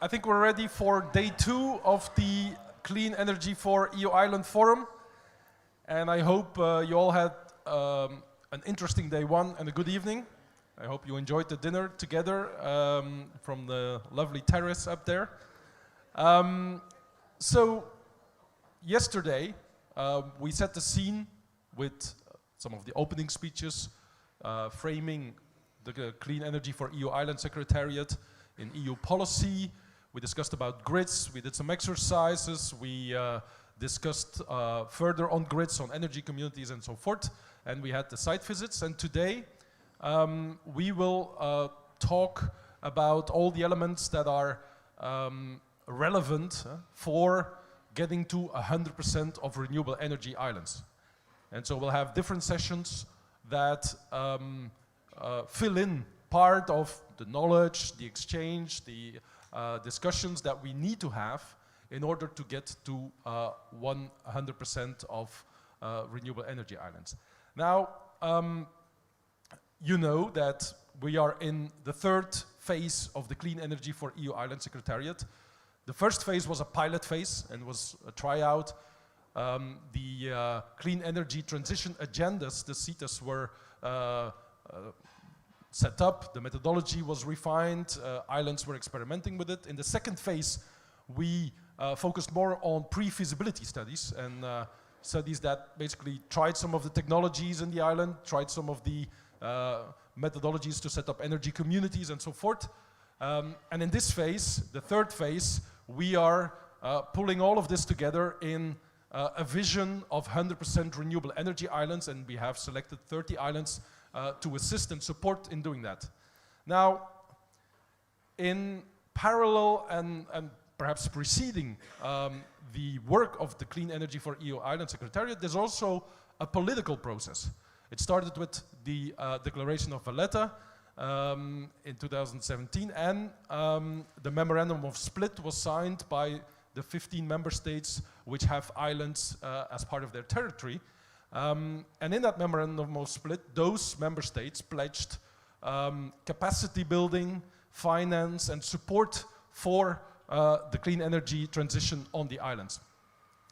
I think we're ready for day 2 of the Clean Energy for EU Island Forum. And I hope you all had an interesting day 1 and a good evening. I hope you enjoyed the dinner together from the lovely terrace up there. So yesterday we set the scene with some of the opening speeches framing the Clean Energy for EU Island Secretariat in EU policy. We discussed about grids, we did some exercises, we discussed further on grids, on energy communities and so forth, and we had the site visits. And today we will talk about all the elements that are relevant for getting to 100% of renewable energy islands. And so we'll have different sessions that fill in part of the knowledge, the exchange, the discussions that we need to have in order to get to 100% of renewable energy islands. Now, you know that we are in the 3rd phase of the Clean Energy for EU Island Secretariat. The first phase was a pilot phase and was a tryout. The clean energy transition agendas, the CETAs, were set up, the methodology was refined, islands were experimenting with it. In the 2nd phase, we focused more on pre-feasibility studies and studies that basically tried some of the technologies in the island, tried some of the methodologies to set up energy communities and so forth. And in this phase, the 3rd phase, we are pulling all of this together in a vision of 100% renewable energy islands, and we have selected 30 islands to assist and support in doing that. Now, in parallel and perhaps preceding the work of the Clean Energy for EU Island Secretariat, there's also a political process. It started with the Declaration of Valletta in 2017, and the Memorandum of Split was signed by the 15 member states which have islands as part of their territory. And in that Memorandum of Split, those member states pledged capacity building, finance and support for the clean energy transition on the islands.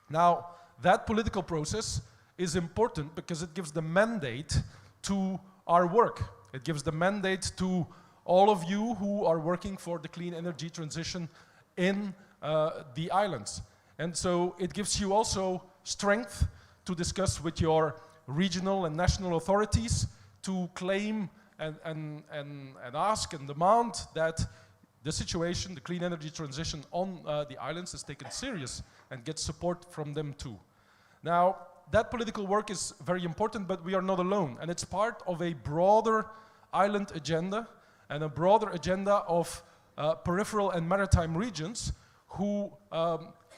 Now, that political process is important because it gives the mandate to our work. It gives the mandate to all of you who are working for the clean energy transition in the islands. And so it gives you also strength to discuss with your regional and national authorities to claim and ask and demand that the situation, the clean energy transition on the islands is taken serious and get support from them too. Now, that political work is very important, but we are not alone. And it's part of a broader island agenda and a broader agenda of peripheral and maritime regions who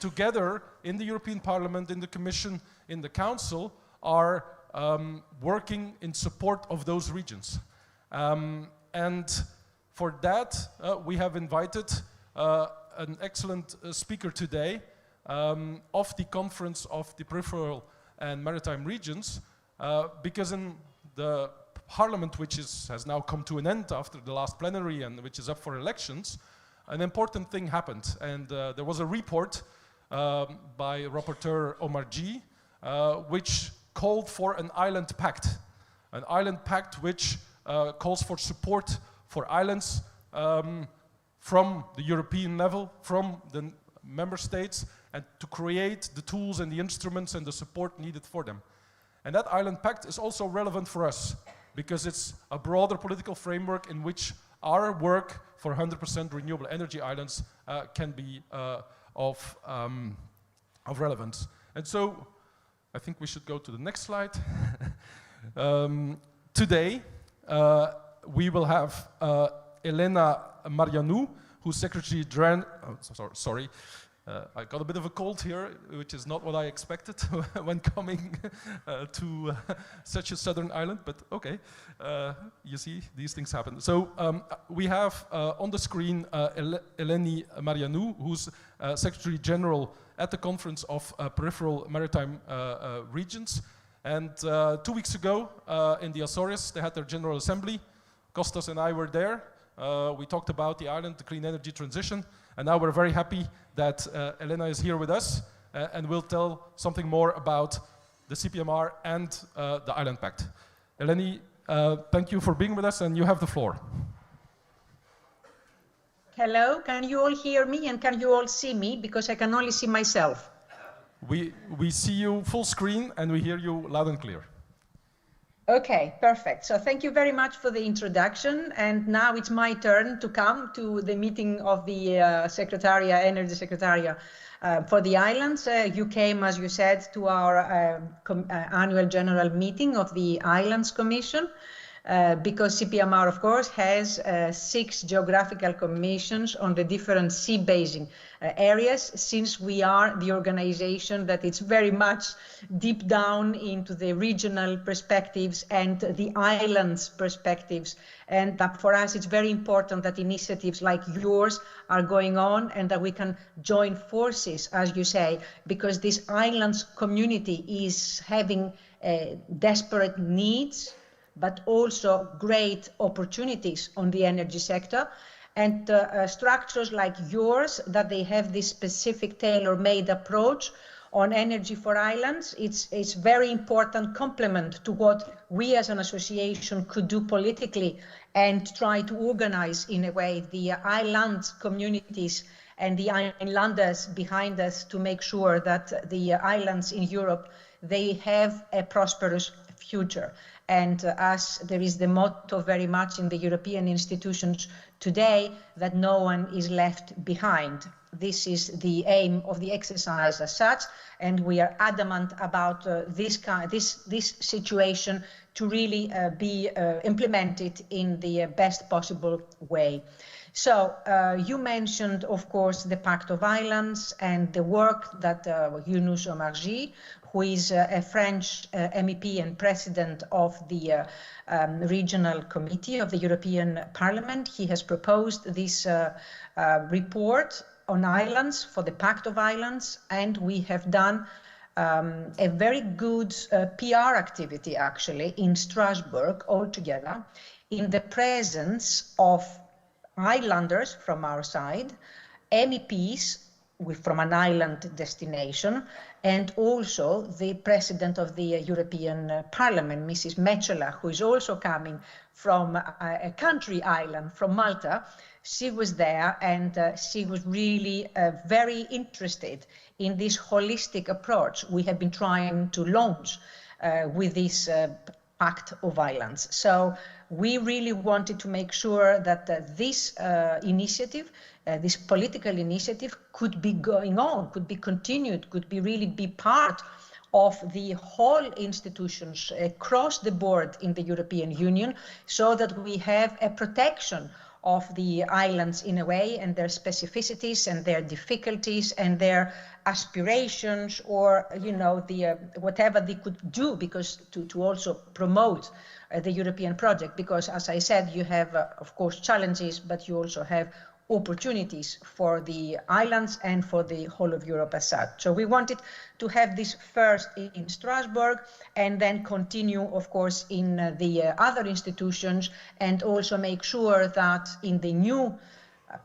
together in the European Parliament, in the Commission, in the Council, are working in support of those regions. And for that, we have invited an excellent speaker today of the Conference of the Peripheral and Maritime Regions, because in the Parliament, which has now come to an end after the last plenary and which is up for elections, an important thing happened. And there was a report by Rapporteur Omar G, which called for an island pact. An island pact which calls for support for islands from the European level, from the member states, and to create the tools and the instruments and the support needed for them. And that island pact is also relevant for us because it's a broader political framework in which our work for 100% renewable energy islands can be of relevance. And so I think we should go to the next slide. Today we will have Elena Marianou, who's Secretary General. Sorry. I got a bit of a cold here, which is not what I expected when coming to such a southern island, but okay, you see, these things happen. So we have on the screen Eleni Marianou, who's Secretary General at the Conference of Peripheral Maritime Regions. And 2 weeks ago in the Azores, they had their General Assembly. Kostas and I were there. We talked about the island, the clean energy transition. And now we're very happy that Elena is here with us and will tell something more about the CPMR and the Island Pact. Eleni, thank you for being with us, and you have the floor. Hello, can you all hear me and can you all see me? Because I can only see myself. We see you full screen and we hear you loud and clear. Okay, perfect. So thank you very much for the introduction. And now it's my turn to come to the meeting of the Secretariat, Energy Secretariat for the islands. You came, as you said, to our annual general meeting of the Islands Commission. Because CPMR, of course, has 6 geographical commissions on the different sea basin areas, since we are the organization that is very much deep down into the regional perspectives and the islands perspectives. And that for us, it's very important that initiatives like yours are going on and that we can join forces, as you say, because this islands community is having desperate needs, but also great opportunities on the energy sector. And structures like yours, that they have this specific tailor-made approach on energy for islands, it's very important complement to what we as an association could do politically and try to organize in a way the island communities and the islanders behind us to make sure that the islands in Europe, they have a prosperous future. And as there is the motto very much in the European institutions today, that no one is left behind. This is the aim of the exercise as such, and we are adamant about this situation to really be implemented in the best possible way. So you mentioned, of course, the Pact of Islands and the work that Yunus Omarjee, who is a French MEP and president of the Regional Committee of the European Parliament. He has proposed this report on islands for the Pact of Islands, and we have done a very good PR activity actually in Strasbourg altogether, in the presence of islanders from our side, MEPs from an island destination, and also the President of the European Parliament, Mrs. Metsola, who is also coming from a country island, from Malta. She was there, and she was really very interested in this holistic approach we have been trying to launch with this Pact of Islands. So we really wanted to make sure that this initiative, this political initiative, could be going on, could be continued, could be really be part of the whole institutions across the board in the European Union, so that we have a protection of the islands in a way, and their specificities and their difficulties and their aspirations, or the whatever they could do, because to also promote the European project, because as I said, you have of course challenges, but you also have opportunities for the islands and for the whole of Europe as such. So we wanted to have this first in Strasbourg, and then continue, of course, in the other institutions, and also make sure that in the new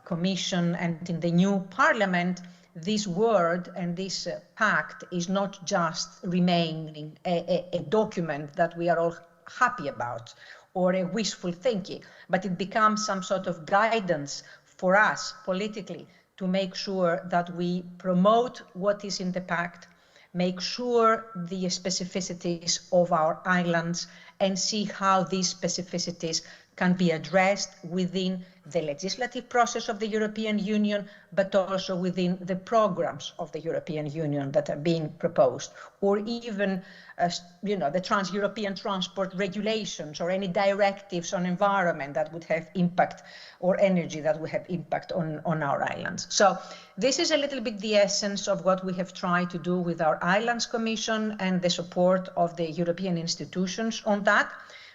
Commission and in the new Parliament, this word and this pact is not just remaining a document that we are all happy about or a wishful thinking, but it becomes some sort of guidance for us politically to make sure that we promote what is in the pact, make sure the specificities of our islands, and see how these specificities can be addressed within the legislative process of the European Union, but also within the programs of the European Union that are being proposed, or even the trans-European transport regulations, or any directives on environment that would have impact, or energy that would have impact on our islands. So this is a little bit the essence of what we have tried to do with our Islands Commission and the support of the European institutions on that.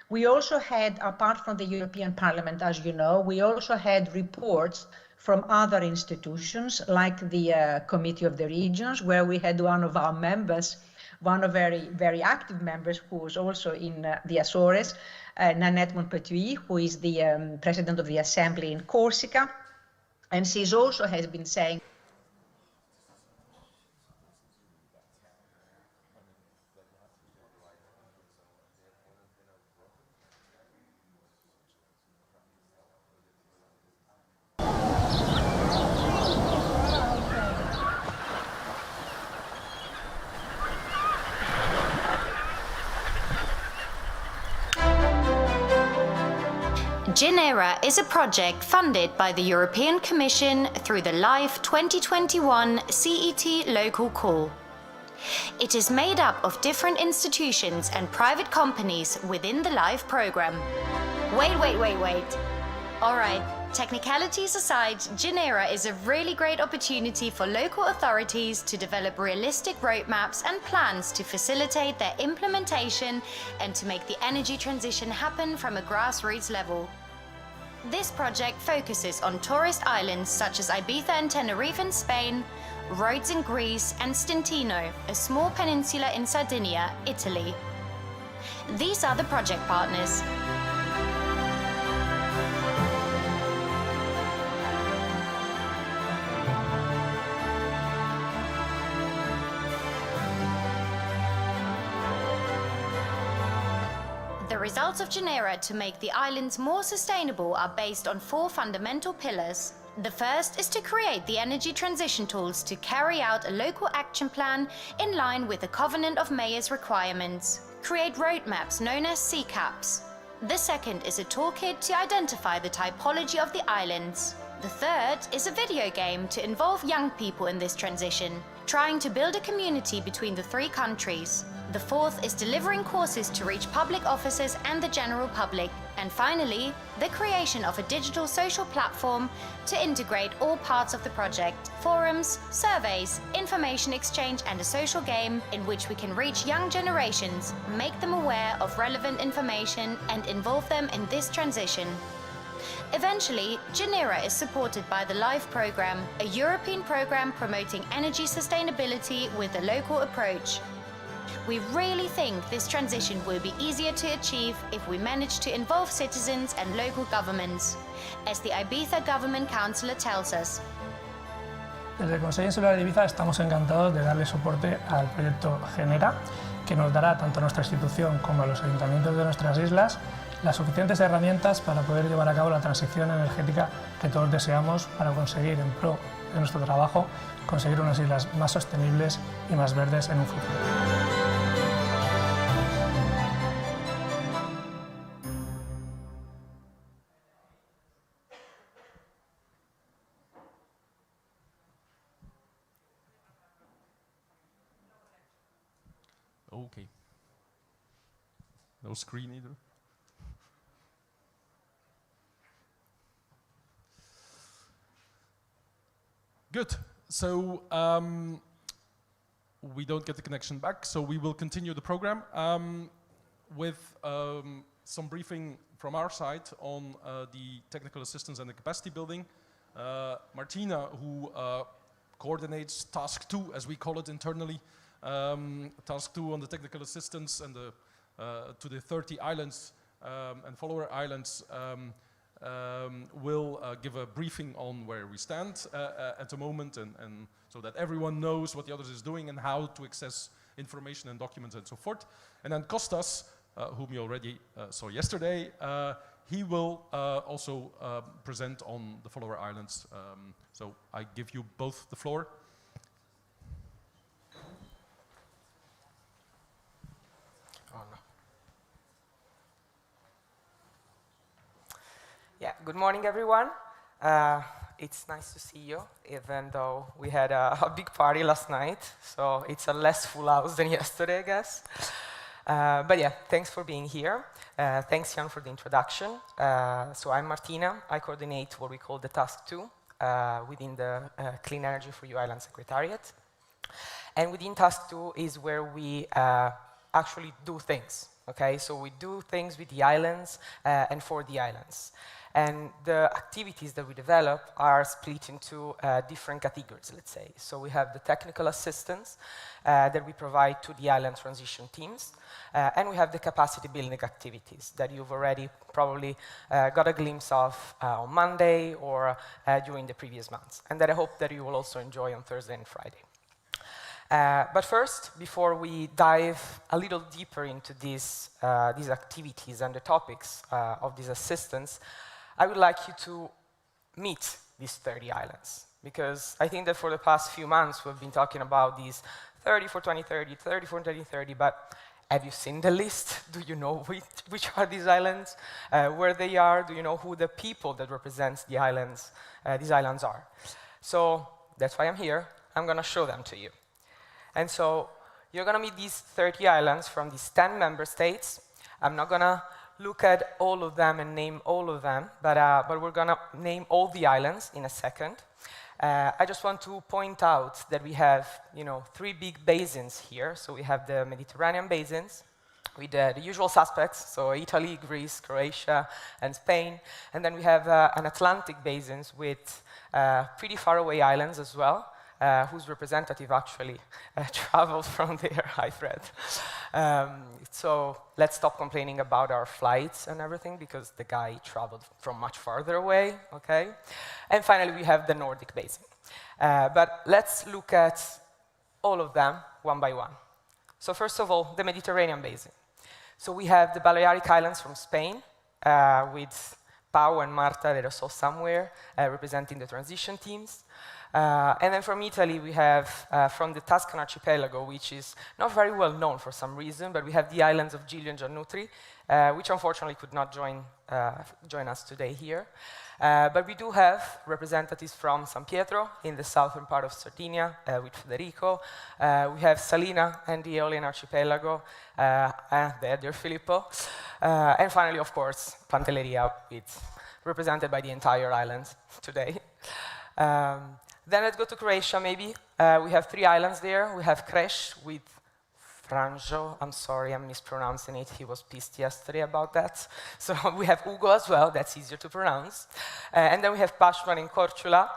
We also had, apart from the European Parliament, as you know, we also had reports from other institutions like the Committee of the Regions, where we had one of our members, one of very active members who was also in the Azores, Nanette Montpetuis, who is the President of the Assembly in Corsica. And she also has been saying Genera is a project funded by the European Commission through the LIFE 2021 CET local call. It is made up of different institutions and private companies within the LIFE program. Wait. All right, technicalities aside, Genera is a really great opportunity for local authorities to develop realistic roadmaps and plans to facilitate their implementation and to make the energy transition happen from a grassroots level. This project focuses on tourist islands such as Ibiza and Tenerife in Spain, Rhodes in Greece, and Stintino, a small peninsula in Sardinia, Italy. These are the project partners. The results of Genera to make the islands more sustainable are based on 4 fundamental pillars. The first is to create the energy transition tools to carry out a local action plan in line with the Covenant of Mayors requirements. Create roadmaps known as CCAPs. The second is a toolkit to identify the typology of the islands. The third is a video game to involve young people in this transition, trying to build a community between the 3 countries. The fourth is delivering courses to reach public officers and the general public. And finally, the creation of a digital social platform to integrate all parts of the project: forums, surveys, information exchange, and a social game in which we can reach young generations, make them aware of relevant information, and involve them in this transition. Eventually, Genera is supported by the LIFE program, a European program promoting energy sustainability with a local approach. We really think this transition will be easier to achieve if we manage to involve citizens and local governments, as the Ibiza Government Councillor tells us. Desde el Consejo Insular de Ibiza estamos encantados de darle soporte al proyecto Genera, que nos dará tanto a nuestra institución como a los ayuntamientos de nuestras islas las suficientes herramientas para poder llevar a cabo la transición energética que todos deseamos para conseguir, en pro de nuestro trabajo, conseguir unas islas más sostenibles y más verdes en un futuro. Okay. No screen either. Good. So we don't get the connection back, so we will continue the program with some briefing from our side on the technical assistance and the capacity building. Martina, who coordinates Task 2, as we call it internally, Task 2 on the technical assistance and to the 30 islands and follower islands, will give a briefing on where we stand at the moment, and so that everyone knows what the others is doing and how to access information and documents and so forth. And then Kostas, whom you already saw yesterday, he will also present on the follower islands. So I give you both the floor. Yeah, good morning, everyone. It's nice to see you, even though we had a big party last night, so it's a less full house than yesterday, I guess. But yeah, thanks for being here. Thanks, Jan, for the introduction. So I'm Martina. I coordinate what we call the Task 2 within the Clean Energy for You Island Secretariat. And within Task 2 is where we actually do things. Okay, so we do things with the islands and for the islands. And the activities that we develop are split into different categories, let's say. So we have the technical assistance that we provide to the island transition teams. And we have the capacity building activities that you've already probably got a glimpse of on Monday or during the previous months, and that I hope that you will also enjoy on Thursday and Friday. But first, before we dive a little deeper into these activities and the topics of this assistance, I would like you to meet these 30 islands, because I think that for the past few months we've been talking about these 30 for 2030, 30 for 2030, but have you seen the list? Do you know which are these islands, where they are? Do you know who the people that represent the islands, these islands are? So that's why I'm here. I'm going to show them to you. And so you're going to meet these 30 islands from these 10 member states. I'm not going to look at all of them and name all of them, but we're going to name all the islands in a second. I just want to point out that we have, 3 big basins here. So we have the Mediterranean basins with the usual suspects, so Italy, Greece, Croatia, and Spain. And then we have an Atlantic basins with pretty far away islands as well, whose representative actually traveled from there, I've read. So let's stop complaining about our flights and everything, because the guy traveled from much farther away, okay? And finally, we have the Nordic basin. But let's look at all of them one by one. So first of all, the Mediterranean basin. So we have the Balearic Islands from Spain, with Pau and Marta that I saw somewhere, representing the transition teams. And then from Italy, we have from the Tuscan archipelago, which is not very well known for some reason, but we have the islands of Giglio and Giannutri, which unfortunately could not join us today here. But we do have representatives from San Pietro in the southern part of Sardinia with Federico. We have Salina and the Aeolian archipelago, there Filippo. And finally, of course, Pantelleria, represented by the entire island today. Then let's go to Croatia, maybe. We have 3 islands there. We have Kreš with Franjo. I'm sorry, I'm mispronouncing it. He was pissed yesterday about that. So we have Ugo as well. That's easier to pronounce. And then we have Pašman in Korčula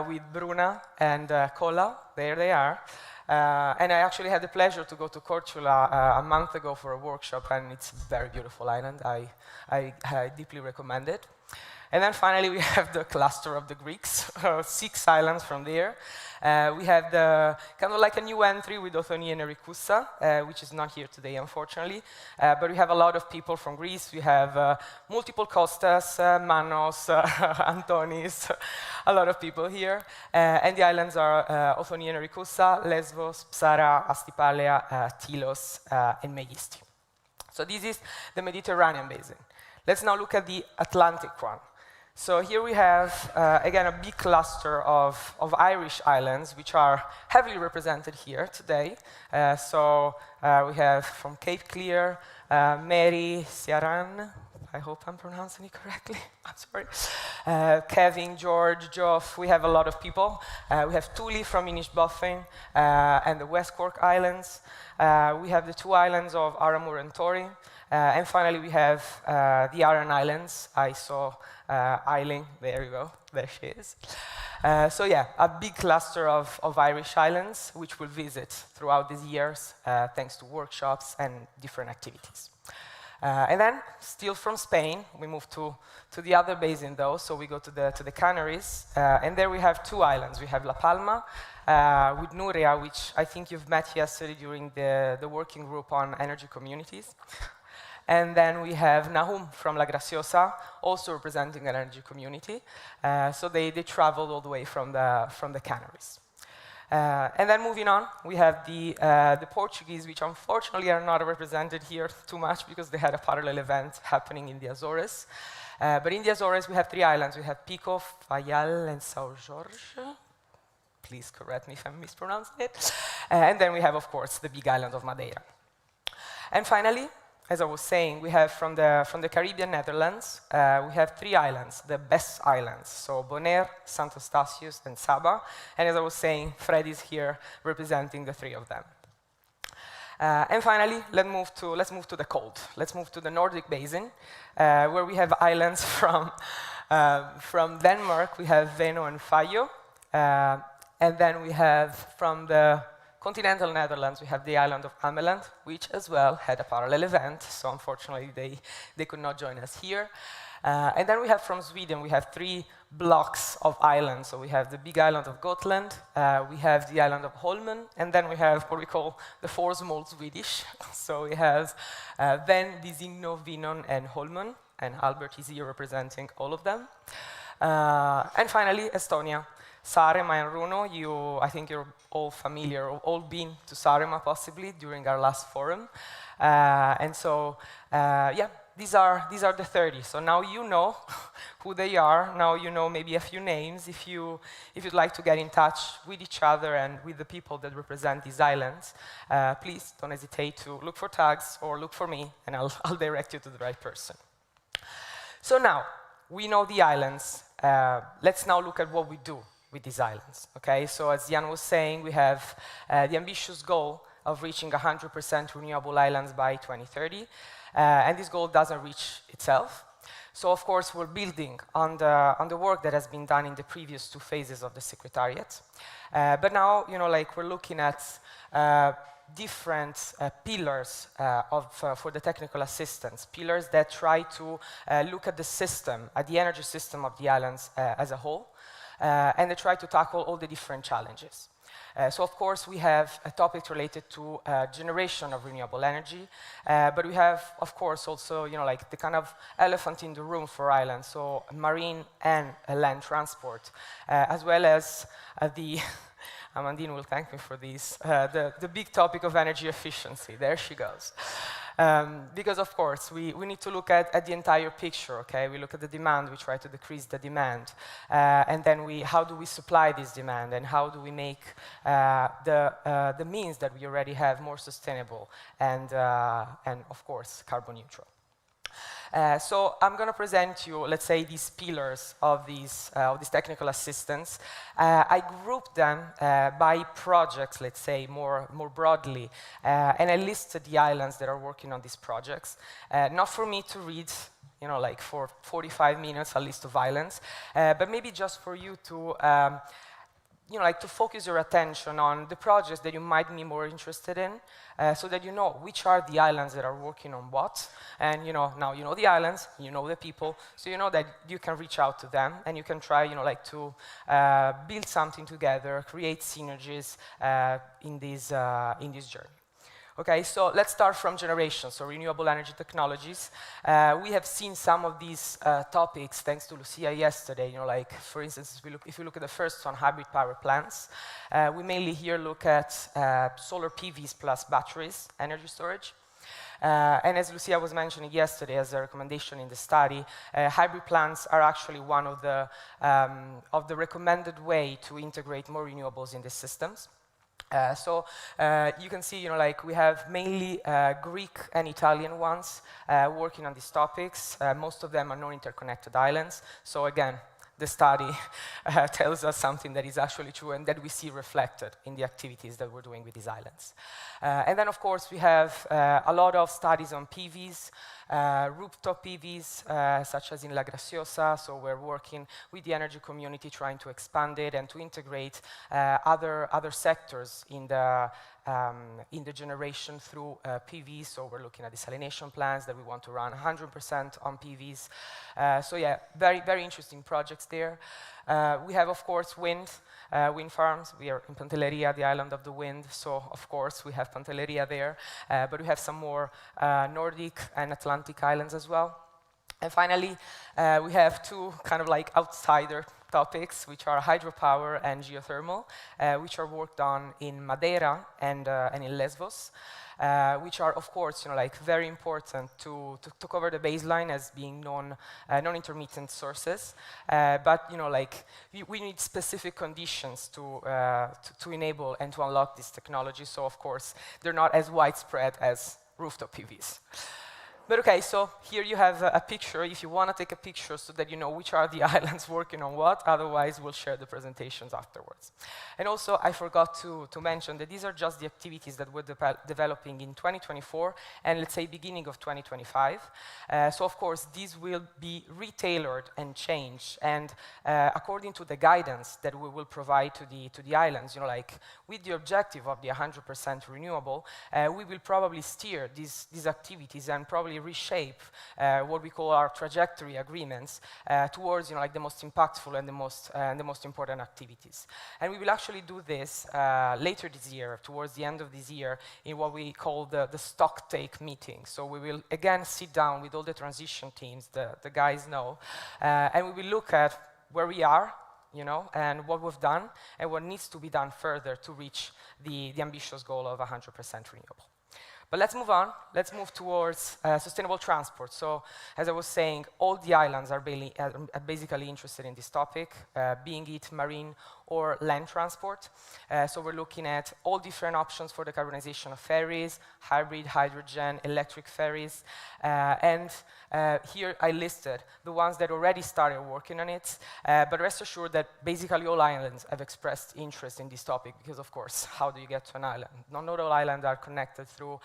with Bruna and Kola. There they are. And I actually had the pleasure to go to Korčula a month ago for a workshop, and it's a very beautiful island. I deeply recommend it. And then finally, we have the cluster of the Greeks, 6 islands from there. We have the kind of like a new entry with Othoni and Erikoussa, which is not here today, unfortunately. But we have a lot of people from Greece. We have multiple Kostas, Manos, Antonis, a lot of people here. And the islands are Othoni and Erikoussa, Lesbos, Psara, Astipalea, Tilos, and Megisti. So this is the Mediterranean basin. Let's now look at the Atlantic one. So here we have, again, a big cluster of Irish islands, which are heavily represented here today. So we have from Cape Clear, Mary, Ciaran, I hope I'm pronouncing it correctly, I'm sorry. Kevin, George, Geoff, we have a lot of people. We have Tuli from Inishbofin and the West Cork Islands. We have the 2 islands of Aramur and Tori. And finally, we have the Aran Islands. I saw Eileen, there you go, there she is. So yeah, a big cluster of Irish islands, which we'll visit throughout these years, thanks to workshops and different activities. And then, still from Spain, we move to the other basin, though, so we go to the Canaries, and there we have 2 islands. We have La Palma, with Nuria, which I think you've met yesterday during the working group on energy communities. And then we have Nahum from La Graciosa, also representing an energy community. So they traveled all the way from the Canaries. And then moving on, we have the Portuguese, which unfortunately are not represented here too much because they had a parallel event happening in the Azores. But in the Azores, we have 3 islands. We have Pico, Fayal, and São Jorge. Please correct me if I'm mispronouncing it. And then we have, of course, the big island of Madeira. And finally, as I was saying, we have from the Caribbean Netherlands, we have 3 islands, the best islands. So Bonaire, Sant Eustatius, and Saba. And as I was saying, Fred is here representing the 3 of them. And finally, let's move to the cold. Let's move to the Nordic basin, where we have islands from From Denmark, we have Veno and Fayo. And then we have, from the continental Netherlands, we have the island of Ameland, which as well had a parallel event. So unfortunately, they could not join us here. And then we have from Sweden, we have 3 blocks of islands. So we have the big island of Gotland, we have the island of Holmen, and then we have what we call the 4 small Swedish. So we have Ven, Disigno, Vinon, and Holmen, and Albert is here representing all of them. And finally, Estonia. Saaremaa and Runo, I think you're all familiar, or all been to Saaremaa possibly during our last forum. And so, yeah, these are the 30. So now you know who they are. Now you know maybe a few names. If you'd like to get in touch with each other and with the people that represent these islands, please don't hesitate to look for tags or look for me, and I'll direct you to the right person. So now, we know the islands. Let's now look at what we do with these islands. Okay, so as Jan was saying, we have the ambitious goal of reaching 100% renewable islands by 2030, and this goal doesn't reach itself. So of course, we're building on the work that has been done in the previous 2 phases of the secretariat. But now, we're looking at different pillars for the technical assistance, pillars that try to look at the system, at the energy system of the islands as a whole, and they try to tackle all the different challenges. So of course we have a topic related to generation of renewable energy, but we have of course also the kind of elephant in the room for islands, so marine and land transport, as well as the Amandine will thank me for this, the big topic of energy efficiency. There she goes. Because of course, we need to look at the entire picture, okay? We look at the demand, we try to decrease the demand, and then how do we supply this demand, and how do we make the means that we already have more sustainable and of course, carbon neutral. So I'm going to present you, let's say, these pillars of these technical assistance. I grouped them by projects, let's say, more broadly, and I listed the islands that are working on these projects. Not for me to read, for 45 minutes, a list of islands, but maybe just for you to to focus your attention on the projects that you might be more interested in, so that you know which are the islands that are working on what. And now you know the islands, you know the people, so you know that you can reach out to them and you can try to build something together, create synergies in this journey. Okay, so let's start from generation, so renewable energy technologies. We have seen some of these topics thanks to Lucia yesterday. For instance, if we look at the first one, hybrid power plants, we mainly here look at solar PVs plus batteries, energy storage. And as Lucia was mentioning yesterday as a recommendation in the study, hybrid plants are actually one of the recommended way to integrate more renewables in the systems. So you can see, we have mainly Greek and Italian ones working on these topics. Most of them are non-interconnected islands. So again, the study tells us something that is actually true and that we see reflected in the activities that we're doing with these islands. And then, of course, we have a lot of studies on PVs, rooftop PVs, such as in La Graciosa. So we're working with the energy community, trying to expand it and to integrate other sectors in the generation through PVs. So we're looking at desalination plants that we want to run 100% on PVs. So yeah, very, very interesting projects there. We have, of course, wind farms. We are in Pantelleria, the island of the wind. So, of course, we have Pantelleria there. But we have some more Nordic and Atlantic islands as well. And finally, we have 2 kind of outsider topics, which are hydropower and geothermal, which are worked on in Madeira and in Lesbos, which are, of course, very important to cover the baseline as being non-intermittent sources. But, we need specific conditions to enable and to unlock this technology. So, of course, they're not as widespread as rooftop PVs. But okay, so here you have a picture, if you want to take a picture so that you know which are the islands working on what, otherwise we'll share the presentations afterwards. And also, I forgot to mention that these are just the activities that we're developing in 2024 and let's say beginning of 2025. So of course, these will be retailored and changed, and according to the guidance that we will provide to the islands, you know, like with the objective of the 100% renewable, we will probably steer these activities and probably reshape what we call our trajectory agreements towards, you know, like the most impactful and the most important activities. And we will actually do this later this year, towards the end of this year, in what we call the stock take meeting. So we will again sit down with all the transition teams, the guys know, and we will look at where we are, you know, and what we've done and what needs to be done further to reach the ambitious goal of 100% renewable. But let's move on. Let's move towards sustainable transport. So, as I was saying, all the islands are basically interested in this topic, being it marine or land transport. So we're looking at all different options for the decarbonization of ferries, hybrid, hydrogen, electric ferries. And here I listed the ones that already started working on it. But rest assured that basically all islands have expressed interest in this topic because, of course, how do you get to an island? Not all islands are connected through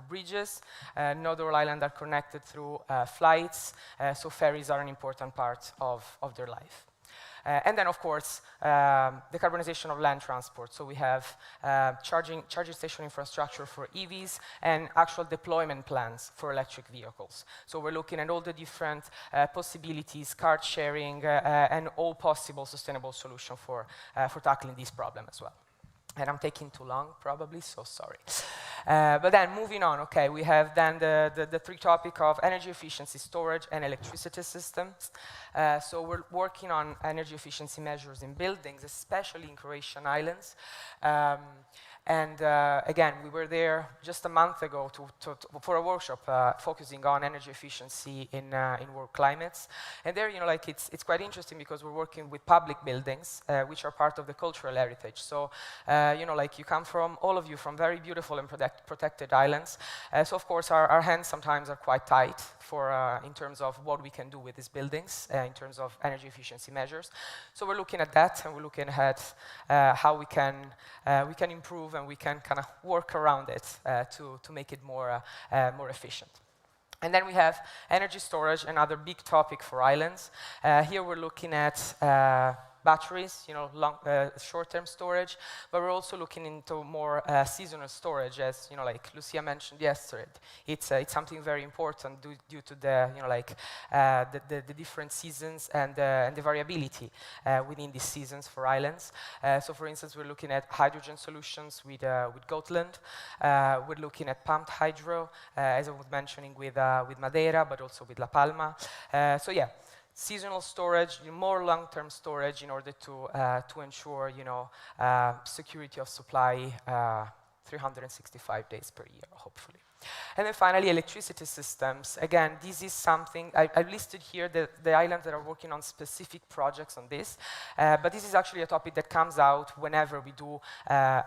bridges. Not all islands are connected through flights. So ferries are an important part of their life. And then, of course, decarbonization of land transport. So we have charging station infrastructure for EVs and actual deployment plans for electric vehicles. So we're looking at all the different possibilities, car sharing, and all possible sustainable solutions for tackling this problem as well. And I'm taking too long, probably, so sorry. But then, moving on, okay, we have then the three topics of energy efficiency, storage, and electricity systems. So we're working on energy efficiency measures in buildings, especially in Croatian islands. And again, we were there just a month ago for a workshop focusing on energy efficiency in world climates. And there, you know, like it's quite interesting because we're working with public buildings, which are part of the cultural heritage. So, you know, like you come from, all of you, from very beautiful and protected islands. So, of course, our hands sometimes are quite tight in terms of what we can do with these buildings, in terms of energy efficiency measures. So we're looking at that, and we're looking at how we can improve and we can kind of work around it to make it more efficient. And then we have energy storage, another big topic for islands. Here we're looking at batteries, you know, short-term storage, but we're also looking into more seasonal storage, as you know, like Lucia mentioned yesterday. It's something very important due to the, you know, like the different seasons and the variability within these seasons for islands. So, for instance, we're looking at hydrogen solutions with Gotland. We're looking at pumped hydro, as I was mentioning with Madeira, but also with La Palma. So, yeah. Seasonal storage, more long-term storage in order to ensure, you know, security of supply 365 days per year, hopefully. And then finally, electricity systems. Again, this is something, I've listed here the islands that are working on specific projects on this, but this is actually a topic that comes out whenever we do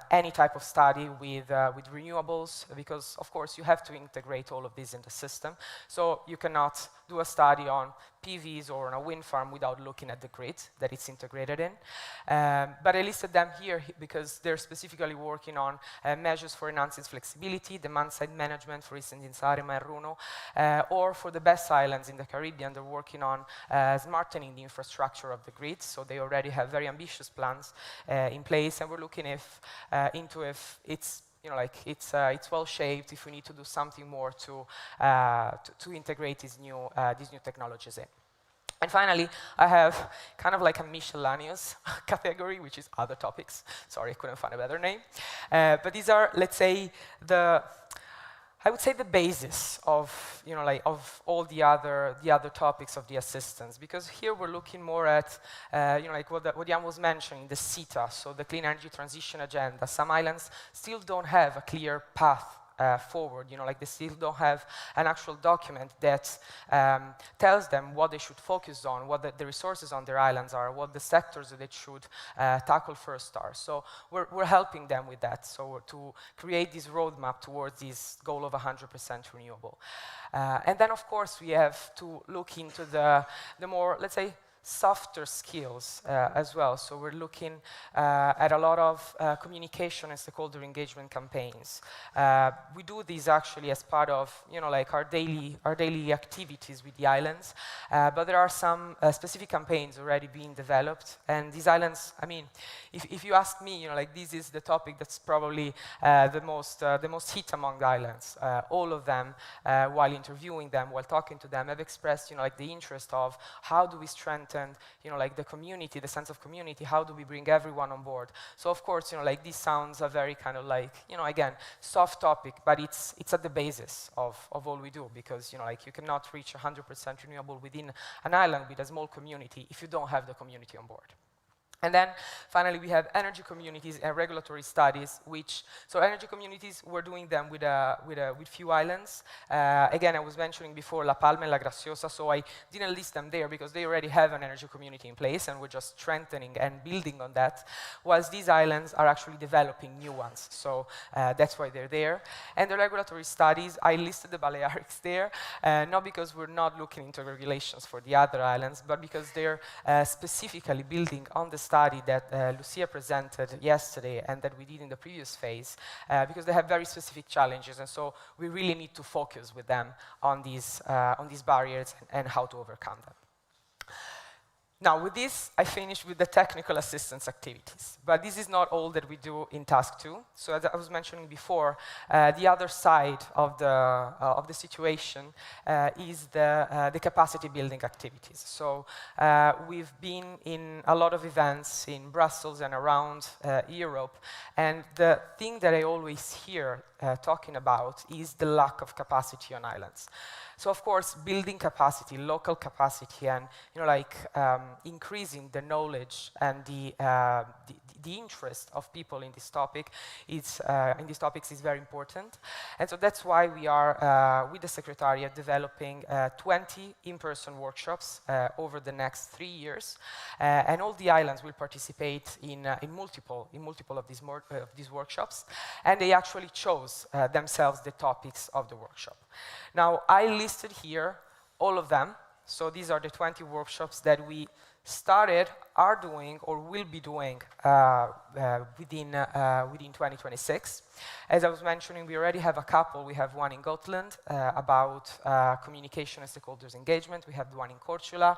any type of study with renewables, because of course you have to integrate all of this in the system. So you cannot do a study on PVs or on a wind farm without looking at the grid that it's integrated in. But I listed them here because they're specifically working on measures for enhancing flexibility, demand-side management, for instance, in Saaremaa and Runo, or for the best islands in the Caribbean, they're working on smartening the infrastructure of the grid. So they already have very ambitious plans in place, and we're looking into if it's, you know, like it's well shaped, if we need to do something more to integrate these new technologies in. And finally, I have kind of like a miscellaneous category, which is other topics. Sorry, I couldn't find a better name. But these are, let's say, I would say the basis of, you know, like of all the other topics of the assistance, because here we're looking more at, you know, like what Jan was mentioning, the CETA, so the Clean Energy Transition Agenda. Some islands still don't have a clear path forward. Like they still don't have an actual document that tells them what they should focus on, what the resources on their islands are, what the sectors that they should tackle first are. So we're helping them with that, so to create this roadmap towards this goal of 100% renewable. And then, of course, we have to look into the more, let's say, softer skills as well. So we're looking at a lot of communication and stakeholder engagement campaigns. We do these actually as part of, like our daily activities with the islands. But there are some specific campaigns already being developed. And these islands, I mean, if you ask me, like this is the topic that's probably the most hit among the islands. All of them, while interviewing them, while talking to them, have expressed, like the interest of how do we strengthen, like the community, the sense of community, how do we bring everyone on board? So of course, like this sounds a very kind of like, again, soft topic, but it's at the basis of all we do, because, like you cannot reach 100% renewable within an island with a small community if you don't have the community on board. And then, finally, we have energy communities and regulatory studies, so energy communities, we're doing them with few islands. Again, I was mentioning before La Palma and La Graciosa, so I didn't list them there because they already have an energy community in place, and we're just strengthening and building on that, whilst these islands are actually developing new ones. So that's why they're there. And the regulatory studies, I listed the Balearics there, not because we're not looking into regulations for the other islands, but because they're specifically building on the study that Lucia presented yesterday and that we did in the previous phase, because they have very specific challenges, and so we really need to focus with them on these barriers and how to overcome them. Now, with this, I finished with the technical assistance activities. But this is not all that we do in task 2. So as I was mentioning before, the other side of the situation is the capacity building activities. So we've been in a lot of events in Brussels and around Europe. And the thing that I always hear talking about is the lack of capacity on islands. So of course, building capacity, local capacity, and increasing the knowledge and the interest of people in this topic is very important. And so that's why we are with the secretariat developing 20 in-person workshops over the next 3 years, and all the islands will participate in multiple of these workshops, and they actually chose themselves the topics of the workshop. Now, I listed here all of them. So these are the 20 workshops that we started, are doing, or will be doing within 2026. As I was mentioning, we already have a couple. We have one in Gotland about communication and stakeholders engagement. We have one in Cornillie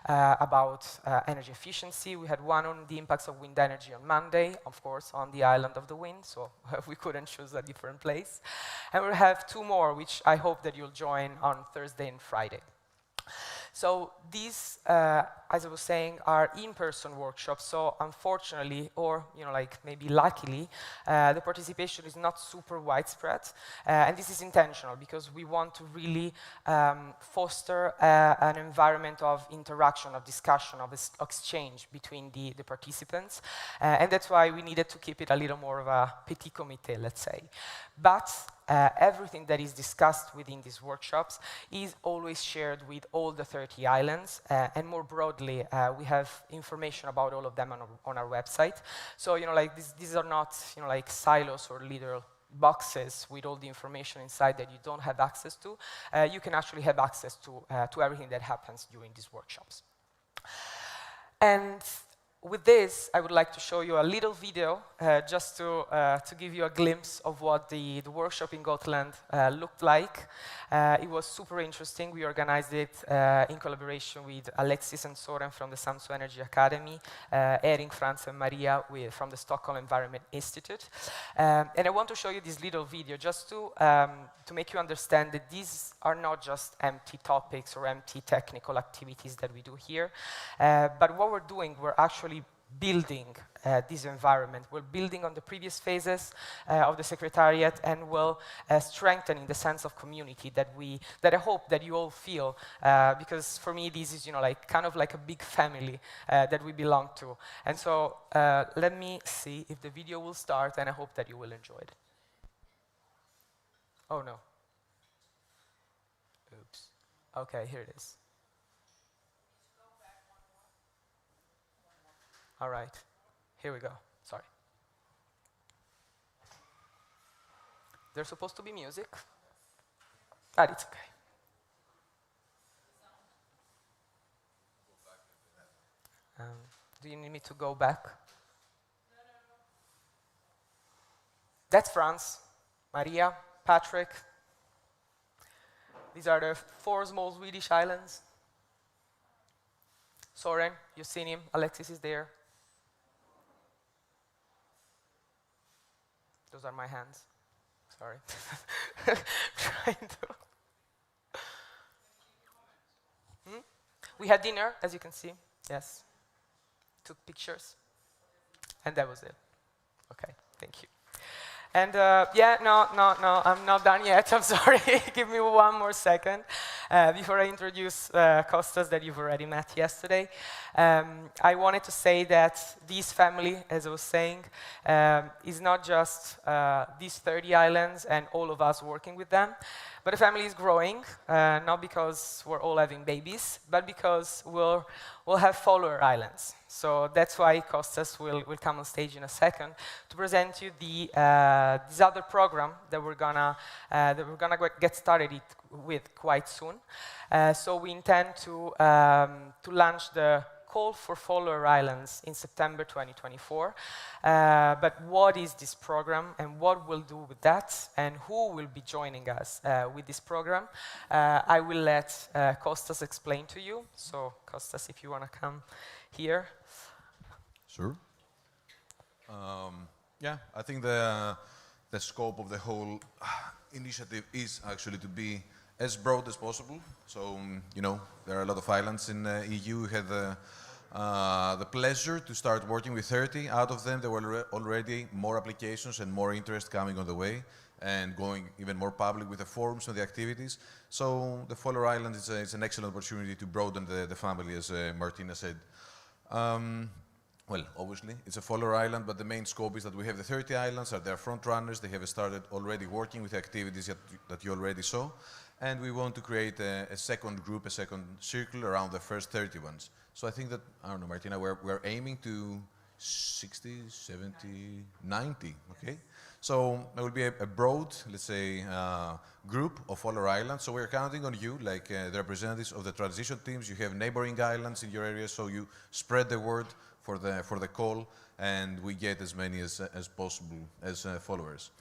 about energy efficiency. We had one on the impacts of wind energy on Monday, of course, on the island of the wind, so we couldn't choose a different place. And we'll have 2 more, which I hope that you'll join on Thursday and Friday. So these, as I was saying, are in-person workshops. So unfortunately, or maybe luckily, the participation is not super widespread, and this is intentional because we want to really foster an environment of interaction, of discussion, of exchange between the participants, and that's why we needed to keep it a little more of a petit comité, let's say. But everything that is discussed within these workshops is always shared with all the 30 islands, and more broadly, we have information about all of them on our website. So, these are not, silos or little boxes with all the information inside that you don't have access to. You can actually have access to everything that happens during these workshops. And with this, I would like to show you a little video just to give you a glimpse of what the workshop in Gotland looked like. It was super interesting. We organized it in collaboration with Alexis and Soren from the Samso Energy Academy, Erin, Franz, and Maria from the Stockholm Environment Institute. And I want to show you this little video just to make you understand that these are not just empty topics or empty technical activities that we do here, but what we're doing, we're actually building this environment. We're building on the previous phases of the secretariat, and we're strengthening the sense of community that I hope that you all feel, because for me this is kind of like a big family that we belong to. And so let me see if the video will start, and I hope that you will enjoy it. Oh, no. Oops. Okay, here it is. All right. Here we go. Sorry. There's supposed to be music. But it's okay. Do you need me to go back? That's France, Maria, Patrick. These are the 4 small Swedish islands. Soren, you've seen him. Alexis is there. Those are my hands. Sorry. Trying to. We had dinner, as you can see. Yes. Took pictures. And that was it. Okay, thank you. And yeah, no, I'm not done yet. I'm sorry. Give me one more second before I introduce Kostas, that you've already met yesterday. I wanted to say that this family, as I was saying, is not just these 30 islands and all of us working with them, but the family is growing, not because we're all having babies, but because we'll have follower islands. So that's why Kostas will come on stage in a second to present you this other program that we're gonna get started with quite soon. So we intend to launch the call for follower islands in September 2024. But what is this program and what we'll do with that and who will be joining us with this program? I will let Kostas explain to you. So Kostas, if you want to come here. Sure. Yeah, I think the scope of the whole initiative is actually to be as broad as possible. So, you know, there are a lot of islands in the EU. We had the pleasure to start working with 30. Out of them, there were already more applications and more interest coming on the way and going even more public with the forums and the activities. So the follower island is an excellent opportunity to broaden the family, as Martina said. Well, obviously, it's a follower island, but the main scope is that we have the 30 islands, they are front runners, they have started already working with the activities that you already saw, and we want to create a second group, a second circle around the first 30 ones. So I think that, I don't know, Martina, we're aiming to 60, 70, 90, okay? So there will be a broad, let's say, group of follower islands. So we're counting on you, like the representatives of the transition teams. You have neighboring islands in your area, so you spread the word for the call, and we get as many as possible as followers.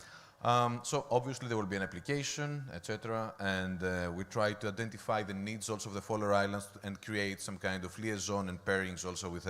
So obviously there will be an application, etc., and we try to identify the needs also of the follower islands and create some kind of liaison and pairings also with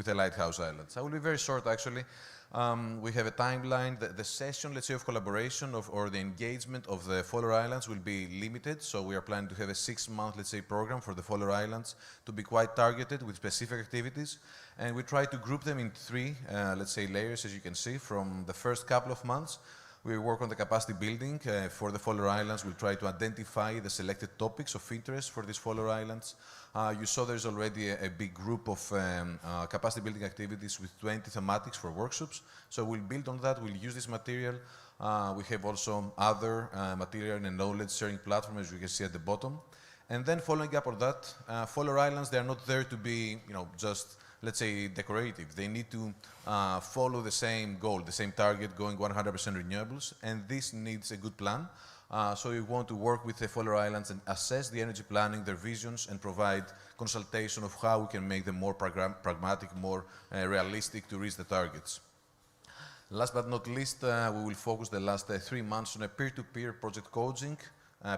the lighthouse islands. I will be very short, actually. We have a timeline. The session, let's say, of collaboration or the engagement of the follower islands will be limited. So we are planning to have a 6-month, let's say, program for the follower islands to be quite targeted with specific activities. And we try to group them in 3, let's say, layers, as you can see, from the first couple of months. We work on the capacity building for the follower islands. We'll try to identify the selected topics of interest for these follower islands. You saw there's already a big group of capacity building activities with 20 thematics for workshops. So we'll build on that. We'll use this material. We have also other material and knowledge sharing platforms, as you can see at the bottom. And then following up on that, follower islands, they're not there to be, you know, just, let's say, decorative. They need to follow the same goal, the same target, going 100% renewables, and this needs a good plan. So we want to work with the follower islands and assess the energy planning, their visions, and provide consultation of how we can make them more pragmatic, more realistic to reach the targets. Last but not least, we will focus the last 3 months on a peer-to-peer project coaching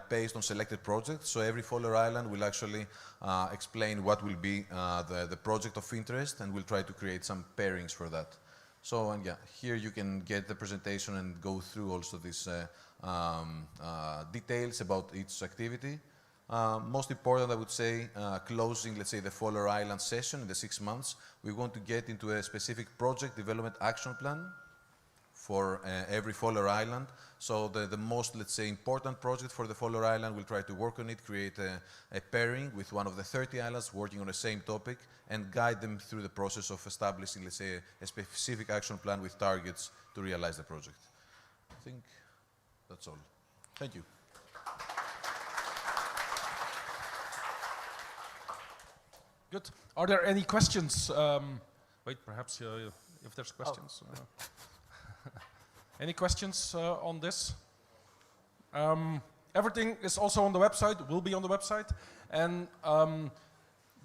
based on selected projects. So every follower island will actually explain what will be the project of interest, and we'll try to create some pairings for that. So, and yeah, here you can get the presentation and go through also these details about each activity. Most important, I would say, closing, let's say, the follower island session in the 6 months, we want to get into a specific project development action plan for every follower island. So the most, let's say, important project for the follower island, we'll try to work on it, create a pairing with one of the 30 islands working on the same topic, and guide them through the process of establishing, let's say, a specific action plan with targets to realize the project. I think that's all. Thank you. Good. Are there any questions? Wait, perhaps if there's questions. Any questions on this? Everything is also on the website, will be on the website. And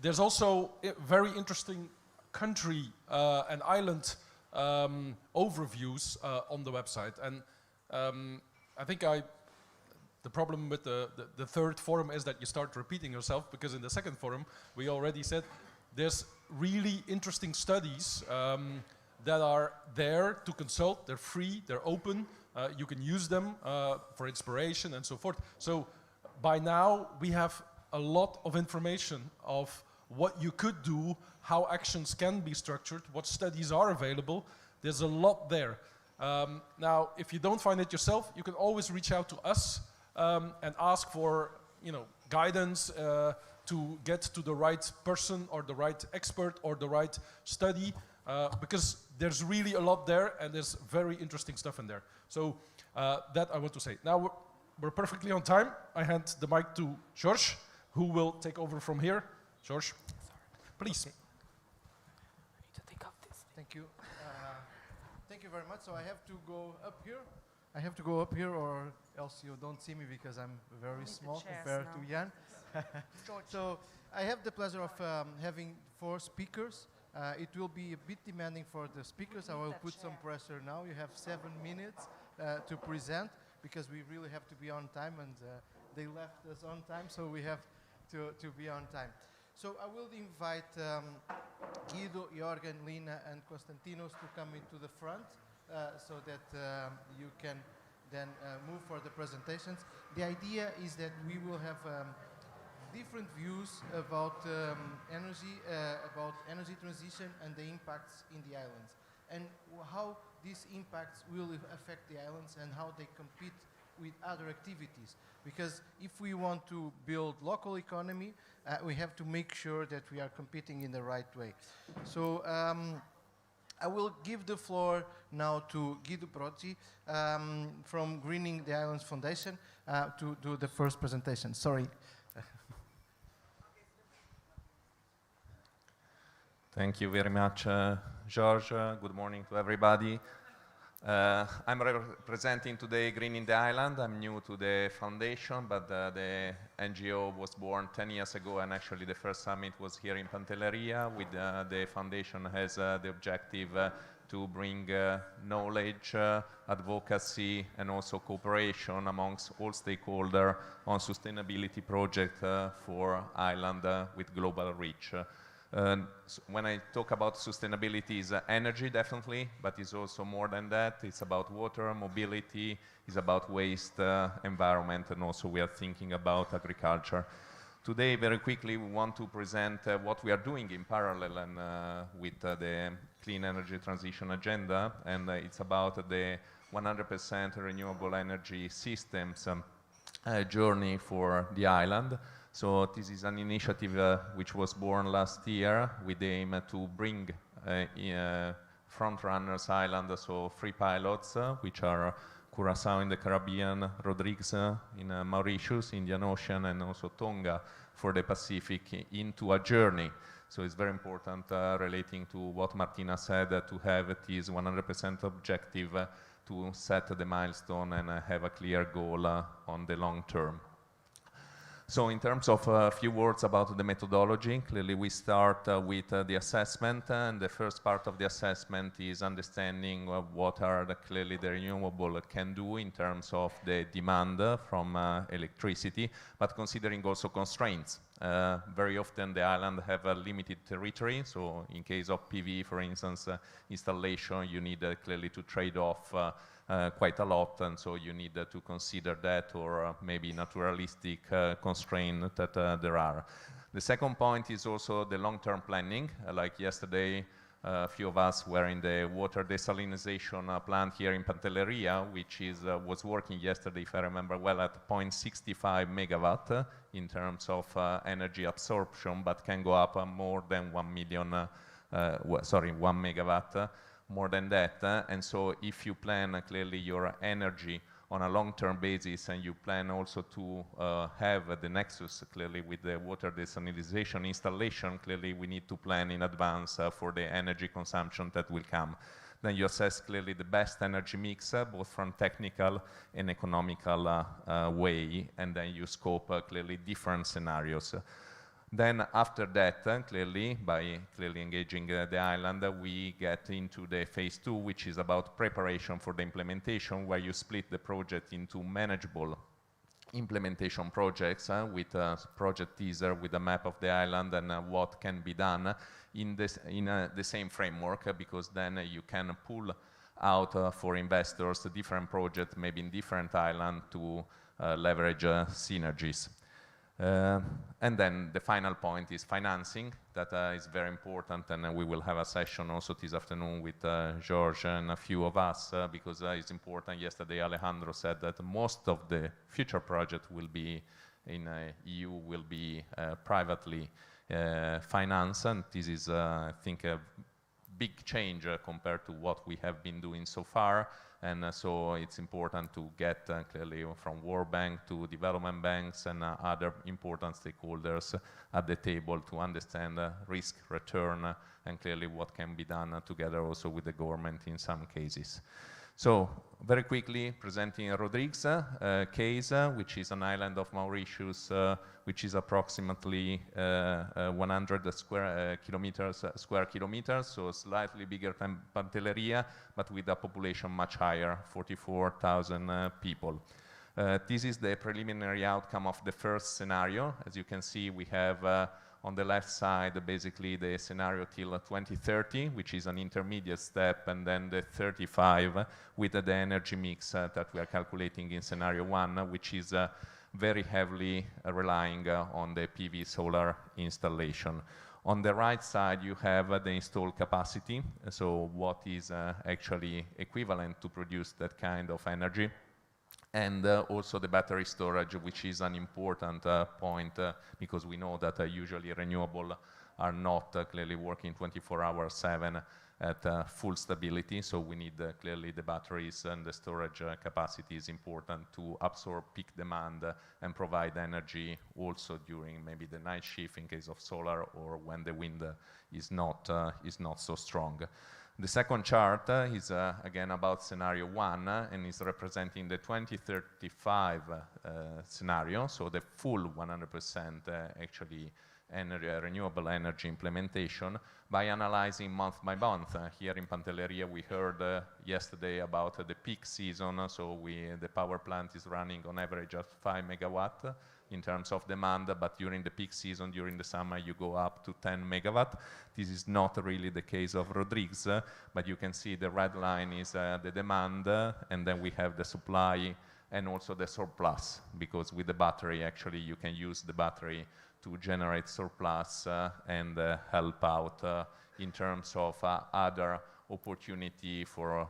there's also very interesting country and island overviews on the website. And I think the problem with the third forum is that you start repeating yourself, because in the second forum we already said there's really interesting studies that are there to consult. They're free, they're open, you can use them for inspiration and so forth. So by now we have a lot of information of what you could do, how actions can be structured, what studies are available. There's a lot there. Now, if you don't find it yourself, you can always reach out to us and ask for, guidance to get to the right person or the right expert or the right study, because there's really a lot there and there's very interesting stuff in there. So that I want to say. Now we're perfectly on time. I hand the mic to George, who will take over from here. George, please. Okay. I need to take off this. Thank you. Thank you very much. So I have to go up here. I have to go up here, or else you don't see me because I'm very small compared to Jan. So I have the pleasure of having 4 speakers. It will be a bit demanding for the speakers. I will put some pressure now. You have 7 minutes to present, because we really have to be on time, and they left us on time, so we have to be on time. So I will invite Guido, Jorgen, Lina, and Konstantinos to come into the front so that you can then move for the presentations. The idea is that we will have different views about energy transition and the impacts in the islands, and how these impacts will affect the islands and how they compete with other activities. Because if we want to build local economy, we have to make sure that we are competing in the right way. So I will give the floor now to Guido Brocci from Greening the Islands Foundation to do the first presentation. Sorry. Thank you very much, George. Good morning to everybody. I'm representing today Greening the Island. I'm new to the foundation, but the NGO was born 10 years ago, and actually the first summit was here in Pantelleria. With the foundation has the objective to bring knowledge, advocacy, and also cooperation amongst all stakeholders on sustainability projects for island with global reach. So when I talk about sustainability, it's energy definitely, but it's also more than that. It's about water, mobility, it's about waste, environment, and also we are thinking about agriculture. Today, very quickly, we want to present what we are doing in parallel and with the clean energy transition agenda, and it's about the 100% renewable energy systems journey for the island. So this is an initiative which was born last year with the aim to bring front-runners island, so 3 pilots, which are Curaçao in the Caribbean, Rodrigues in Mauritius, Indian Ocean, and also Tonga for the Pacific, into a journey. So it's very important relating to what Martina said, to have this 100% objective to set the milestone and have a clear goal on the long term. So in terms of a few words about the methodology, clearly we start with the assessment, and the first part of the assessment is understanding what are clearly the renewable can do in terms of the demand from electricity, but considering also constraints. Very often the island have a limited territory, so in case of PV, for instance, installation, you need clearly to trade off quite a lot, and so you need to consider that, or maybe naturalistic constraint that there are. The second point is also the long-term planning. Like yesterday, a few of us were in the water desalinization plant here in Pantelleria, which was working yesterday, if I remember well, at 0.65 megawatt in terms of energy absorption, but can go up more than 1 megawatt, more than that. And so if you plan clearly your energy on a long-term basis, and you plan also to have the nexus clearly with the water desalinization installation, clearly we need to plan in advance for the energy consumption that will come. Then you assess clearly the best energy mix, both from technical and economical way, and then you scope clearly different scenarios. Then after that, clearly, by clearly engaging the island, we get into the phase 2, which is about preparation for the implementation, where you split the project into manageable implementation projects with a project teaser with a map of the island and what can be done in the same framework, because then you can pull out for investors different projects, maybe in different islands, to leverage synergies. And then the final point is financing. That is very important, and we will have a session also this afternoon with George and a few of us, because it's important. Yesterday Alejandro said that most of the future project will be in EU, will be privately financed, and this is, I think, a big change compared to what we have been doing so far. And so it's important to get clearly from World Bank to development banks and other important stakeholders at the table to understand risk, return, and clearly what can be done together also with the government in some cases. So very quickly presenting Rodrigues case, which is an island of Mauritius, which is approximately 100 square kilometers, so slightly bigger than Pantelleria, but with a population much higher, 44,000 people. This is the preliminary outcome of the first scenario. As you can see, we have on the left side, basically the scenario till 2030, which is an intermediate step, and then the 35 with the energy mix that we are calculating in scenario 1, which is very heavily relying on the PV solar installation. On the right side, you have the installed capacity, so what is actually equivalent to produce that kind of energy. And also the battery storage, which is an important point, because we know that usually renewable are not clearly working 24 hours 7 at full stability, so we need clearly the batteries, and the storage capacity is important to absorb peak demand and provide energy also during maybe the night shift in case of solar, or when the wind is not so strong. The second chart is again about scenario 1, and is representing the 2035 scenario, so the full 100% actually renewable energy implementation, by analyzing month by month. Here in Pantelleria we heard yesterday about the peak season, so the power plant is running on average at 5 megawatt in terms of demand, but during the peak season, during the summer, you go up to 10 megawatt. This is not really the case of Rodrigues, but you can see the red line is the demand, and then we have the supply and also the surplus, because with the battery, actually, you can use the battery to generate surplus and help out in terms of other opportunity for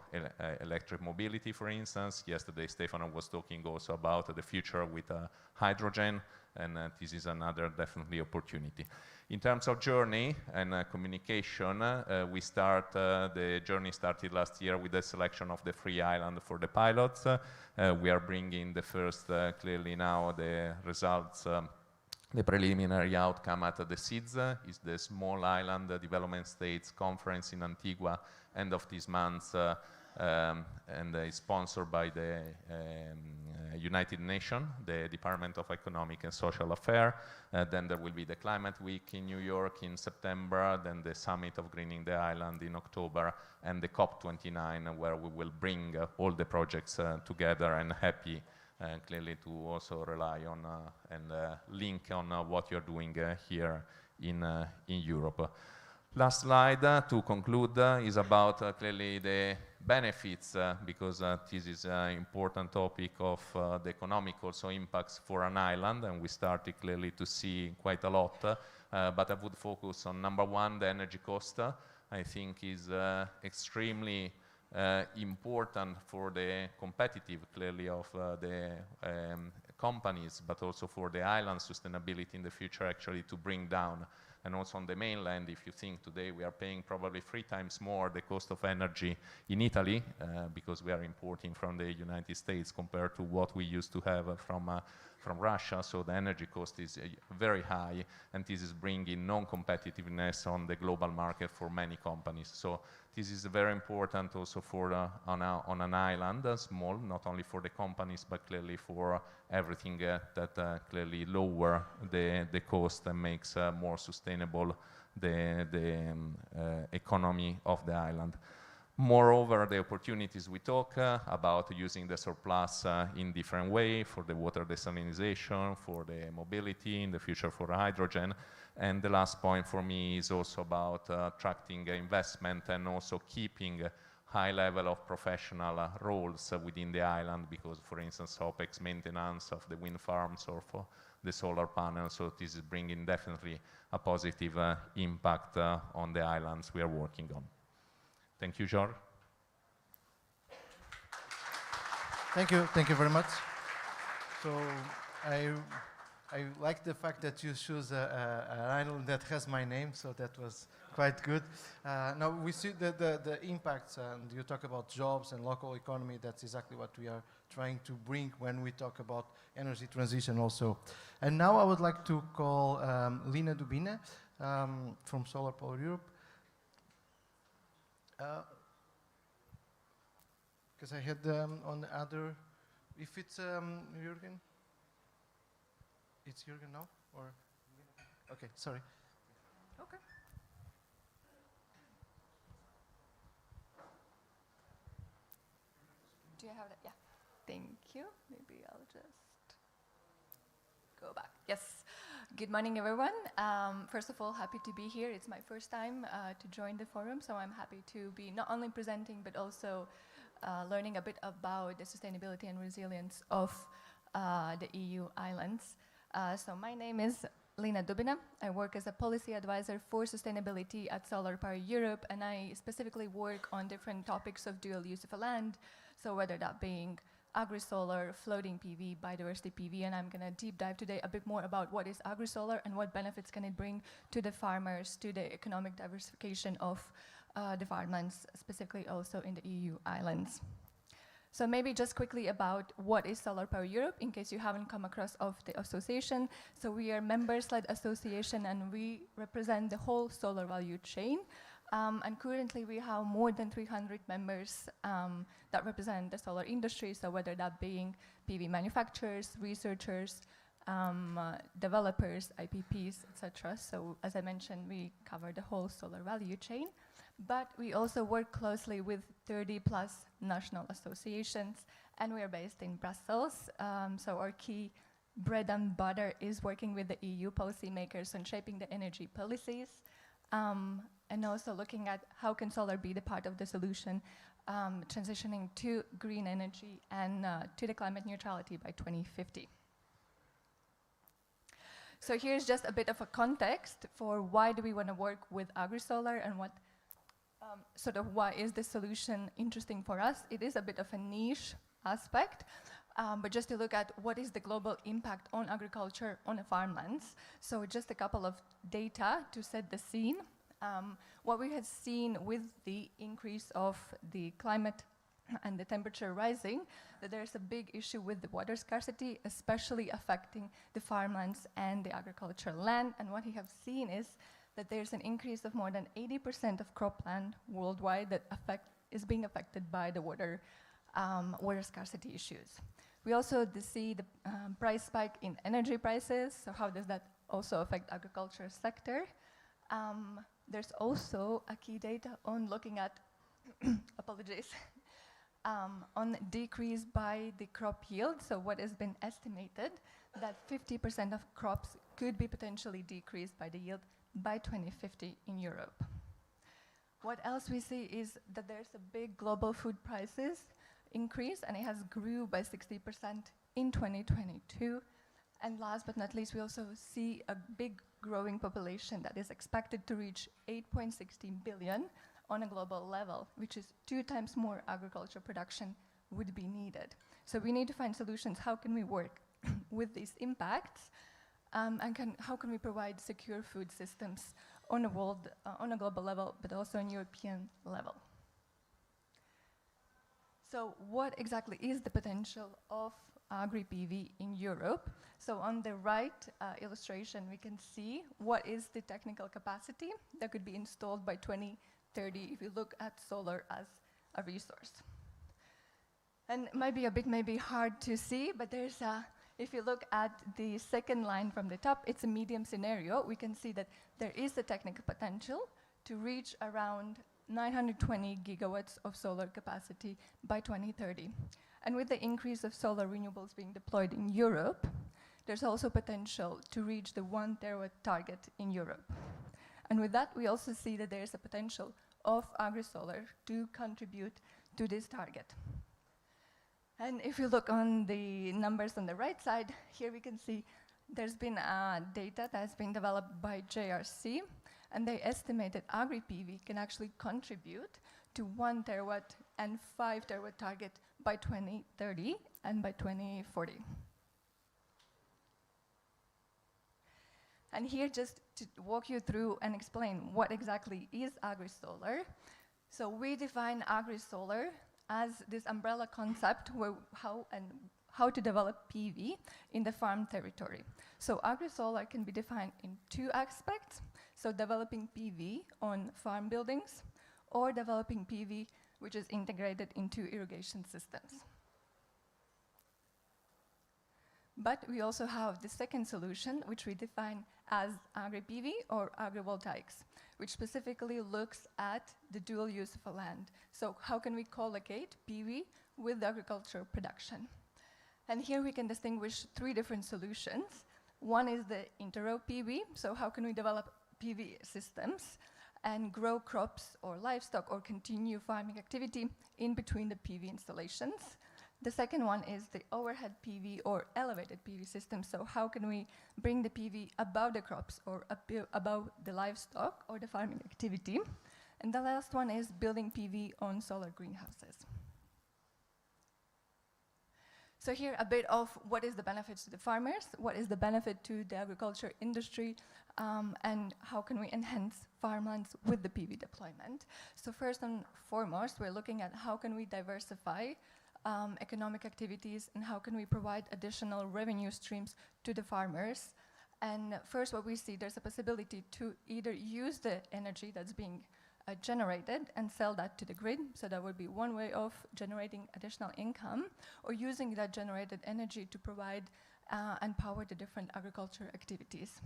electric mobility, for instance. Yesterday, Stefano was talking also about the future with hydrogen, and this is another definitely opportunity. In terms of journey and communication, the journey started last year with the selection of the 3 islands for the pilots. We are bringing the first, clearly now, the results. The preliminary outcome at the SIDS is the Small Island Development States Conference in Antigua, end of this month, and is sponsored by the United Nations, the Department of Economic and Social Affairs. Then there will be the Climate Week in New York in September, then the Summit of Greening the Island in October, and the COP29, where we will bring all the projects together, and happy clearly to also rely on and link on what you're doing here in Europe. Last slide to conclude is about clearly the benefits, because this is an important topic of the economic also impacts for an island, and we started clearly to see quite a lot, but I would focus on number 1, the energy cost. I think is extremely important for the competitive, clearly, of the companies, but also for the island sustainability in the future, actually, to bring down And also on the mainland, if you think today we are paying probably 3 times more the cost of energy in Italy, because we are importing from the United States compared to what we used to have from Russia, so the energy cost is very high, and this is bringing non-competitiveness on the global market for many companies. So this is very important also for on an island, small, not only for the companies, but clearly for everything that clearly lower the cost and makes more sustainable the economy of the island. Moreover, the opportunities we talk about using the surplus in different way for the water desalinization, for the mobility, in the future for hydrogen. And the last point for me is also about attracting investment and also keeping high level of professional roles within the island, because, for instance, OPEX maintenance of the wind farms or for the solar panels. So this is bringing definitely a positive impact on the islands we are working on. Thank you, George. Thank you very much. So I like the fact that you choose an island that has my name, so that was quite good. Now we see the impacts, and you talk about jobs and local economy. That's exactly what we are trying to bring when we talk about energy transition also. And now I would like to call Lina Dubine from Solar Power Europe. Because I had on the other, if it's Jürgen, it's Jürgen now, or? Okay, sorry. Okay. Do you have that? Yeah. Thank you. Maybe I'll just go back. Yes. Good morning, everyone. First of all, happy to be here. It's my first time to join the forum, so I'm happy to be not only presenting, but also learning a bit about the sustainability and resilience of the EU islands. So my name is Lina Dubina. I work as a policy advisor for sustainability at Solar Power Europe, and I specifically work on different topics of dual use of a land, so whether that being agri-solar, floating PV, biodiversity PV, and I'm going to deep dive today a bit more about what is agri-solar and what benefits can it bring to the farmers, to the economic diversification of the farmlands, specifically also in the EU islands. So maybe just quickly about what is Solar Power Europe, in case you haven't come across of the association. So we are a members-led association, and we represent the whole solar value chain. And currently we have more than 300 members that represent the solar industry, so whether that being PV manufacturers, researchers, developers, IPPs, etc. So as I mentioned, we cover the whole solar value chain. But we also work closely with 30 plus national associations, and we are based in Brussels. So our key bread and butter is working with the EU policymakers on shaping the energy policies, and also looking at how can solar be the part of the solution, transitioning to green energy and to the climate neutrality by 2050. So here's just a bit of a context for why do we want to work with agri-solar, and what why is this solution interesting for us. It is a bit of a niche aspect, but just to look at what is the global impact on agriculture on the farmlands. So just a couple of data to set the scene. What we have seen with the increase of the climate and the temperature rising, that there's a big issue with the water scarcity, especially affecting the farmlands and the agricultural land. And what we have seen is that there's an increase of more than 80% of cropland worldwide that is being affected by the water scarcity issues. We also see the price spike in energy prices. So how does that also affect agriculture sector? There's also a key data on looking at, apologies, on decrease by the crop yield. So what has been estimated that 50% of crops could be potentially decreased by the yield by 2050 in Europe. What else we see is that there's a big global food prices increase, and it has grew by 60% in 2022. And last but not least, we also see a big growing population that is expected to reach 8.16 billion on a global level, which is 2 times more agriculture production would be needed. So we need to find solutions. How can we work with these impacts? and how can we provide secure food systems on a global level, but also on European level. So what exactly is the potential of agri-PV in Europe? So on the right illustration, we can see what is the technical capacity that could be installed by 2030 if you look at solar as a resource. And it might be a bit maybe hard to see, but there's if you look at the second line from the top, it's a medium scenario. We can see that there is the technical potential to reach around 920 gigawatts of solar capacity by 2030. And with the increase of solar renewables being deployed in Europe, there's also potential to reach the 1 terawatt target in Europe. And with that, we also see that there's a potential of agri-solar to contribute to this target. And if you look on the numbers on the right side, here we can see there's been data that has been developed by JRC, and they estimate that agri-PV can actually contribute to 1 terawatt and 5 terawatt target by 2030 and by 2040. And here, just to walk you through and explain what exactly is agri-solar. So we define agri-solar as this umbrella concept where how to develop PV in the farm territory. So agri-solar can be defined in 2 aspects. So developing PV on farm buildings or developing PV which is integrated into irrigation systems. But we also have the second solution, which we define as agri-PV or agrivoltaics, which specifically looks at the dual use of a land. So how can we collocate PV with agricultural production? And here we can distinguish 3 different solutions. One is the inter-row PV, so how can we develop PV systems and grow crops or livestock or continue farming activity in between the PV installations. The second one is the overhead PV or elevated PV system. So how can we bring the PV above the crops or above the livestock or the farming activity? And the last one is building PV on solar greenhouses. So here a bit of what is the benefits to the farmers, what is the benefit to the agriculture industry, and how can we enhance farmlands with the PV deployment. So first and foremost, we're looking at how can we diversify economic activities and how can we provide additional revenue streams to the farmers. And first what we see, there's a possibility to either use the energy that's being generated and sell that to the grid, so that would be one way of generating additional income, or using that generated energy to provide and power the different agriculture activities.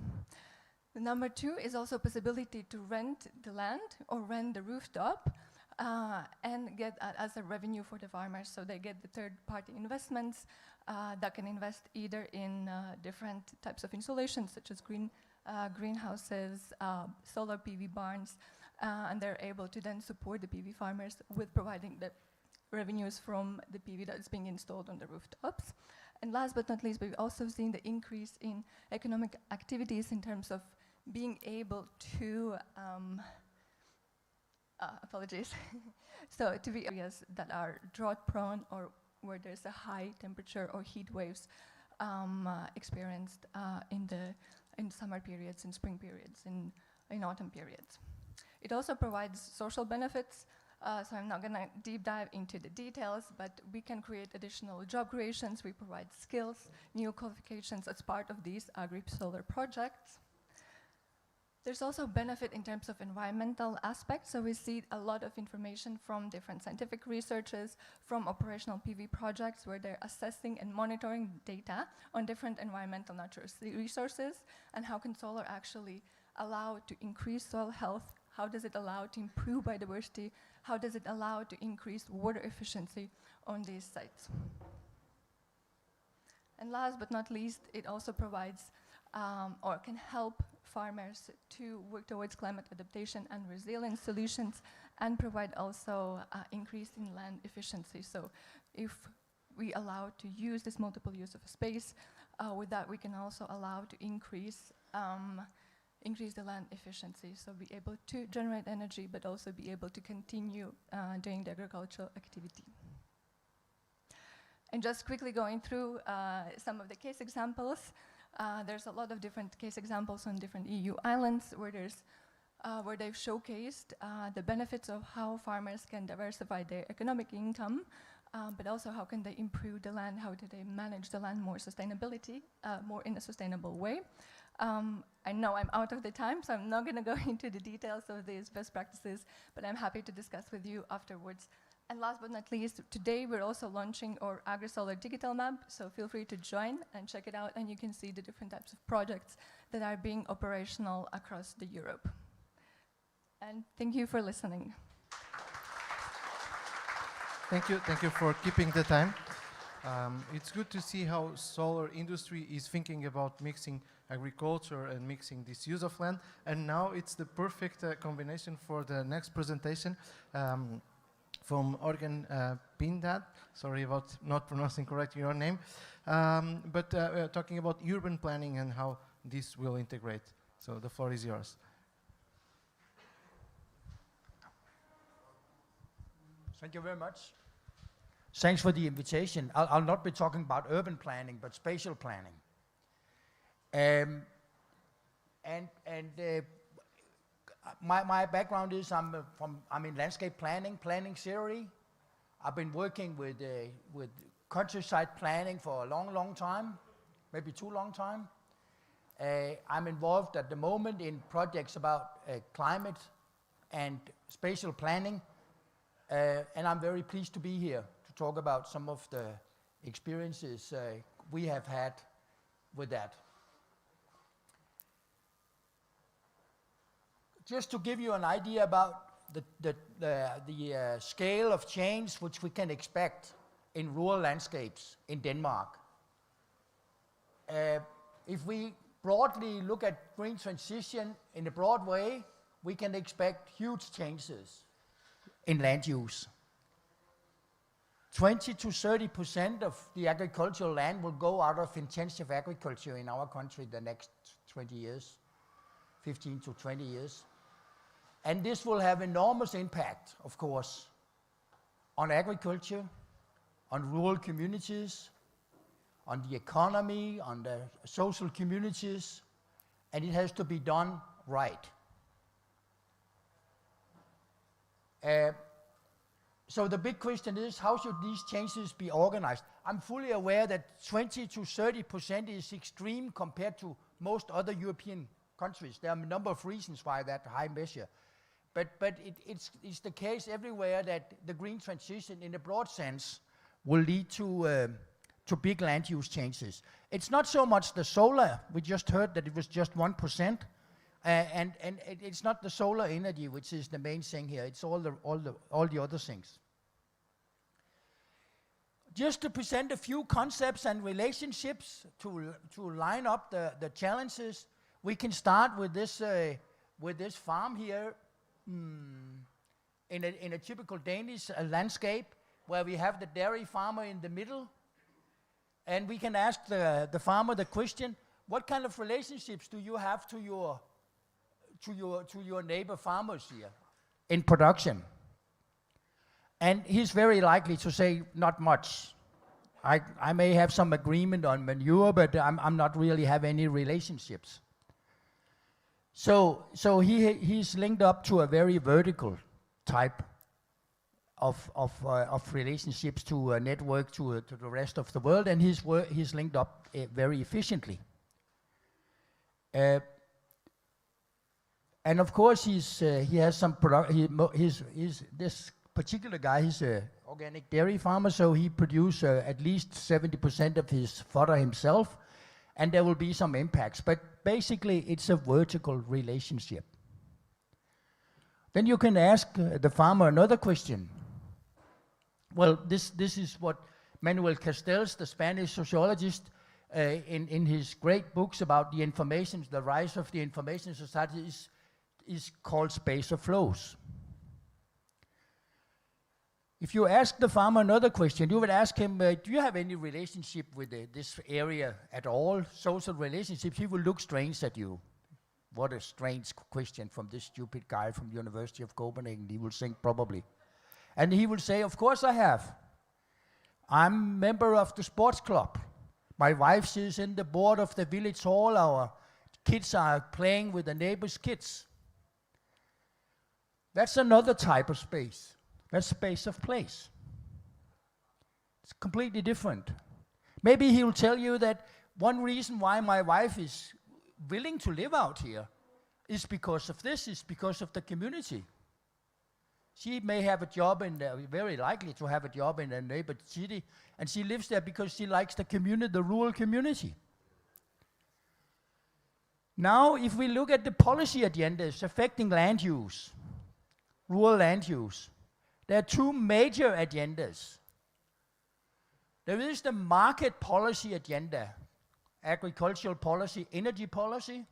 The number 2 is also a possibility to rent the land or rent the rooftop and get as a revenue for the farmers. So they get the third-party investments that can invest either in different types of installations, such as greenhouses, solar PV barns, and they're able to then support the PV farmers with providing the revenues from the PV that's being installed on the rooftops. And last but not least, we've also seen the increase in economic activities in terms of being able to apologies. So to be areas that are drought prone or where there's a high temperature or heat waves experienced in summer periods, in spring periods, in autumn periods. It also provides social benefits, so I'm not going to deep dive into the details, but we can create additional job creations, we provide skills, new qualifications as part of these agri-solar projects. There's also benefit in terms of environmental aspects, so we see a lot of information from different scientific researchers, from operational PV projects where they're assessing and monitoring data on different environmental natural resources, and how can solar actually allow to increase soil health, how does it allow to improve biodiversity, how does it allow to increase water efficiency on these sites. And last but not least, it also provides or can help farmers to work towards climate adaptation and resilience solutions, and provide also increase in land efficiency. So if we allow to use this multiple use of space, with that we can also allow to increase the land efficiency, so be able to generate energy but also be able to continue doing the agricultural activity. And just quickly going through some of the case examples. There's a lot of different case examples on different EU islands where they've showcased the benefits of how farmers can diversify their economic income, but also how can they improve the land, how do they manage the land more in a sustainable way. I know I'm out of the time, so I'm not going to go into the details of these best practices, but I'm happy to discuss with you afterwards. And last but not least, today we're also launching our AgriSolar digital map, so feel free to join and check it out, and you can see the different types of projects that are being operational across Europe. And thank you for listening. Thank you for keeping the time. It's good to see how solar industry is thinking about mixing agriculture and mixing this use of land. And now it's the perfect combination for the next presentation from Organ Pindad. Sorry about not pronouncing correctly your name. But talking about urban planning and how this will integrate. So the floor is yours. Thank you very much. Thanks for the invitation. I'll not be talking about urban planning, but spatial planning. My background is I'm in landscape planning theory. I've been working with countryside planning for a long time, maybe too long time. I'm involved at the moment in projects about climate and spatial planning. And I'm very pleased to be here to talk about some of the experiences we have had with that. Just to give you an idea about the scale of change which we can expect in rural landscapes in Denmark. If we broadly look at green transition in a broad way, we can expect huge changes in land use. 20 to 30% of the agricultural land will go out of intensive agriculture in our country the next 20 years, 15 to 20 years. And this will have enormous impact, of course, on agriculture, on rural communities, on the economy, on the social communities, and it has to be done right. So the big question is, how should these changes be organized? I'm fully aware that 20 to 30% is extreme compared to most other European countries. There are a number of reasons why that high measure. But it's the case everywhere that the green transition in a broad sense will lead to big land use changes. It's not so much the solar. We just heard that it was just 1%. And it's not the solar energy which is the main thing here. It's all the other things. Just to present a few concepts and relationships to line up the challenges, we can start with this farm here in a typical Danish landscape where we have the dairy farmer in the middle, and we can ask the farmer the question: what kind of relationships do you have to your neighbor farmers here in production? And he's very likely to say, not much. I may have some agreement on manure, but I'm not really have any relationships. So he's linked up to a very vertical type of relationships to a network to the rest of the world, and he's linked up very efficiently. And of course, he has some this particular guy, he's an organic dairy farmer, so he produces at least 70% of his fodder himself, and there will be some impacts. But basically, it's a vertical relationship. Then you can ask the farmer another question. Well, this is what Manuel Castells, the Spanish sociologist, in his great books about the rise of the information society is called space of flows. If you ask the farmer another question, you would ask him, do you have any relationship with this area at all, social relationships? He will look strange at you. What a strange question from this stupid guy from the University of Copenhagen, he will think probably. And he will say, of course I have. I'm a member of the sports club. My wife is in the board of the village hall. Our kids are playing with the neighbor's kids. That's another type of space. That's space of place. It's completely different. Maybe he'll tell you that one reason why my wife is willing to live out here is because of this, is because of the community. She may have a job very likely to have a job in a neighbor city, and she lives there because she likes the community, the rural community. Now, if we look at the policy agendas affecting land use, rural land use, there are two major agendas. There is the market policy agenda, agricultural policy, energy policy,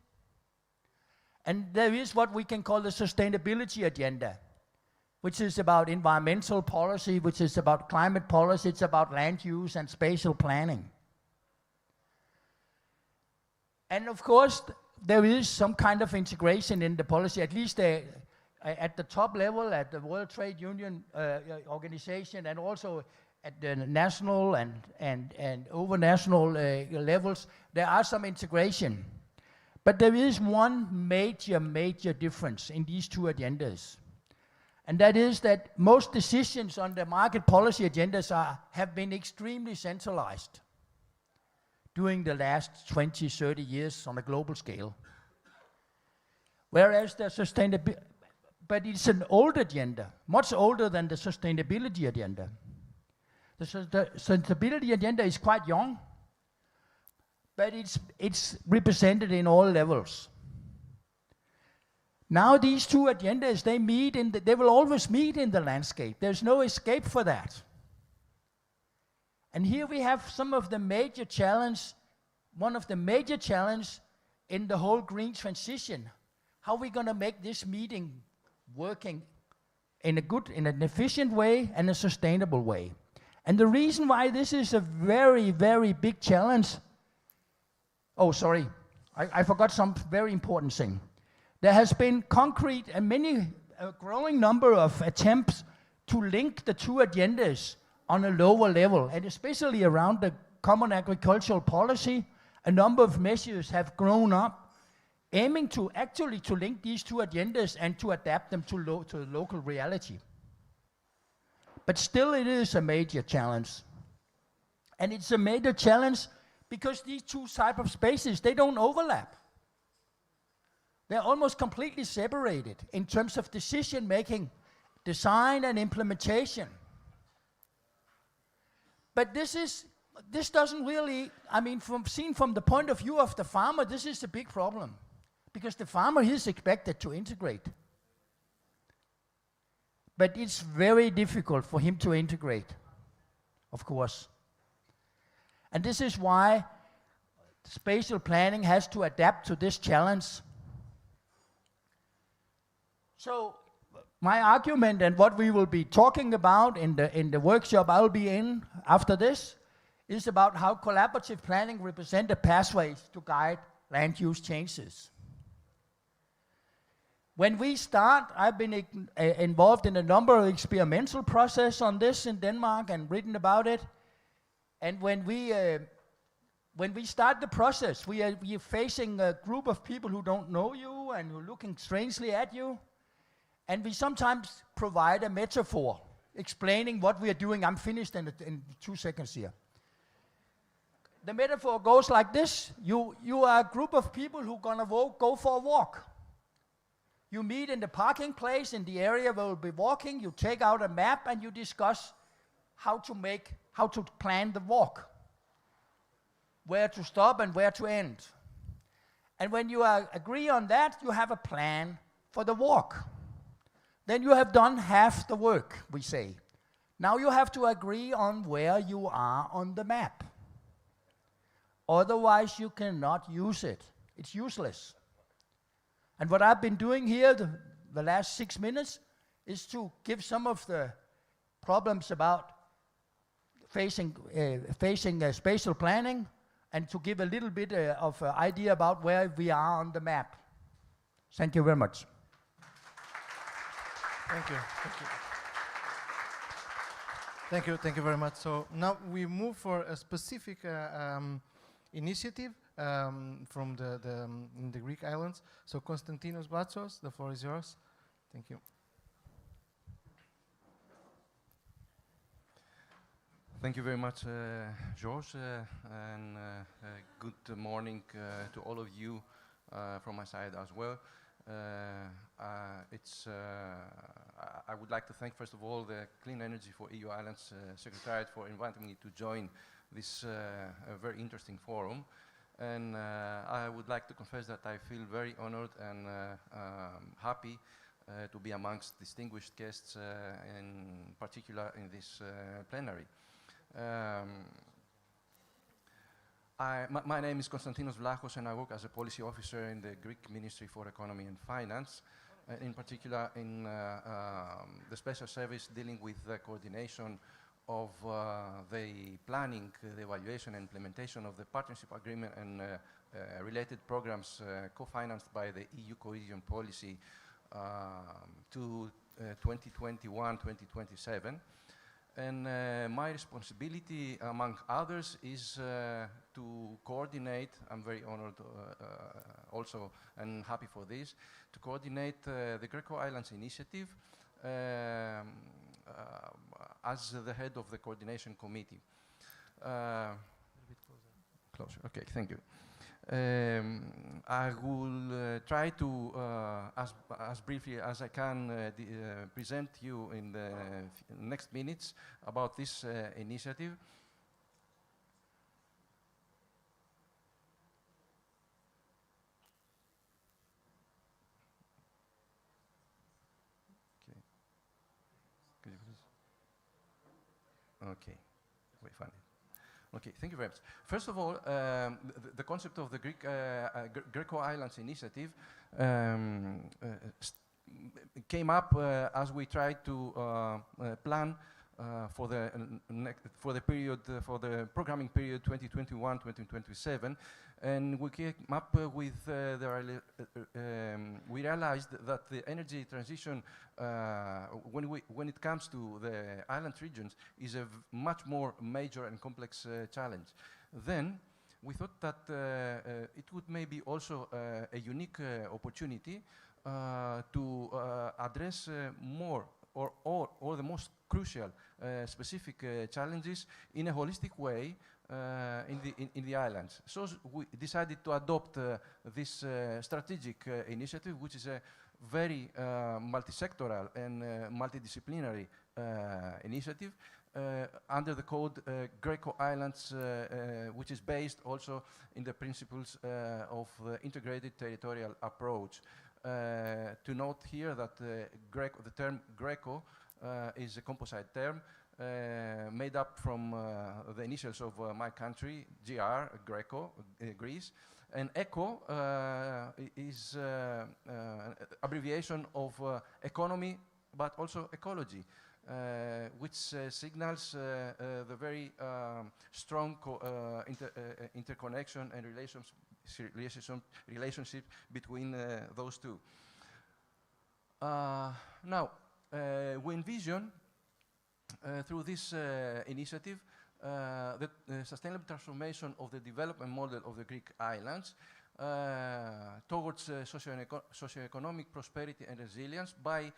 and there is what we can call the sustainability agenda, which is about environmental policy, which is about climate policy, it's about land use and spatial planning. And of course, there is some kind of integration in the policy, at least at the top level, at the World Trade Union organization, and also at the national and over-national levels, there are some integration. But there is one major difference in these two agendas. And that is that most decisions on the market policy agendas have been extremely centralized during the last 20, 30 years on a global scale. Whereas the sustainability, but it's an old agenda, much older than the sustainability agenda. The sustainability agenda is quite young, but it's represented in all levels. Now these two agendas, they will always meet in the landscape. There's no escape for that. And here we have some of the major challenge, one of the major challenge in the whole green transition. How are we going to make this meeting working in an efficient way and a sustainable way? And the reason why this is a very, very big challenge, oh, sorry, I forgot some very important thing. There has been concrete and a growing number of attempts to link the two agendas on a lower level, and especially around the common agricultural policy, a number of measures have grown up aiming to actually to link these two agendas and to adapt them to local reality. But still it is a major challenge. And it's a major challenge because these two types of spaces, they don't overlap. They're almost completely separated in terms of decision making, design and implementation. But this doesn't really, seen from the point of view of the farmer, this is a big problem. Because the farmer is expected to integrate. But it's very difficult for him to integrate, of course. And this is why spatial planning has to adapt to this challenge. So my argument and what we will be talking about in the workshop I'll be in after this is about how collaborative planning represents the pathways to guide land use changes. When we start, I've been involved in a number of experimental processes on this in Denmark and written about it. And when we start the process, we are facing a group of people who don't know you and who are looking strangely at you. And we sometimes provide a metaphor explaining what we are doing. I'm finished in 2 seconds here. The metaphor goes like this. You are a group of people who are going to go for a walk. You meet in the parking place in the area where we'll be walking. You take out a map and you discuss how to plan the walk. Where to stop and where to end. And when you agree on that, you have a plan for the walk. Then you have done half the work, we say. Now you have to agree on where you are on the map. Otherwise, you cannot use it. It's useless. And what I've been doing here the last 6 minutes is to give some of the problems about facing spatial planning and to give a little bit of an idea about where we are on the map. Thank you very much. Thank you. Thank you very much. So now we move for a specific initiative from in the Greek islands. So Konstantinos Blatsos, the floor is yours. Thank you. Thank you very much, George, and good morning to all of you from my side as well. I would like to thank, first of all, the Clean Energy for EU Islands Secretariat for inviting me to join this very interesting forum. And I would like to confess that I feel very honored and happy to be amongst distinguished guests, in particular in this plenary. My name is Konstantinos Vlachos, and I work as a policy officer in the Greek Ministry for Economy and Finance, in particular in the special service dealing with the coordination of the planning, the evaluation and implementation of the partnership agreement and related programs co-financed by the EU cohesion policy to 2021-2027. And my responsibility, among others, is to coordinate, I'm very honored also and happy for this, to coordinate the Greco Islands Initiative as the head of the coordination committee. A little bit closer. Okay, thank you. I will try to, as briefly as I can, present you in the next minutes about this initiative. Okay. Could you please? Okay, we found it. Okay, thank you very much. First of all, the concept of the Greco Islands Initiative came up as we tried to plan for the period, for the programming period 2021-2027, and we came up with we realized that the energy transition, when it comes to the island regions, is a much more major and complex challenge. Then we thought that it would maybe also a unique opportunity to address more or the most crucial specific challenges in a holistic way in the islands. So we decided to adopt this strategic initiative, which is a very multi-sectoral and multidisciplinary initiative under the code Greco Islands, which is based also in the principles of the integrated territorial approach. To note here that the term Greco is a composite term made up from the initials of my country, GR, Greco, Greece, and ECO is abbreviation of economy, but also ecology, which signals the very strong interconnection and relationship between those two. Now, we envision through this initiative the sustainable transformation of the development model of the Greek islands towards socioeconomic prosperity and resilience by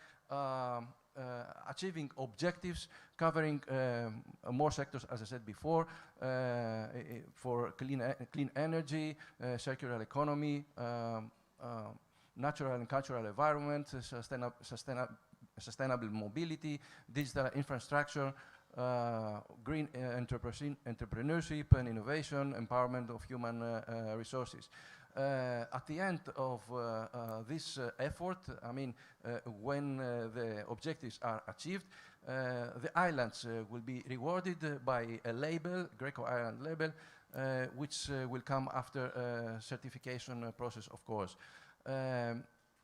achieving objectives covering more sectors, as I said before, for clean energy, circular economy, natural and cultural environment, sustainable mobility, digital infrastructure, green entrepreneurship and innovation, empowerment of human resources. At the end of this effort, I mean, when the objectives are achieved, the islands will be rewarded by a label, Greco Island label, which will come after a certification process, of course.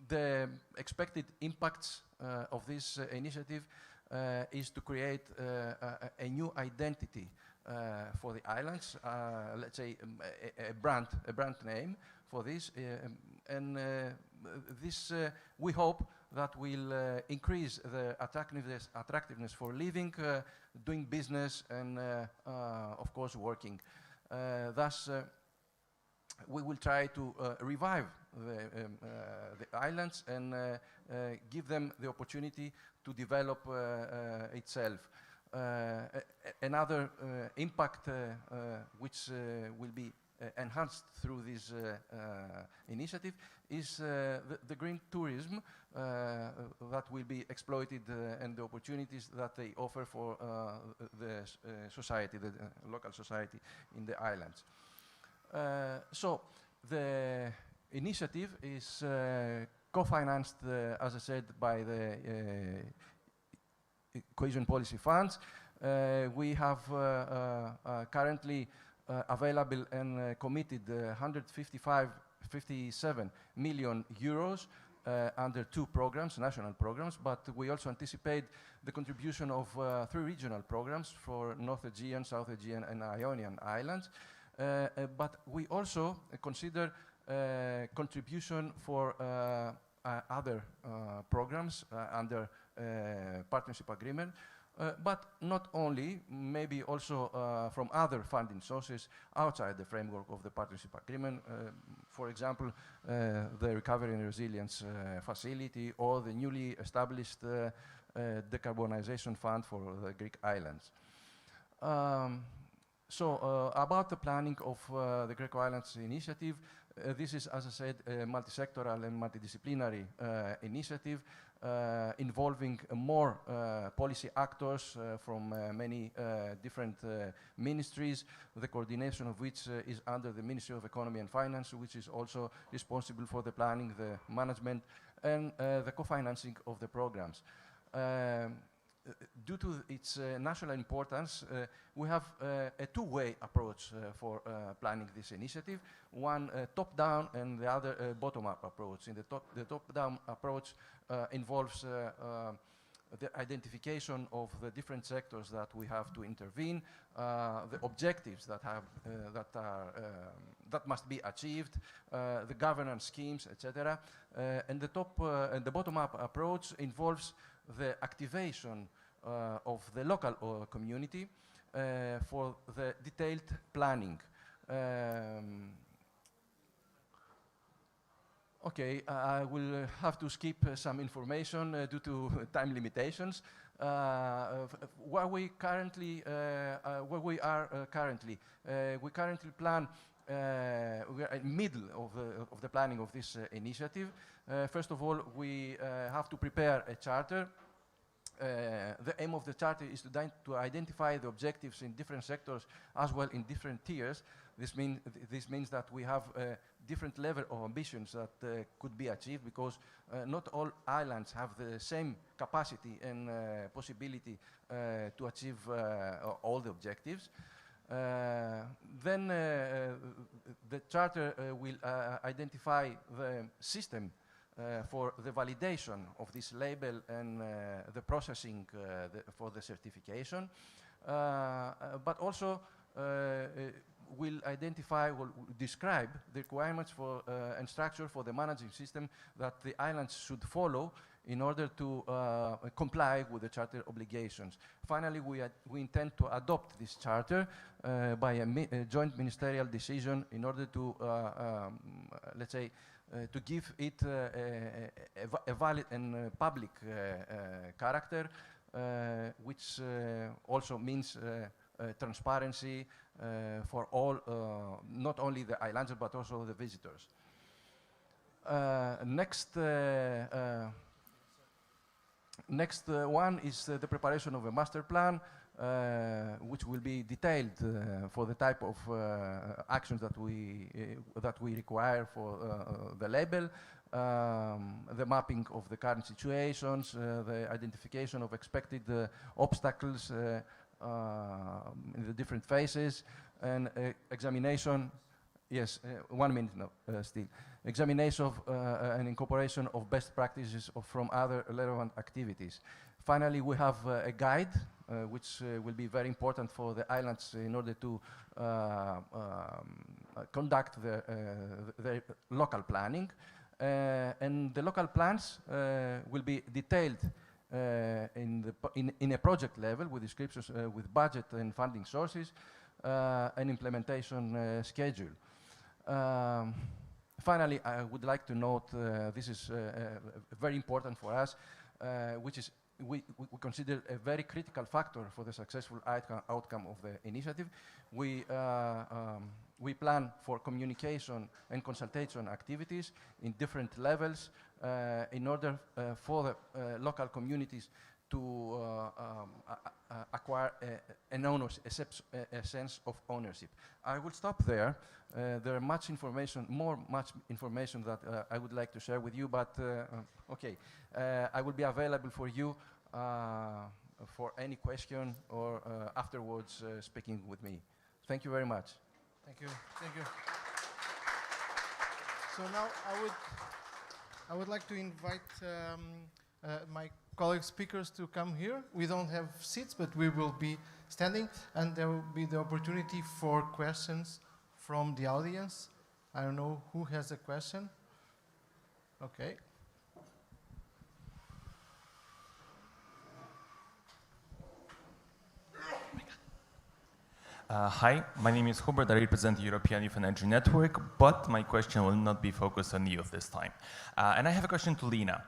The expected impacts of this initiative is to create a new identity for the islands, let's say a brand name for this, and this we hope that will increase the attractiveness for living, doing business, and of course working. Thus, we will try to revive the islands and give them the opportunity to develop itself. Another impact which will be enhanced through this initiative is the green tourism that will be exploited and the opportunities that they offer for the society, the local society in the islands. So the initiative is co-financed, as I said, by the cohesion policy funds. We have currently available and committed 157 million euros under 2 programs, national programs, but we also anticipate the contribution of 3 regional programs for North Aegean, South Aegean and Ionian Islands. But we also consider contribution for other programs under partnership agreement, but not only, maybe also from other funding sources outside the framework of the partnership agreement, for example, the Recovery and Resilience Facility or the newly established Decarbonization Fund for the Greek islands. So about the planning of the Greek Islands initiative, this is, as I said, a multi-sectoral and multidisciplinary initiative involving more policy actors from many different ministries, the coordination of which is under the Ministry of Economy and Finance, which is also responsible for the planning, the management, and the co-financing of the programs. Due to its national importance, we have a two-way approach for planning this initiative, one top-down and the other bottom-up approach. In the top-down approach involves the identification of the different sectors that we have to intervene, the objectives that must be achieved, the governance schemes, etc. And the bottom-up approach involves the activation of the local community for the detailed planning. Okay, I will have to skip some information due to time limitations. Where we are currently, we currently plan. We are in the middle of the planning of this initiative. First of all, we have to prepare a charter. The aim of the charter is to identify the objectives in different sectors as well in different tiers. This means that we have a different level of ambitions that could be achieved, because not all islands have the same capacity and possibility to achieve all the objectives. Then the charter will identify the system for the validation of this label and the processing for the certification, but also will identify, will describe the requirements for and structure for the managing system that the islands should follow in order to comply with the charter obligations. Finally, we intend to adopt this charter by a joint ministerial decision in order to, let's say, to give it a valid and public character, which also means transparency for all, not only the islanders, but also the visitors. Next one is the preparation of a master plan, which will be detailed for the type of actions that we require for the label, the mapping of the current situations, the identification of expected obstacles in the different phases, and examination. Yes, 1 minute now, still. Examination of and incorporation of best practices from other relevant activities. Finally, we have a guide, which will be very important for the islands in order to conduct the local planning. And the local plans will be detailed in a project level with descriptions, with budget and funding sources, and implementation schedule. Finally, I would like to note, this is very important for us, which is we consider a very critical factor for the successful outcome of the initiative. We plan for communication and consultation activities in different levels in order for the local communities to acquire a sense of ownership. I will stop there. There are much information that I would like to share with you, but okay, I will be available for you for any question or afterwards speaking with me. Thank you very much. Thank you. Thank you. So now I would like to invite my colleague speakers to come here. We don't have seats, but we will be standing, and there will be the opportunity for questions from the audience. I don't know who has a question. Okay. Hi, my name is Hubert. I represent the European Youth Energy Network, but my question will not be focused on youth this time. And I have a question to Lina.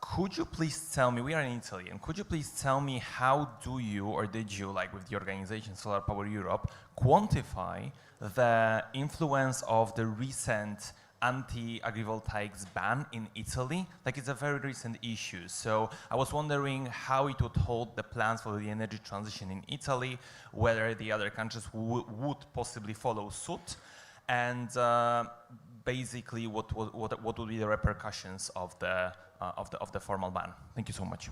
Could you please tell me, we are in Italy, and could you please tell me how do you, or did you, like with the organization Solar Power Europe, quantify the influence of the recent anti-agrivoltaics ban in Italy? Like, it's a very recent issue. So I was wondering how it would hold the plans for the energy transition in Italy, whether the other countries would possibly follow suit, and basically what would be the repercussions of the formal ban. Thank you so much.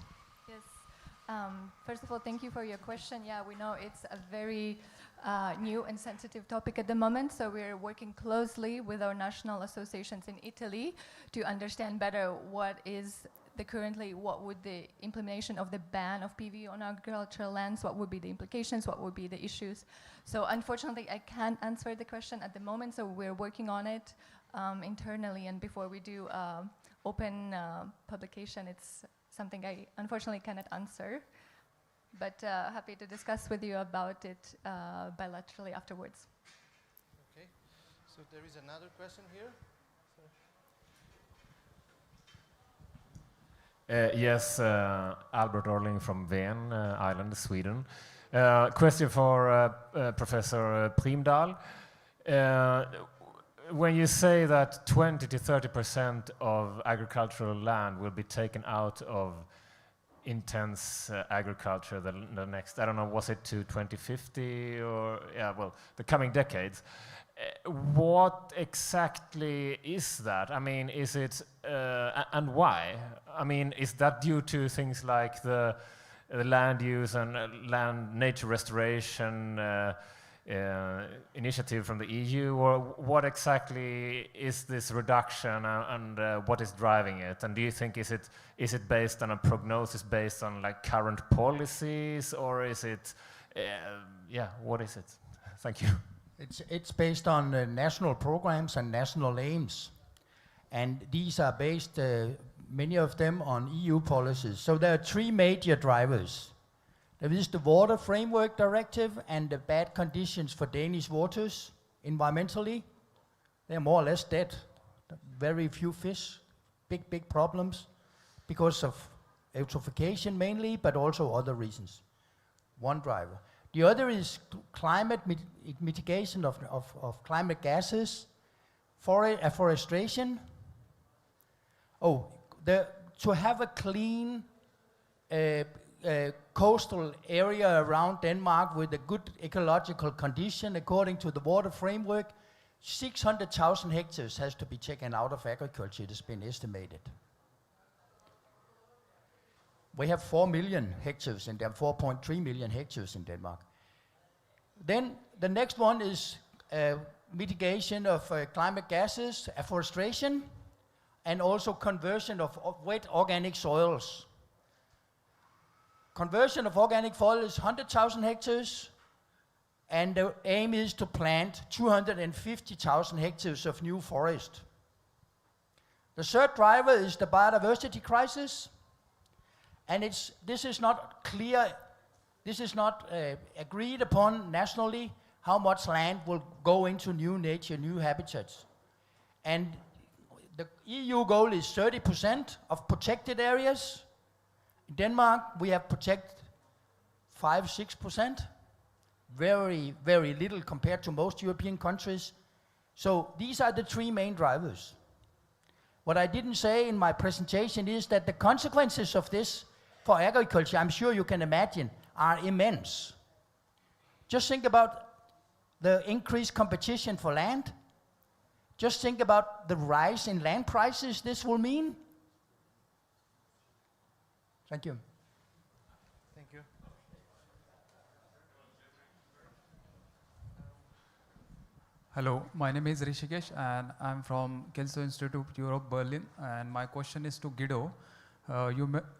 Yes. First of all, thank you for your question. Yeah, we know it's a very new and sensitive topic at the moment, so we're working closely with our national associations in Italy to understand better what would the implementation of the ban of PV on agricultural lands, what would be the implications, what would be the issues. So unfortunately, I can't answer the question at the moment, so we're working on it internally, and before we do open publication, it's something I unfortunately cannot answer. But happy to discuss with you about it bilaterally afterwards. Okay, so there is another question here. Yes, Albert Orling from Ven Island, Sweden. Question for Professor Primdahl. When you say that 20 to 30% of agricultural land will be taken out of intense agriculture the next, I don't know, was it to 2050 or, yeah, well, the coming decades. What exactly is that? I mean, is it, and why? I mean, is that due to things like the land use and land nature restoration initiative from the EU, or what exactly is this reduction and what is driving it? And do you think is it based on a prognosis based on like current policies, or is it yeah, what is it? Thank you. It's based on national programs and national aims, and these are based many of them on EU policies. So there are three major drivers. There is the Water Framework Directive and the bad conditions for Danish waters environmentally. They're more or less dead. Very few fish, big problems because of eutrophication mainly, but also other reasons. One driver. The other is climate mitigation of climate gases, afforestation. To have a clean coastal area around Denmark with a good ecological condition, according to the Water Framework, 600,000 hectares has to be taken out of agriculture, it has been estimated. We have 4 million hectares and there are 4.3 million hectares in Denmark. Then the next one is mitigation of climate gases, afforestation, and also conversion of wet organic soils. Conversion of organic soil is 100,000 hectares, and the aim is to plant 250,000 hectares of new forest. The third driver is the biodiversity crisis, and this is not clear, this is not agreed upon nationally, how much land will go into new nature, new habitats. And the EU goal is 30% of protected areas. In Denmark, we have protected 5-6%. Very, very little compared to most European countries. So these are the three main drivers. What I didn't say in my presentation is that the consequences of this for agriculture, I'm sure you can imagine, are immense. Just think about the increased competition for land. Just think about the rise in land prices this will mean. Thank you. Thank you. Hello, my name is Rishikesh and I'm from Kelso Institute Europe, Berlin. And my question is to Guido.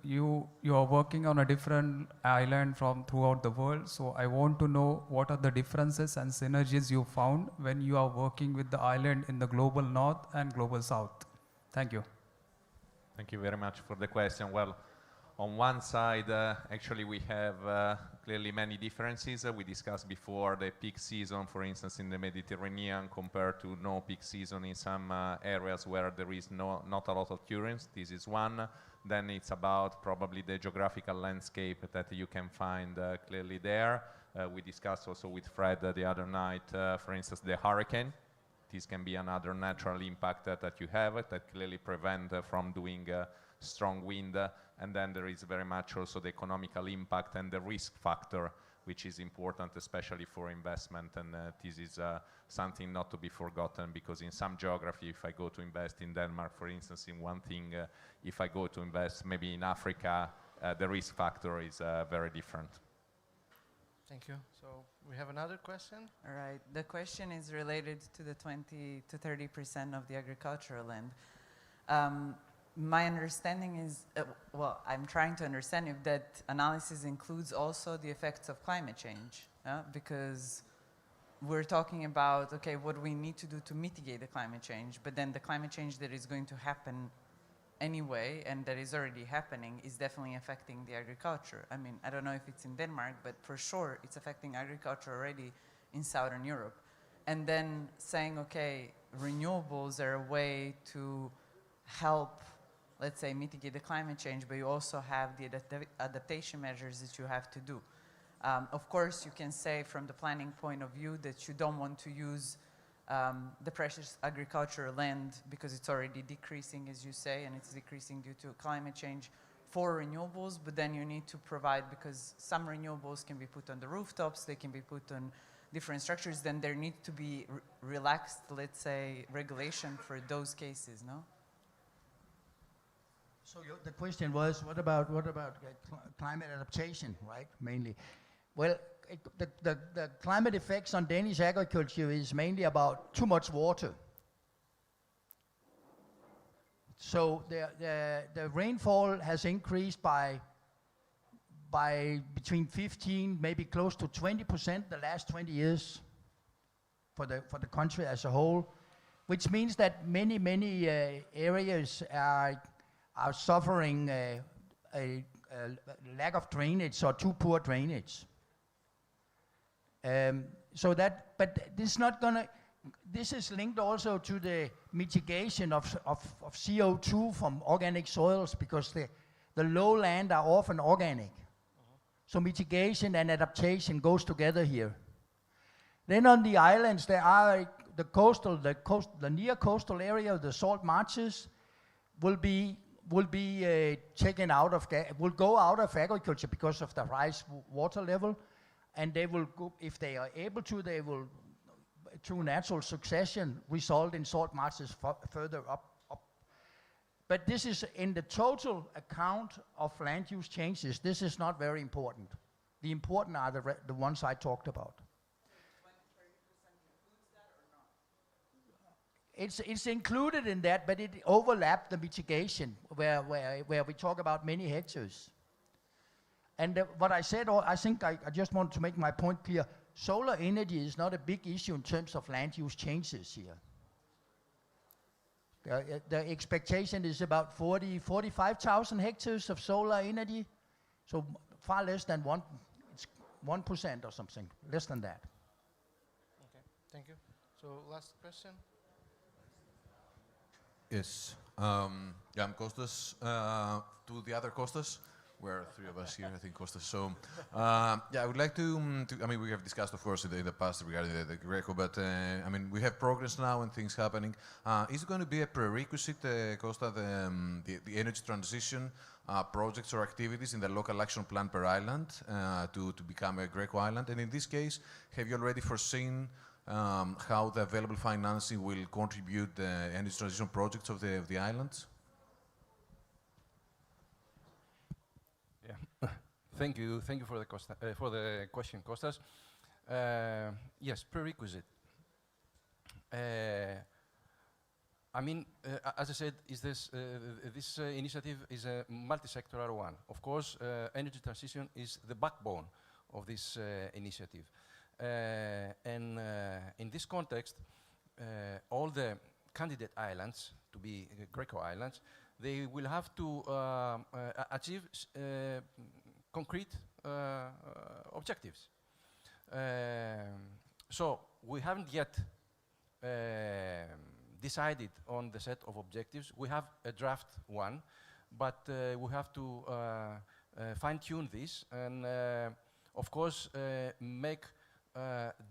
You are working on a different island from throughout the world. So I want to know what are the differences and synergies you found when you are working with the island in the global north and global south. Thank you. Thank you very much for the question. Well, on one side, actually we have clearly many differences. We discussed before the peak season, for instance, in the Mediterranean compared to no peak season in some areas where there is not a lot of currents. This is one. Then it's about probably the geographical landscape that you can find clearly there. We discussed also with Fred the other night, for instance, the hurricane. This can be another natural impact that you have that clearly prevent from doing strong wind. And then there is very much also the economical impact and the risk factor, which is important, especially for investment. And this is something not to be forgotten, because in some geography, if I go to invest in Denmark, for instance, in one thing, if I go to invest maybe in Africa, the risk factor is very different. Thank you. So we have another question. All right. The question is related to the 20 to 30% of the agricultural land. My understanding is, well, I'm trying to understand if that analysis includes also the effects of climate change, because we're talking about, okay, what we need to do to mitigate the climate change, but then the climate change that is going to happen anyway, and that is already happening, is definitely affecting the agriculture. I mean, I don't know if it's in Denmark, but for sure it's affecting agriculture already in Southern Europe. And then saying, okay, renewables are a way to help, let's say, mitigate the climate change, but you also have the adaptation measures that you have to do. Of course, you can say from the planning point of view that you don't want to use the precious agricultural land because it's already decreasing, as you say, and it's decreasing due to climate change for renewables, but then you need to provide, because some renewables can be put on the rooftops, they can be put on different structures, then there needs to be relaxed, let's say, regulation for those cases, no? So the question was, what about climate adaptation, right? Mainly, well, the climate effects on Danish agriculture is mainly about too much water. So the rainfall has increased by between 15, maybe close to 20% the last 20 years for the country as a whole, which means that many areas are suffering a lack of drainage or too poor drainage. So that, but this is not gonna. This is linked also to the mitigation of CO2 from organic soils, because the lowland are often organic. So mitigation and adaptation goes together here. Then on the islands there are the near coastal area, the salt marshes, will be taken out of, will go out of agriculture because of the rise water level, and they will go, if they are able to, they will, through natural succession, result in salt marshes further up. But this is in the total account of land use changes. This is not very important. The important are the ones I talked about. It's included in that, but it overlapped the mitigation where we talk about many hectares. And what I said, I think I just want to make my point clear. Solar energy is not a big issue in terms of land use changes here. The expectation is about 45,000 hectares of solar energy, so far less than 1% or something, less than that. Thank you. So last question. Yes. Yeah, I'm Kostas. To the other Kostas, we're three of us here, I think, Kostas. So, yeah, I would like to, I mean, we have discussed, of course, in the past regarding the Greco, but, I mean, we have progress now and things happening. Is it going to be a prerequisite, Costa, the energy transition projects or activities in the local action plan per island to become a Greco island? And in this case, have you already foreseen how the available financing will contribute the energy transition projects of the islands? Yeah, thank you for the question, Kostas. Yes, prerequisite. I mean, as I said, this initiative is a multi-sectoral one. Of course, energy transition is the backbone of this initiative. And in this context, all the candidate islands, to be Greco islands, they will have to achieve concrete objectives. So we haven't yet decided on the set of objectives. We have a draft one, but we have to fine-tune this and, of course, make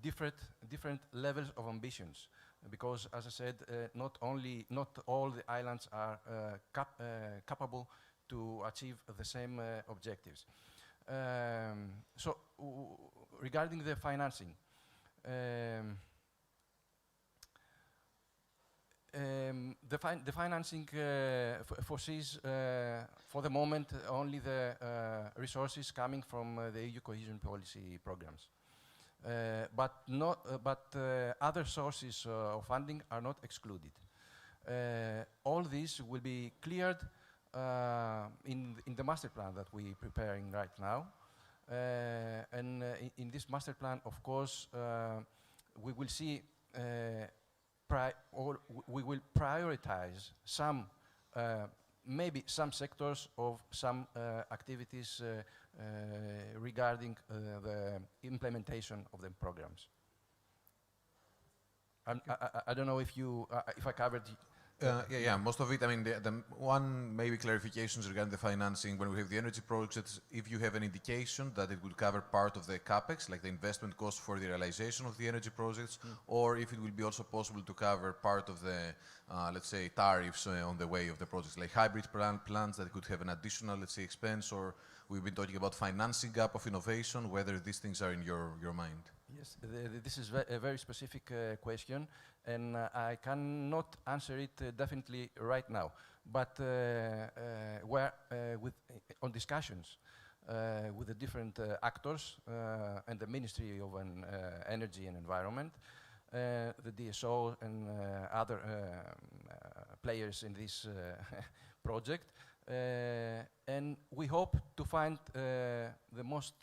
different levels of ambitions, because, as I said, not all the islands are capable to achieve the same objectives. So, regarding the financing, the financing foresees, for the moment, only the resources coming from the EU cohesion policy programs. But other sources of funding are not excluded. All this will be cleared in the master plan that we're preparing right now. And in this master plan, of course, we will see we will prioritize some, maybe some sectors of some activities regarding the implementation of the programs. I don't know if I covered. Yeah, most of it. I mean, the one maybe clarifications regarding the financing. When we have the energy projects, if you have an indication that it will cover part of the capex, like the investment cost for the realization of the energy projects, or if it will be also possible to cover part of the, let's say, tariffs on the way of the projects, like hybrid plants that could have an additional, let's say, expense, or we've been talking about financing gap of innovation, whether these things are in your mind. Yes, this is a very specific question, and I cannot answer it definitely right now. But we're on discussions with the different actors and the Ministry of Energy and Environment, the DSO and other players in this project. And we hope to find the most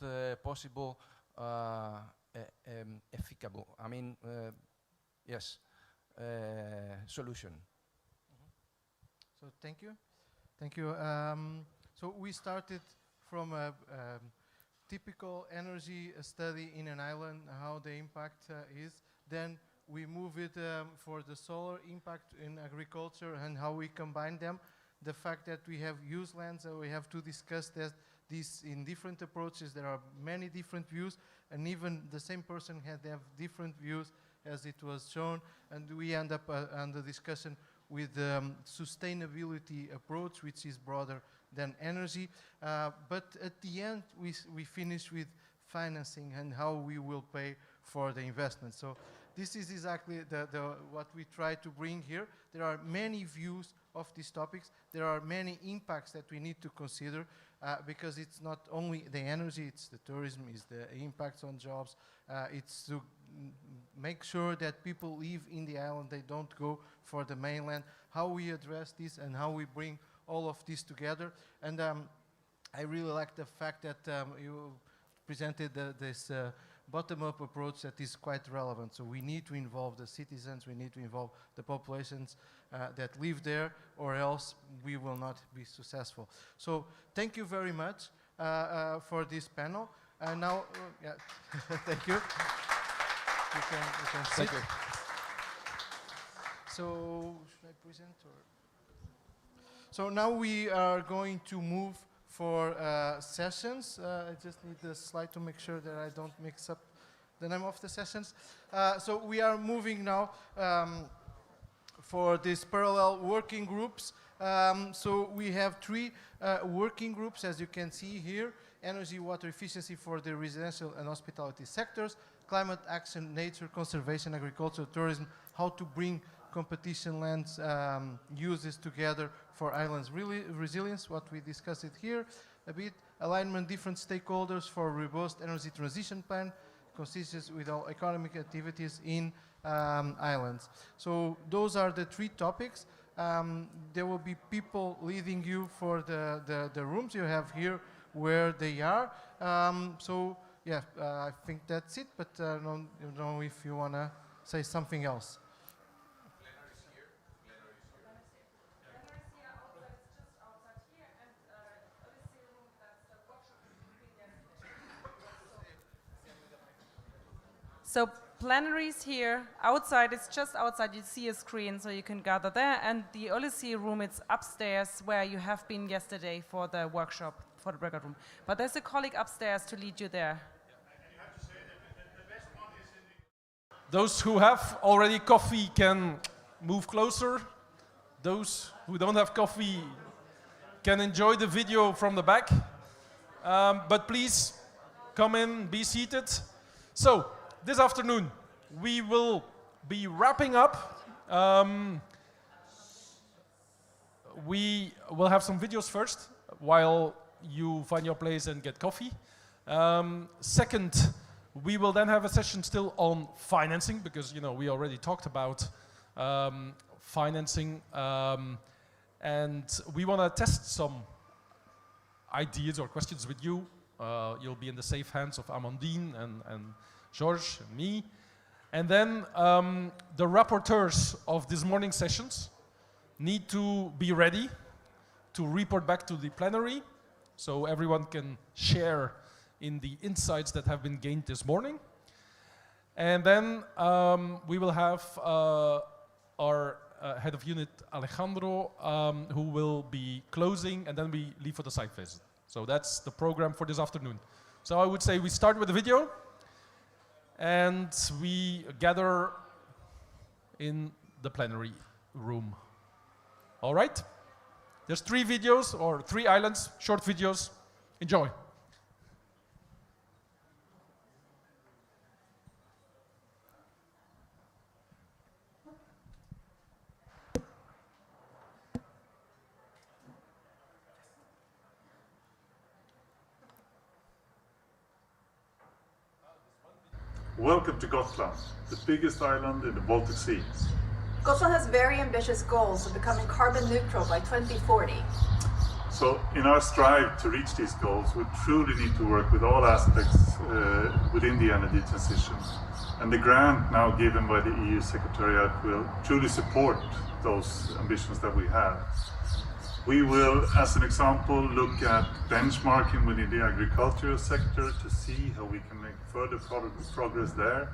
possible efficable, I mean, yes, solution. So thank you. Thank you. So we started from a typical energy study in an island, how the impact is. Then we move it for the solar impact in agriculture and how we combine them. The fact that we have use lands, we have to discuss that this in different approaches. There are many different views, and even the same person had to have different views, as it was shown. And we end up on the discussion with sustainability approach, which is broader than energy. But at the end, we finish with financing and how we will pay for the investment. So this is exactly what we try to bring here. There are many views of these topics. There are many impacts that we need to consider because it's not only the energy, it's the tourism, it's the impacts on jobs. It's to make sure that people live in the island, they don't go for the mainland. How we address this and how we bring all of this together. And I really like the fact that you presented this bottom-up approach that is quite relevant. So we need to involve the citizens, we need to involve the populations that live there, or else we will not be successful. So thank you very much for this panel. And now, yeah, thank you. You can sit. Thank you. So, should I present or? So now we are going to move for sessions. I just need the slide to make sure that I don't mix up the name of the sessions. So we are moving now for these parallel working groups. So we have 3 working groups, as you can see here: energy, water efficiency for the residential and hospitality sectors, climate action, nature conservation, agriculture, tourism, how to bring competition lands uses together for islands resilience, what we discussed it here a bit, alignment different stakeholders for robust energy transition plan, consistent with all economic activities in islands. So those are the 3 topics. There will be people leading you for the rooms you have here where they are. So yeah, I think that's it, but I don't know if you want to say something else. So plenary is here. Outside, it's just outside. You see a screen, so you can gather there. And the Odyssey room, it's upstairs where you have been yesterday for the workshop, for the breakout room. But there's a colleague upstairs to lead you there. Those who have already coffee can move closer. Those who don't have coffee can enjoy the video from the back. But please come in, be seated. So, this afternoon, we will be wrapping up. We will have some videos first, while you find your place and get coffee. Second, we will then have a session still on financing, because we already talked about financing, and we want to test some ideas or questions with you. You'll be in the safe hands of Amandine and George and me. And then the rapporteurs of this morning's sessions need to be ready to report back to the plenary, so everyone can share in the insights that have been gained this morning. And then we will have our head of unit, Alejandro, who will be closing, and then we leave for the site visit. So that's the program for this afternoon. So I would say we start with the video, and we gather in the plenary room. All right? There's 3 videos, or 3 islands, short videos. Enjoy. Welcome to Gotland, the biggest island in the Baltic Sea. Gotland has very ambitious goals of becoming carbon neutral by 2040. So in our strive to reach these goals, we truly need to work with all aspects within the energy transition. And the grant now given by the EU secretariat will truly support those ambitions that we have. We will, as an example, look at benchmarking within the agricultural sector to see how we can make further progress there.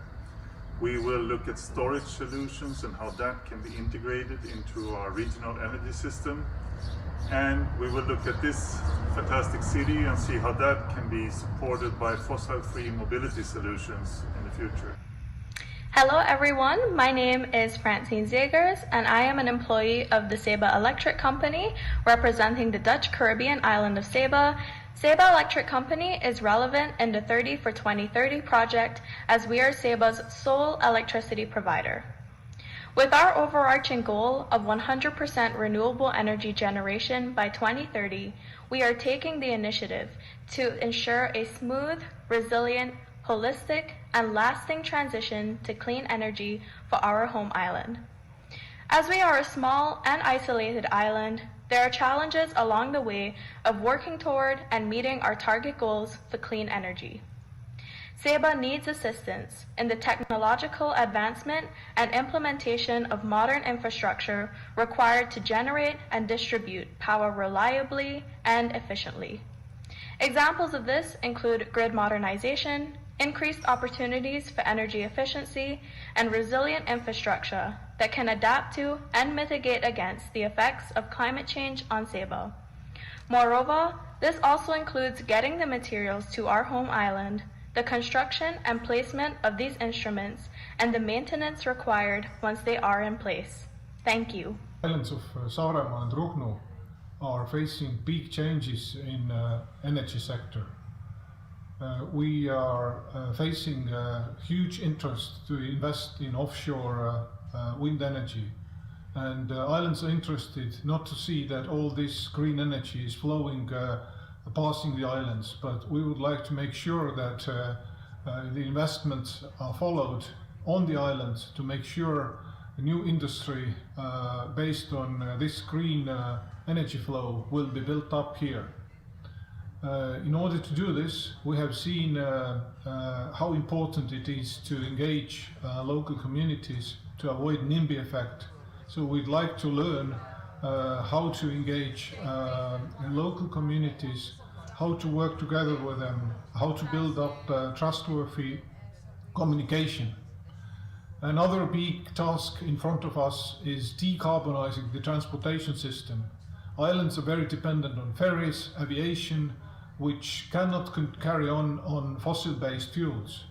We will look at storage solutions and how that can be integrated into our regional energy system. And we will look at this fantastic city and see how that can be supported by fossil-free mobility solutions in the future. Hello everyone, my name is Francine Zegers and I am an employee of the Saba Electric Company representing the Dutch Caribbean island of Saba. Saba Electric Company is relevant in the 30 for 2030 project as we are Saba's sole electricity provider. With our overarching goal of 100% renewable energy generation by 2030, we are taking the initiative to ensure a smooth, resilient, holistic, and lasting transition to clean energy for our home island. As we are a small and isolated island, there are challenges along the way of working toward and meeting our target goals for clean energy. Saba needs assistance in the technological advancement and implementation of modern infrastructure required to generate and distribute power reliably and efficiently. Examples of this include grid modernization, increased opportunities for energy efficiency, and resilient infrastructure that can adapt to and mitigate against the effects of climate change on Saba. Moreover, this also includes getting the materials to our home island, the construction and placement of these instruments, and the maintenance required once they are in place. Thank you. Islands of Saaremaa and Ruhnu are facing big changes in energy sector. We are facing huge interest to invest in offshore wind energy, and islands are interested not to see that all this green energy is flowing, passing the islands, but we would like to make sure that the investments are followed on the islands to make sure a new industry based on this green energy flow will be built up here. In order to do this, we have seen how important it is to engage local communities to avoid NIMBY effect. So we'd like to learn how to engage local communities, how to work together with them, how to build up trustworthy communication. Another big task in front of us is decarbonizing the transportation system. Islands are very dependent on ferries, aviation, which cannot carry on fossil-based fuels.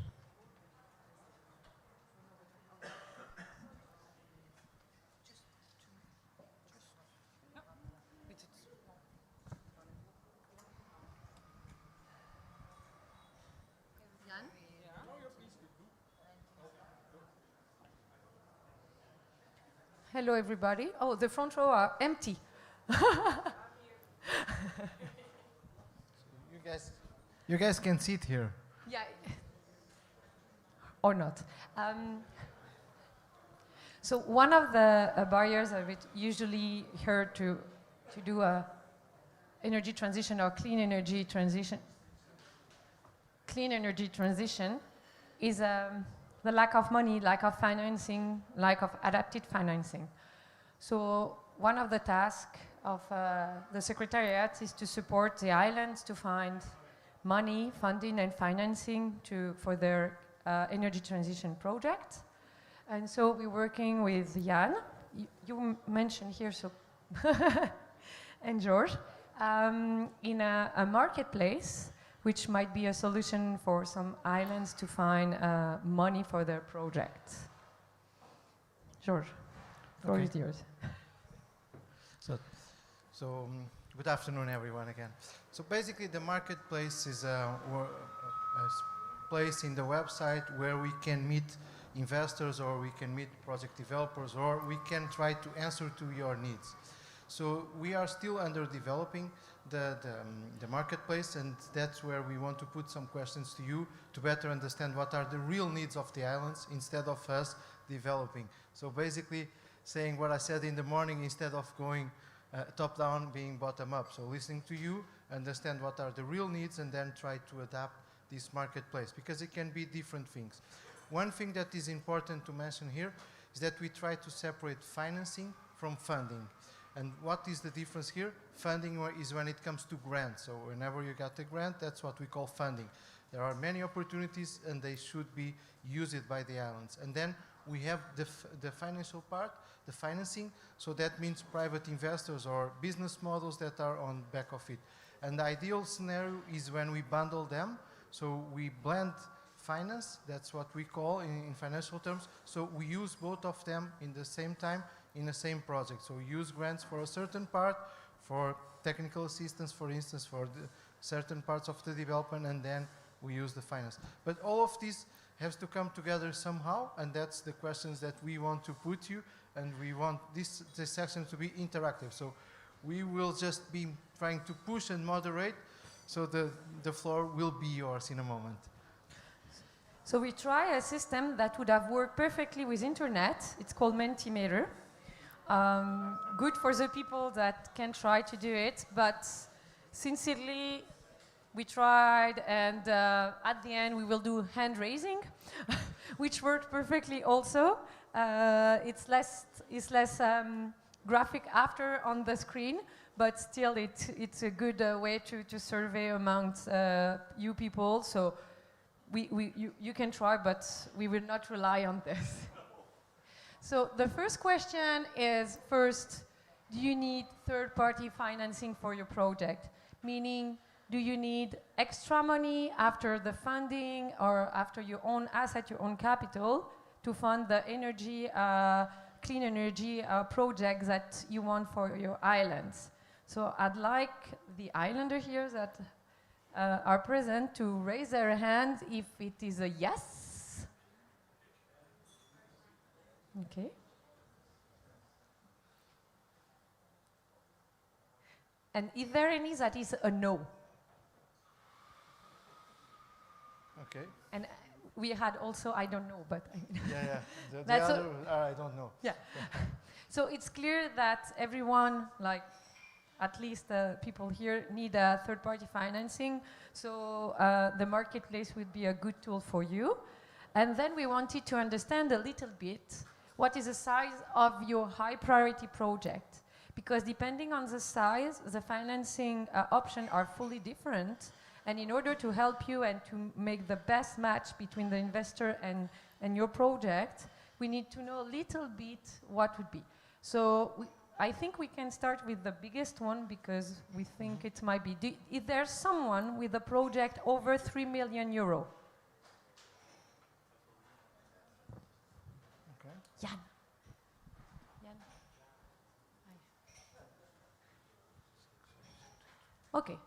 Hello, everybody. Oh, the front row are empty. You guys can sit here. Yeah. Or not. So one of the barriers that we usually heard to do a energy transition or clean energy transition is the lack of money, lack of financing, lack of adapted financing. So one of the tasks of the secretariat is to support the islands to find money, funding and financing for their energy transition project. And so we're working with Jan, you mentioned here, so and George, in a marketplace, which might be a solution for some islands to find money for their project. George, the floor is yours. So good afternoon, everyone, again. So basically, the marketplace is a place in the website where we can meet investors, or we can meet project developers, or we can try to answer to your needs. So we are still under developing the marketplace, and that's where we want to put some questions to you to better understand what are the real needs of the islands instead of us developing. So basically saying what I said in the morning, instead of going top down, being bottom up. So listening to you, understand what are the real needs, and then try to adapt this marketplace, because it can be different things. One thing that is important to mention here is that we try to separate financing from funding. And what is the difference here? Funding is when it comes to grants. So whenever you get a grant, that's what we call funding. There are many opportunities, and they should be used by the islands. And then we have the financial part, the financing. So that means private investors or business models that are on back of it. And the ideal scenario is when we bundle them. So we blend finance, that's what we call in financial terms. So we use both of them in the same time, in the same project. So we use grants for a certain part, for technical assistance, for instance, for the certain parts of the development, and then we use the finance. But all of this has to come together somehow, and that's the questions that we want to put you, and we want this section to be interactive. So we will just be trying to push and moderate, so the floor will be yours in a moment. So we try a system that would have worked perfectly with internet. It's called Mentimeter. Good for the people that can try to do it, but sincerely, we tried, and at the end we will do hand raising, which worked perfectly also. It's less graphic after on the screen, but still it's a good way to survey amongst you people. So you can try, but we will not rely on this. So the first question is, first, do you need third-party financing for your project? Meaning, do you need extra money after the funding or after your own asset, your own capital, to fund the energy, clean energy projects that you want for your islands? So I'd like the islander here that are present to raise their hand if it is a yes. Okay. And is there any that is a no? Okay. And we had also, I don't know, but yeah. The that's other, I don't know. Yeah. So it's clear that everyone, like at least the people here, need a third-party financing. So the marketplace would be a good tool for you. And then we wanted to understand a little bit what is the size of your high-priority project. Because depending on the size, the financing options are fully different. And in order to help you and to make the best match between the investor and your project, we need to know a little bit what would be. So I think we can start with the biggest one because we think it might be. Is there someone with a project over 3 million euro? Okay. Jan. Okay.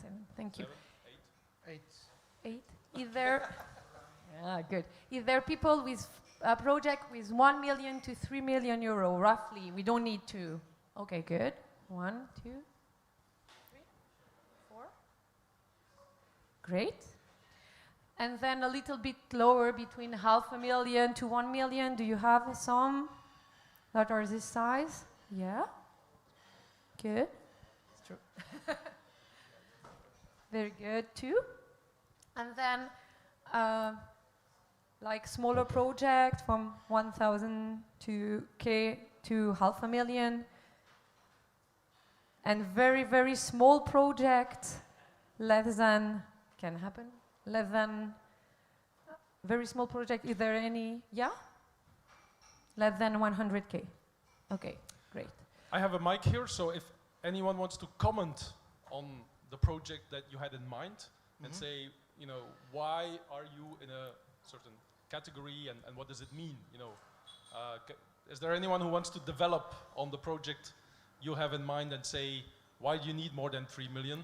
7. Thank you. 8. 8. Is there? Good. Is there people with a project with 1 million to 3 million euro, roughly? We don't need to. Okay, good. 1, 2, 3, 4. Great. And then a little bit lower, between 500,000 to 1 million. Do you have some that are this size? Yeah. Good. It's true. Very good, too. And then, like smaller project from 1,000 to K to 500,000. And very, very small project, less than, can happen, less than, very small project, is there any, yeah? Less than 100K. Okay, great. I have a mic here, so if anyone wants to comment on the project that you had in mind and say, you know, why are you in a certain category and what does it mean, you know? Is there anyone who wants to develop on the project you have in mind and say, why do you need more than 3 million?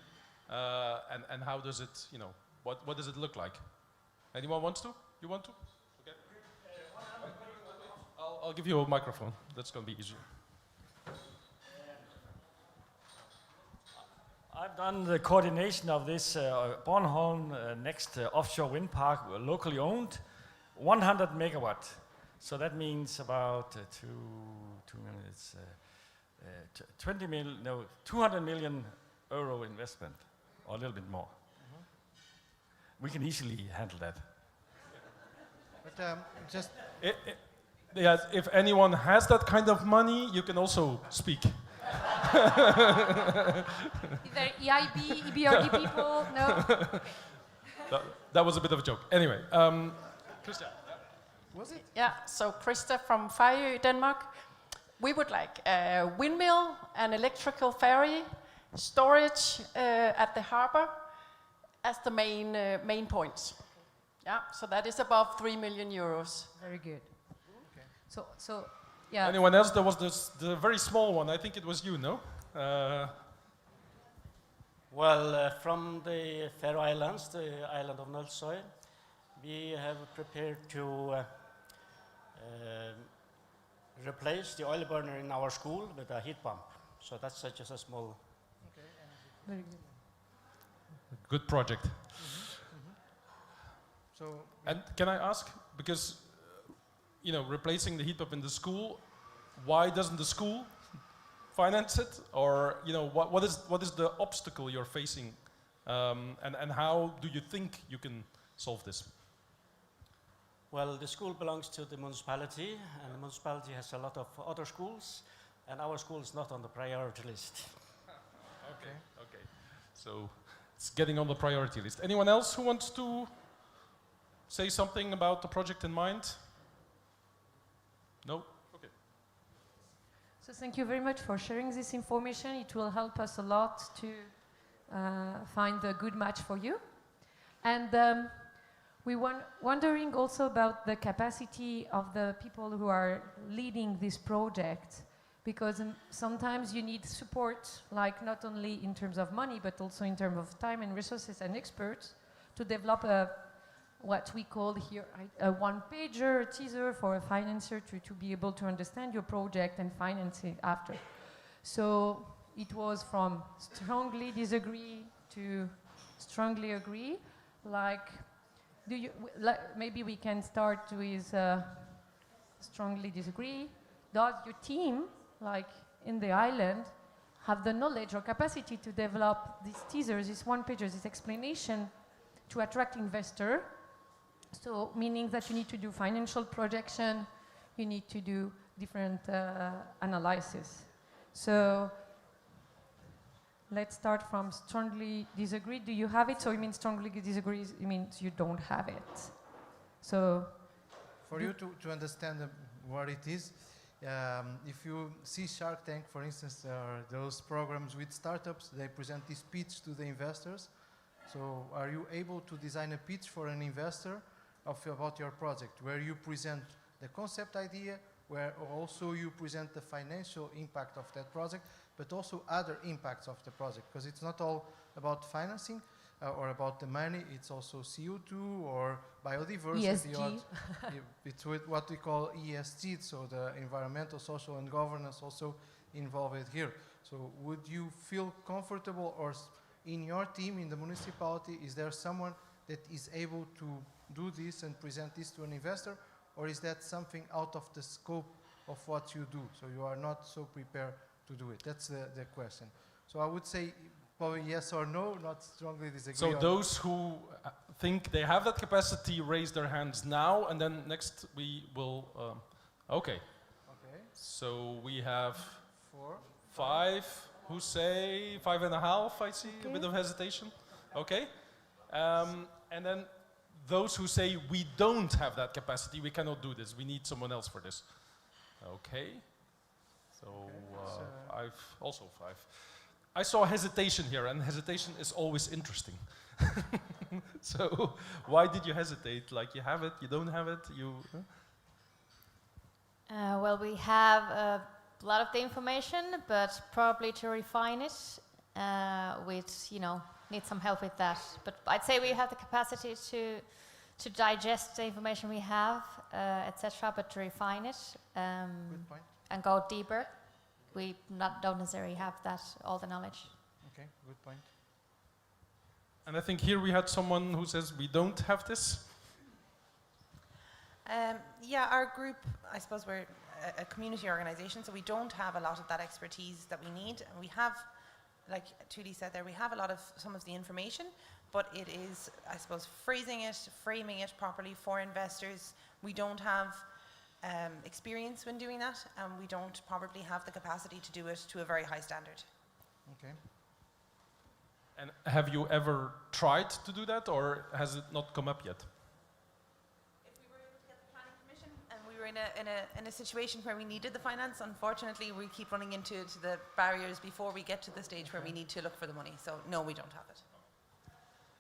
And how does it, you know, what does it look like? Anyone wants to? You want to? Okay. I'll give you a microphone. That's going to be easier. I've done the coordination of this Bornholm next offshore wind park, locally owned, 100 megawatt. So that means about 2 minutes, 200 million euro investment, or a little bit more. We can easily handle that. But just... Yes, if anyone has that kind of money, you can also speak. Is there EIB, EBRD people? No? Okay. That was a bit of a joke. Anyway, Christian. Was it? Yeah, so Krista from Fejø, Denmark. We would like a windmill, an electrical ferry, storage at the harbor as the main points. Yeah, so that is above 3 million euros. Very good. Okay. So yeah. Anyone else? There was the very small one. I think it was you, no? From the Faroe Islands, the island of Ulzurrun, we have prepared to replace the oil burner in our school with a heat pump. So that's just a small... Okay. Very good. Good project. So, and can I ask, because you know, replacing the heat pump in the school, why doesn't the school finance it? Or you know, what is the obstacle you're facing, and how do you think you can solve this? Well, the school belongs to the municipality, and the municipality has a lot of other schools, and our school is not on the priority list. Okay. So it's getting on the priority list. Anyone else who wants to say something about the project in mind? No? Okay. So thank you very much for sharing this information. It will help us a lot to find a good match for you. And we were wondering also about the capacity of the people who are leading this project, because sometimes you need support, like not only in terms of money, but also in terms of time and resources and experts to develop what we call here a one-pager, a teaser for a financer to be able to understand your project and finance it after. So it was from strongly disagree to strongly agree. Like, maybe we can start with strongly disagree. Does your team, like in the island, have the knowledge or capacity to develop these teasers, these one-pagers, this explanation to attract investor? So meaning that you need to do financial projection, you need to do different analysis. So let's start from strongly disagree. Do you have it? So you mean strongly disagree, it means you don't have it. So for you to understand what it is, if you see Shark Tank, for instance, those programs with startups, they present this pitch to the investors. So are you able to design a pitch for an investor about your project, where you present the concept idea, where also you present the financial impact of that project, but also other impacts of the project, because it's not all about financing or about the money, it's also CO2 or biodiversity. ESG. It's with what we call ESG, so the environmental, social and governance also involved here. So would you feel comfortable, or in your team, in the municipality, is there someone that is able to do this and present this to an investor, or is that something out of the scope of what you do, so you are not so prepared to do it? That's the question. So I would say probably yes or no, not strongly disagree. So those who think they have that capacity, raise their hands now, and then next we will, okay. So we have 4, 5 who say 5.5, I see, a bit of hesitation. Okay. And then those who say we don't have that capacity, we cannot do this, we need someone else for this. Okay. So I've also 5. I saw hesitation here, and hesitation is always interesting. So why did you hesitate? Like, you have it, you don't have it, you... Well, we have a lot of the information, but probably to refine it, need some help with that. But I'd say we have the capacity to digest the information we have, etc., but to refine it and go deeper. We don't necessarily have all the knowledge. Okay, good point. And I think here we had someone who says we don't have this. Yeah, our group, I suppose we're a community organization, so we don't have a lot of that expertise that we need. And we have, like Tudi said there, we have some of the information, but it is, I suppose, phrasing it, framing it properly for investors. We don't have experience when doing that, and we don't probably have the capacity to do it to a very high standard. Okay. And have you ever tried to do that, or has it not come up yet? If we were able to get the planning permission and we were in a situation where we needed the finance, unfortunately we keep running into the barriers before we get to the stage where we need to look for the money. So no, we don't have it.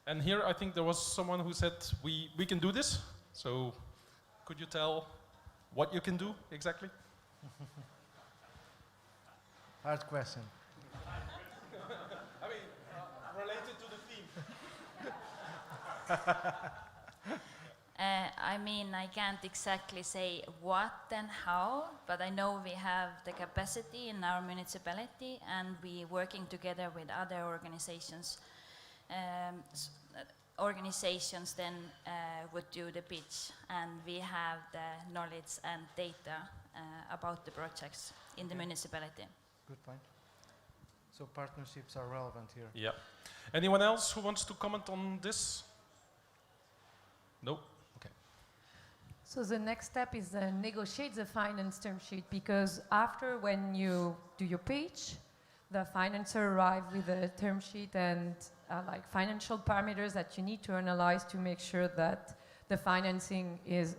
And here I think there was someone who said we can do this. So could you tell what you can do exactly? Hard question. I mean, related to the theme. I mean, I can't exactly say what and how, but I know we have the capacity in our municipality, and we working together with other organizations. Organizations then would do the pitch, and we have the knowledge and data about the projects in the municipality. Good point. So partnerships are relevant here. Yeah. Anyone else who wants to comment on this? No? Okay. So the next step is negotiate the finance term sheet, because after, when you do your pitch, the financer arrive with a term sheet and like financial parameters that you need to analyze to make sure that the financing is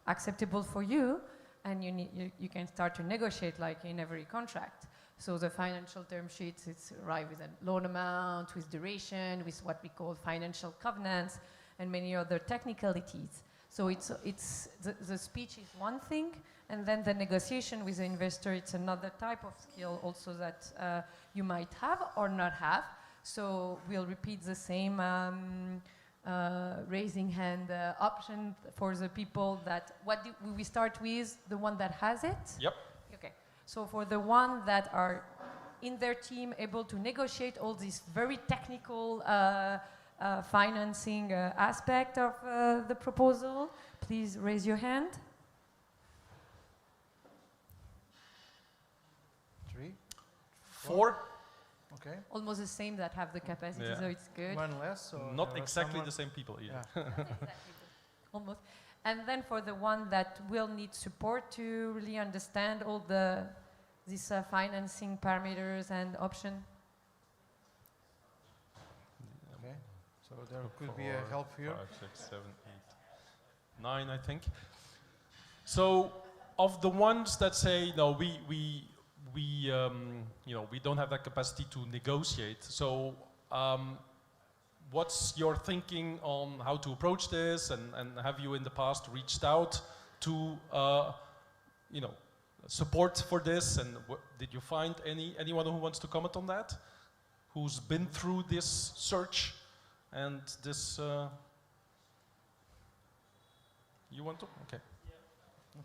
acceptable for you, and you can start to negotiate like in every contract. So the financial term sheets, it's arrive with a loan amount, with duration, with what we call financial covenants, and many other technicalities. So the speech is one thing, and then the negotiation with the investor, it's another type of skill also that you might have or not have. So we'll repeat the same raising hand option for the people that, we start with the one that has it? Yep. Okay, so for the one that are in their team able to negotiate all these very technical financing aspect of the proposal, please raise your hand. 3, 4. Okay. Almost the same that have the capacity, Yeah. so it's good. One less, so Not exactly the same people either. Yeah. Almost. And then for the one that will need support to really understand all these financing parameters and option. Okay, so there could be a help here. 5, 6, 7, 8, 9, I think. So, of the ones that say no, we don't have that capacity to negotiate. So, what's your thinking on how to approach this, and have you in the past reached out to support for this, and did you find anyone who wants to comment on that, who's been through this search and this? You want to? Okay.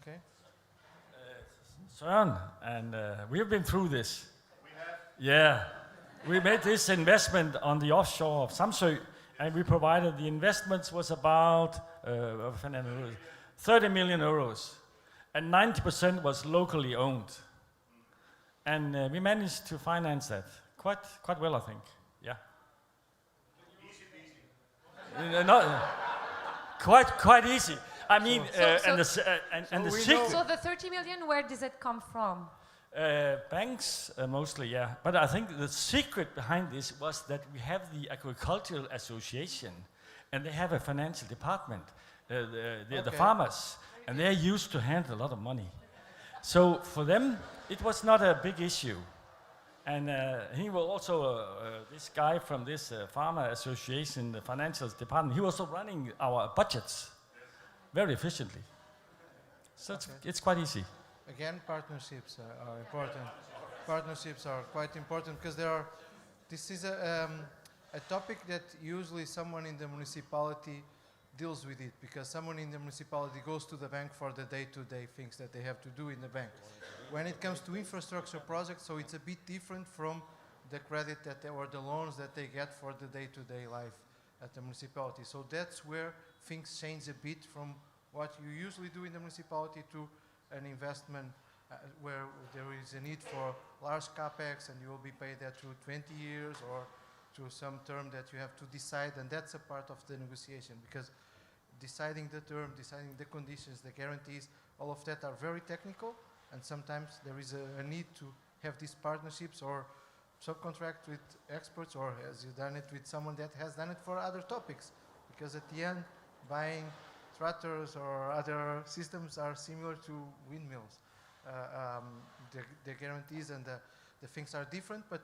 Okay. Søren, and we've been through this. We have? Yeah. We made this investment on the offshore of Samsø, and we provided the investments was about 30 million euros, and 90% was locally owned. And we managed to finance that quite well, I think. Yeah. Easy peasy. Quite easy. I mean, the secret. So the 30 million, where does it come from? Banks, mostly, yeah. But I think the secret behind this was that we have the Agricultural Association, and they have a financial department, the farmers, and they're used to handle a lot of money. So for them, it was not a big issue. And he was also, this guy from this farmer association, the financial department, he was also running our budgets very efficiently. So it's quite easy. Again, partnerships are important. Partnerships are quite important because this is a topic that usually someone in the municipality deals with it, because someone in the municipality goes to the bank for the day-to-day things that they have to do in the bank. When it comes to infrastructure projects, so it's a bit different from the credit or the loans that they get for the day-to-day life at the municipality. So that's where things change a bit from what you usually do in the municipality to an investment where there is a need for large capex, and you will be paid that through 20 years or through some term that you have to decide, and that's a part of the negotiation, because deciding the term, deciding the conditions, the guarantees, all of that are very technical, and sometimes there is a need to have these partnerships or subcontract with experts, or has you done it with someone that has done it for other topics, because at the end, buying tractors or other systems are similar to windmills. The guarantees and the things are different, but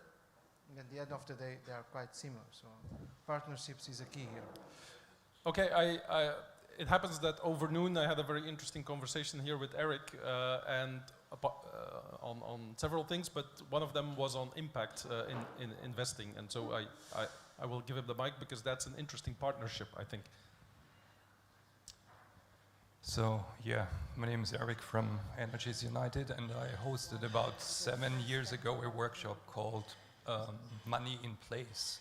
at the end of the day, they are quite similar. So partnerships is a key here. Okay, it happens that over noon I had a very interesting conversation here with Eric and on several things, but one of them was on impact in investing, and so I will give him the mic because that's an interesting partnership, I think. So, yeah, my name is Eric from Energies United, and I hosted about 7 years ago a workshop called Money in Place.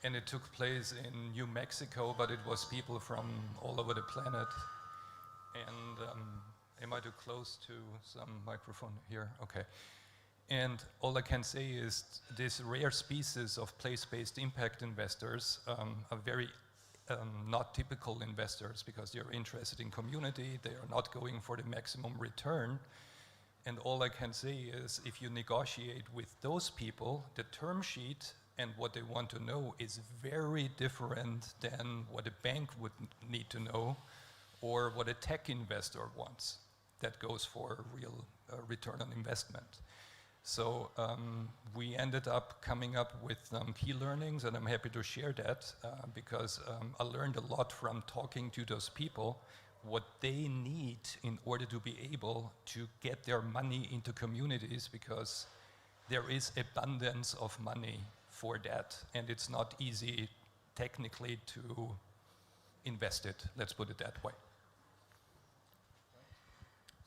And it took place in New Mexico, but it was people from all over the planet. And am I too close to some microphone here? Okay. And all I can say is this rare species of place-based impact investors are very not typical investors, because they're interested in community, they are not going for the maximum return, And all I can say is if you negotiate with those people, the term sheet and what they want to know is very different than what a bank would need to know or what a tech investor wants. That goes for real return on investment. So we ended up coming up with key learnings, and I'm happy to share that because I learned a lot from talking to those people, what they need in order to be able to get their money into communities, because there is abundance of money for that, and it's not easy technically to invest it, let's put it that way.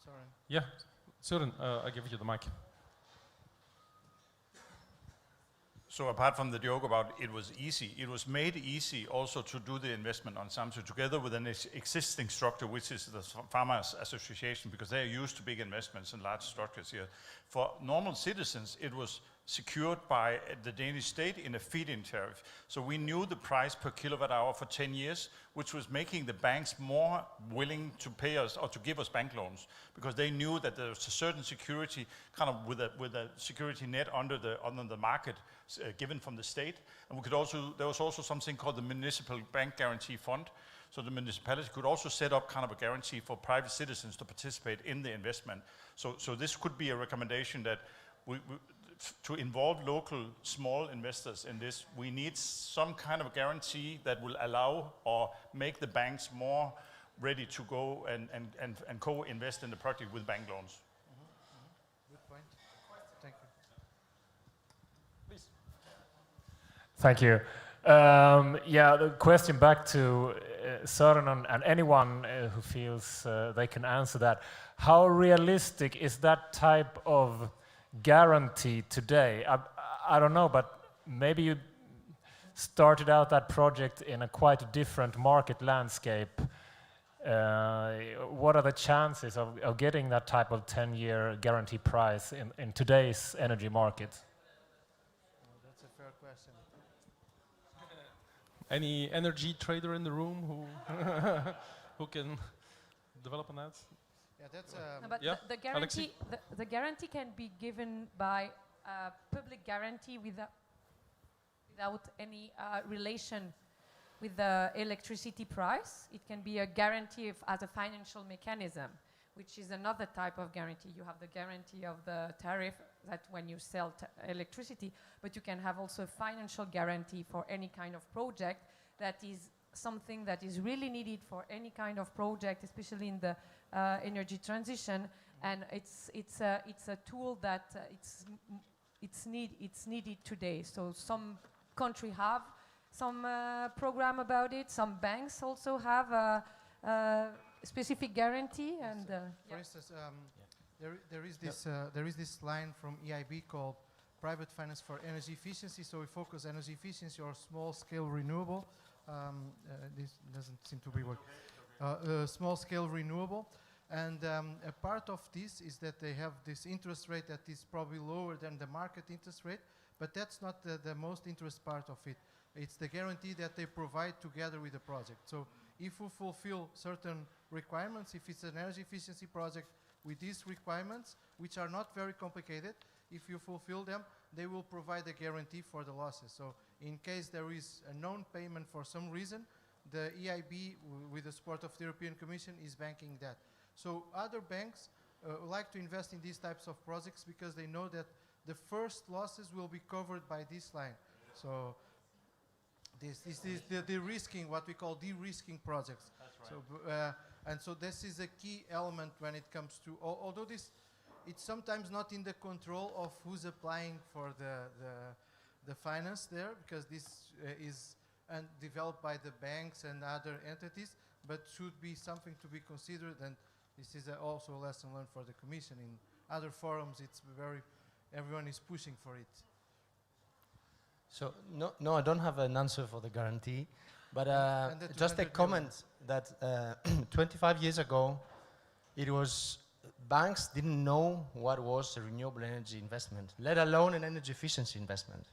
Sorry. Yeah, Søren, I give you the mic. So apart from the joke about it was easy, it was made easy also to do the investment on Samsung together with an existing structure, which is the Farmers Association, because they are used to big investments and large structures here. For normal citizens, it was secured by the Danish state in a feed-in tariff. So we knew the price per kilowatt hour for 10 years, which was making the banks more willing to pay us or to give us bank loans, because they knew that there was a certain security, kind of with a security net under the market given from the state. And we could also, there was also something called the Municipal Bank Guarantee Fund. So the municipality could also set up kind of a guarantee for private citizens to participate in the investment. So this could be a recommendation that to involve local small investors in this, we need some kind of guarantee that will allow or make the banks more ready to go and co-invest in the project with bank loans. Good point. Thank you. Please. Thank you. Yeah, the question back to Søren and anyone who feels they can answer that. How realistic is that type of guarantee today? I don't know, but maybe you started out that project in a quite different market landscape. What are the chances of getting that type of 10-year guarantee price in today's energy market? That's a fair question. Any energy trader in the room who can develop on that? Yeah, that's but yeah? the guarantee can be given by a public guarantee without any relation with the electricity price. It can be a guarantee as a financial mechanism, which is another type of guarantee. You have the guarantee of the tariff that when you sell electricity, but you can have also a financial guarantee for any kind of project that is something that is really needed for any kind of project, especially in the energy transition, and it's a tool that it's needed today. So some countries have some program about it. Some banks also have a specific guarantee. And for instance, there is this line from EIB called Private Finance for Energy Efficiency. So we focus energy efficiency or small-scale renewable. This doesn't seem to be working. Small-scale renewable. And a part of this is that they have this interest rate that is probably lower than the market interest rate, but that's not the most interest part of it. It's the guarantee that they provide together with the project. So if we fulfill certain requirements, if it's an energy efficiency project with these requirements, which are not very complicated, if you fulfill them, they will provide a guarantee for the losses. So in case there is a non-payment for some reason, the EIB, with the support of the European Commission, is banking that. So other banks like to invest in these types of projects because they know that the first losses will be covered by this line. So this is the de-risking, what we call de-risking projects. That's right. So, and so this is a key element when it comes to, although it's sometimes not in the control of who's applying for the finance there, because this is developed by the banks and other entities, but should be something to be considered. And this is also a lesson learned for the Commission. In other forums, it's everyone is pushing for it. So no, I don't have an answer for the guarantee, but just a comment that 25 years ago, it was banks didn't know what was a renewable energy investment, let alone an energy efficiency investment,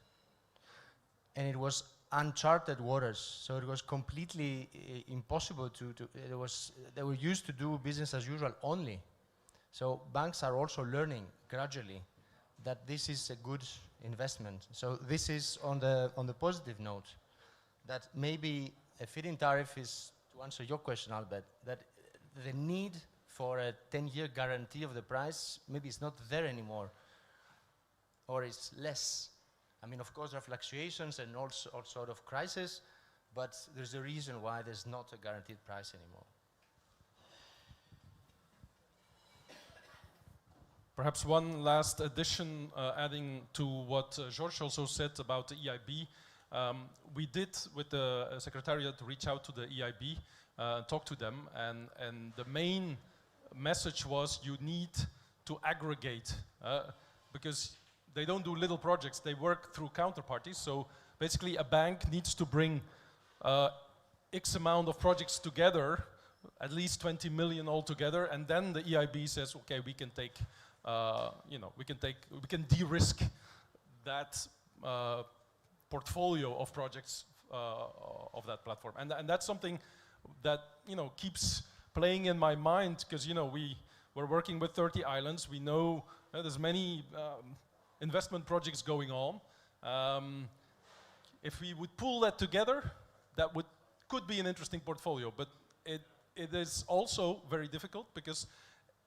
and it was uncharted waters. So it was completely impossible they were used to do business as usual only. So banks are also learning gradually that this is a good investment. So this is on the positive note, that maybe a feed-in tariff is, to answer your question, Albert, that the need for a 10-year guarantee of the price maybe it's not there anymore, or it's less. I mean, of course, there are fluctuations and all sort of crises, but there's a reason why there's not a guaranteed price anymore. Perhaps one last addition, adding to what George also said about the EIB. We did, with the secretariat, reach out to the EIB, talk to them, and the main message was you need to aggregate, because they don't do little projects, they work through counterparties. So basically a bank needs to bring X amount of projects together, at least 20 million altogether, and then the EIB says, okay, we can take, we can de-risk that portfolio of projects of that platform. And that's something that, keeps playing in my mind, because, we're working with 30 islands. We know there's many investment projects going on. If we would pull that together, that could be an interesting portfolio, but it is also very difficult because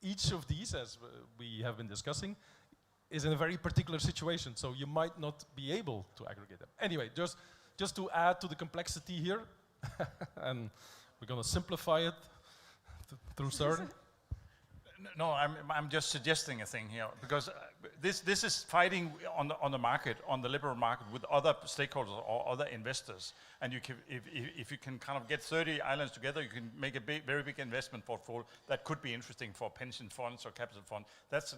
each of these, as we have been discussing, is in a very particular situation, so you might not be able to aggregate them. Anyway, just to add to the complexity here, and we're going to simplify it through Søren. No, I'm just suggesting a thing here, because this is fighting on the market, on the liberal market, with other stakeholders or other investors. And if you can kind of get 30 islands together, you can make a very big investment portfolio that could be interesting for pension funds or capital funds. That's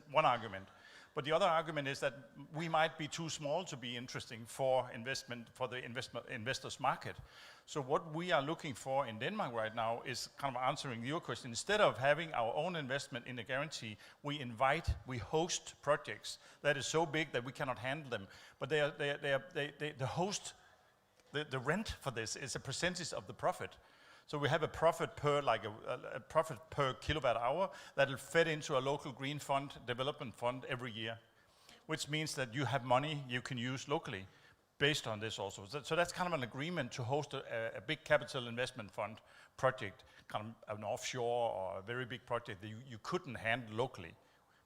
one argument. But the other argument is that we might be too small to be interesting for the investors market. So what we are looking for in Denmark right now is kind of answering your question. Instead of having our own investment in a guarantee, we host projects that is so big that we cannot handle them. But the rent for this is a percentage of the profit. So we have a profit per, a profit per kilowatt hour that will fed into a local green fund, development fund every year, which means that you have money you can use locally based on this also. So that's kind of an agreement to host a big capital investment fund project, kind of an offshore or a very big project that you couldn't handle locally,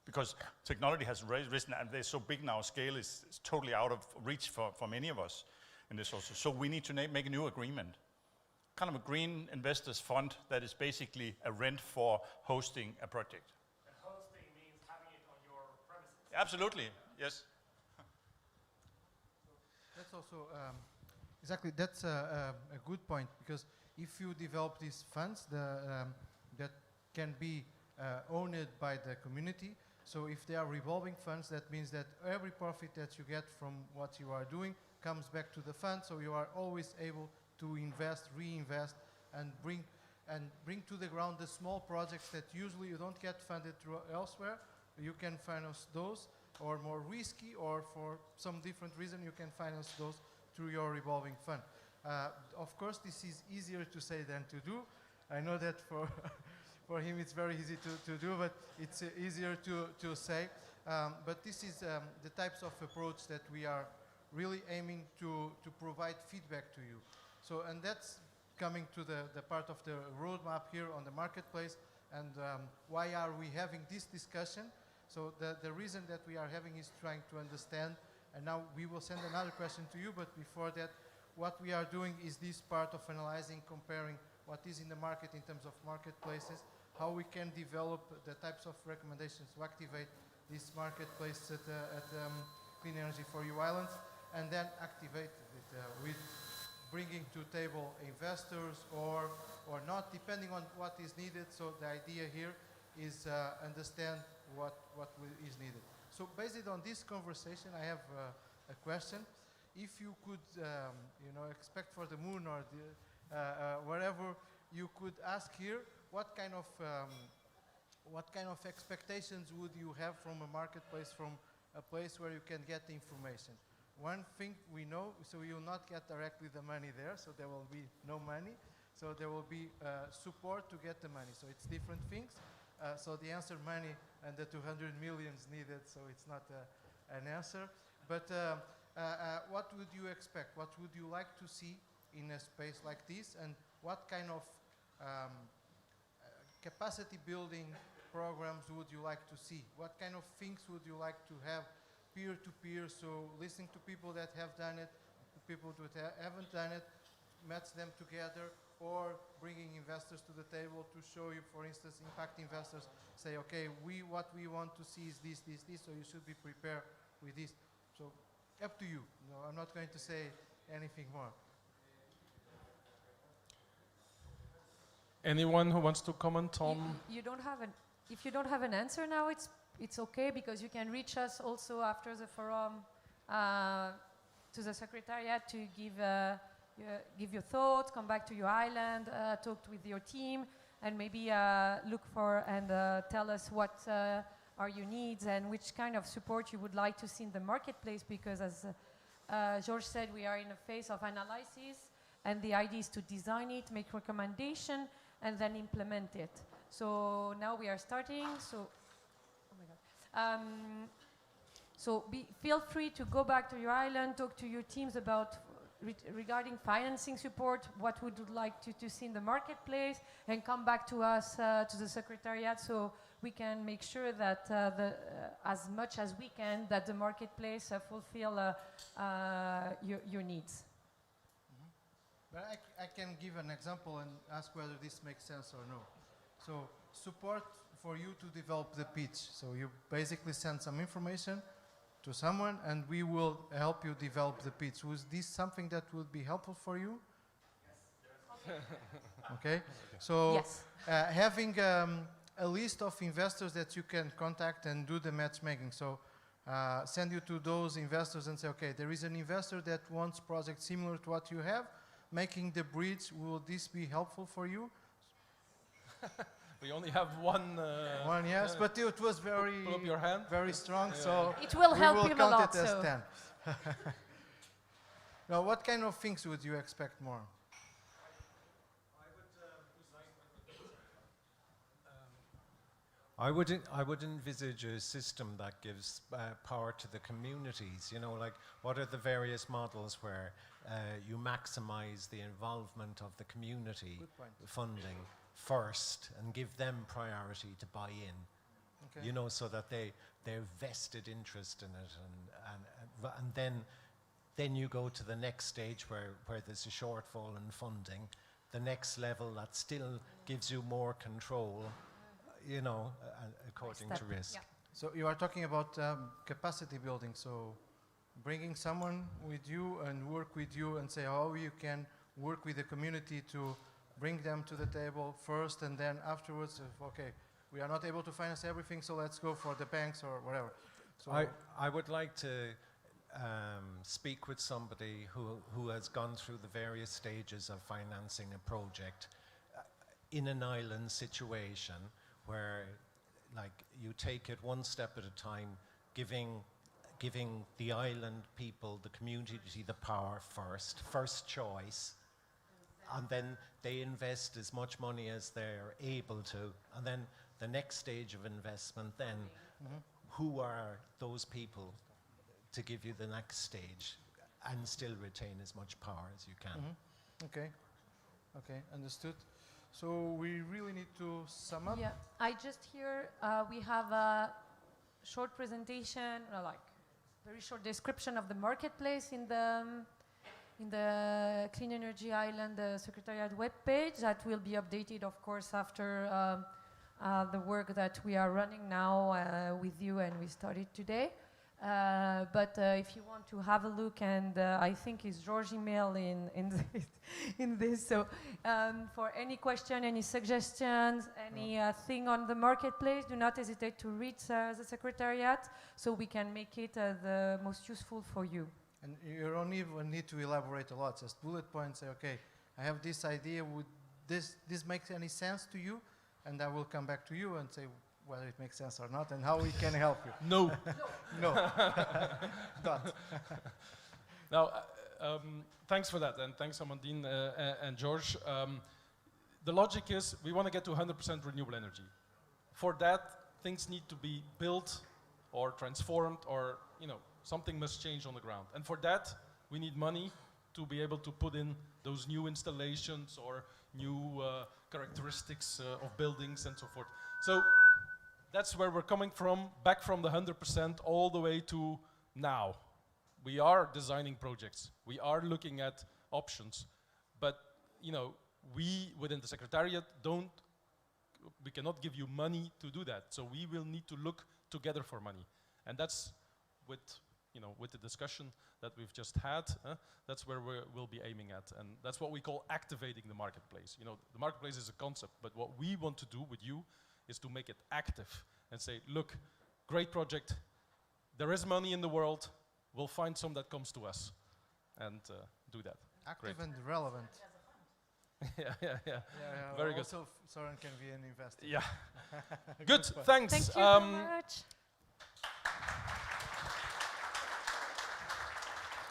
because technology has risen and they're so big now, scale is totally out of reach for many of us in this also. So we need to make a new agreement, kind of a green investors fund that is basically a rent for hosting a project. And hosting means having it on your premises. Absolutely, yes. That's also, exactly, that's a good point, because if you develop these funds that can be owned by the community, so if they are revolving funds, that means that every profit that you get from what you are doing comes back to the fund, so you are always able to invest, reinvest, and bring to the ground the small projects that usually you don't get funded through elsewhere. You can finance those, or more risky, or for some different reason you can finance those through your revolving fund. Of course, this is easier to say than to do. I know that for him it's very easy to do, but it's easier to say. But this is the types of approach that we are really aiming to provide feedback to you. So, and that's coming to the part of the roadmap here on the marketplace, and why are we having this discussion? So the reason that we are having is trying to understand, and now we will send another question to you, but before that, what we are doing is this part of analyzing, comparing what is in the market in terms of marketplaces, how we can develop the types of recommendations to activate this marketplace at Clean Energy for You Islands, and then activate it with bringing to table investors or not, depending on what is needed. So the idea here is understand what is needed. So based on this conversation, I have a question. If you could, expect for the moon or wherever you could ask here, what kind of expectations would you have from a marketplace, from a place where you can get the information? One thing we know, so you will not get directly the money there, so there will be no money. So there will be support to get the money. So it's different things. So the answer money and the 200 millions needed, so it's not an answer. But what would you expect? What would you like to see in a space like this? And what kind of capacity building programs would you like to see? What kind of things would you like to have peer-to-peer? So listening to people that have done it, to people that haven't done it, match them together, or bringing investors to the table to show you, for instance, impact investors say, okay, what we want to see is this, this, this, so you should be prepared with this. So up to you. No, I'm not going to say anything more. Anyone who wants to comment on? You don't have an. If you don't have an answer now, it's okay, because you can reach us also after the forum to the secretariat to give your thoughts, come back to your island, talk with your team, and maybe look for and tell us what are your needs and which kind of support you would like to see in the marketplace, because as George said, we are in a phase of analysis, and the idea is to design it, make recommendation, and then implement it. So now we are starting, so, oh my God. So feel free to go back to your island, talk to your teams about regarding financing support, what would you like to see in the marketplace, and come back to us, to the secretariat, so we can make sure that as much as we can, that the marketplace fulfill your needs. But I can give an example and ask whether this makes sense or no. So support for you to develop the pitch. So you basically send some information to someone and we will help you develop the pitch. Was this something that would be helpful for you? Yes. Okay. So yes. Having a list of investors that you can contact and do the matchmaking. So send you to those investors and say, okay, there is an investor that wants projects similar to what you have. Making the bridge, will this be helpful for you? We only have one. One, yes, but it was very, put up your hand. very strong, so it will help him a lot. It as 10. Now, what kind of things would you expect more? I would envisage a system that gives power to the communities. You know, like what are the various models where you maximize the involvement of the community funding first and give them priority to buy in. Okay. You know, so that they're vested interest in it, and then you go to the next stage where there's a shortfall in funding, the next level that still gives you more control. You know, according to risk. Yeah. So you are talking about capacity building. So bringing someone with you and work with you and say how you can work with the community to bring them to the table first, and then afterwards, okay, we are not able to finance everything, so let's go for the banks or whatever. So I would like to speak with somebody who has gone through the various stages of financing a project in an island situation, where like you take it one step at a time, giving the island people, the community, the power first choice, and then they invest as much money as they're able to, and then the next stage of investment, then who are those people to give you the next stage and still retain as much power as you can. Okay, understood. So we really need to sum up. Yeah, I just hear we have a short presentation, like very short description of the marketplace in the Clean Energy Island Secretariat webpage that will be updated, of course, after the work that we are running now with you and we started today. But if you want to have a look, and I think it's George's email in this. So for any question, any suggestions, any thing on the marketplace, do not hesitate to reach the Secretariat so we can make it the most useful for you. And you don't even need to elaborate a lot. Just bullet points. Say, okay, I have this idea. Would this make any sense to you? And I will come back to you and say whether it makes sense or not, and how we can help you. No. No. Don't. Now, thanks for that, and thanks, Amandine and George. The logic is we want to get to 100% renewable energy. for that, things need to be built or transformed, or something must change on the ground. And for that, we need money to be able to put in those new installations or new characteristics of buildings and so forth. So that's where we're coming from, back from the 100% all the way to now. We are designing projects. We are looking at options. But, we within the secretariat we cannot give you money to do that. So we will need to look together for money. And that's with the discussion that we've just had, that's where we'll be aiming at. And that's what we call activating the marketplace. The marketplace is a concept, but what we want to do with you is to make it active and say, look, great project, there is money in the world, we'll find some that comes to us, and do that. Active Great. and relevant. Yeah. Very good. Also, Soren can be an investor. Yeah. Good, thanks. Thank you so much.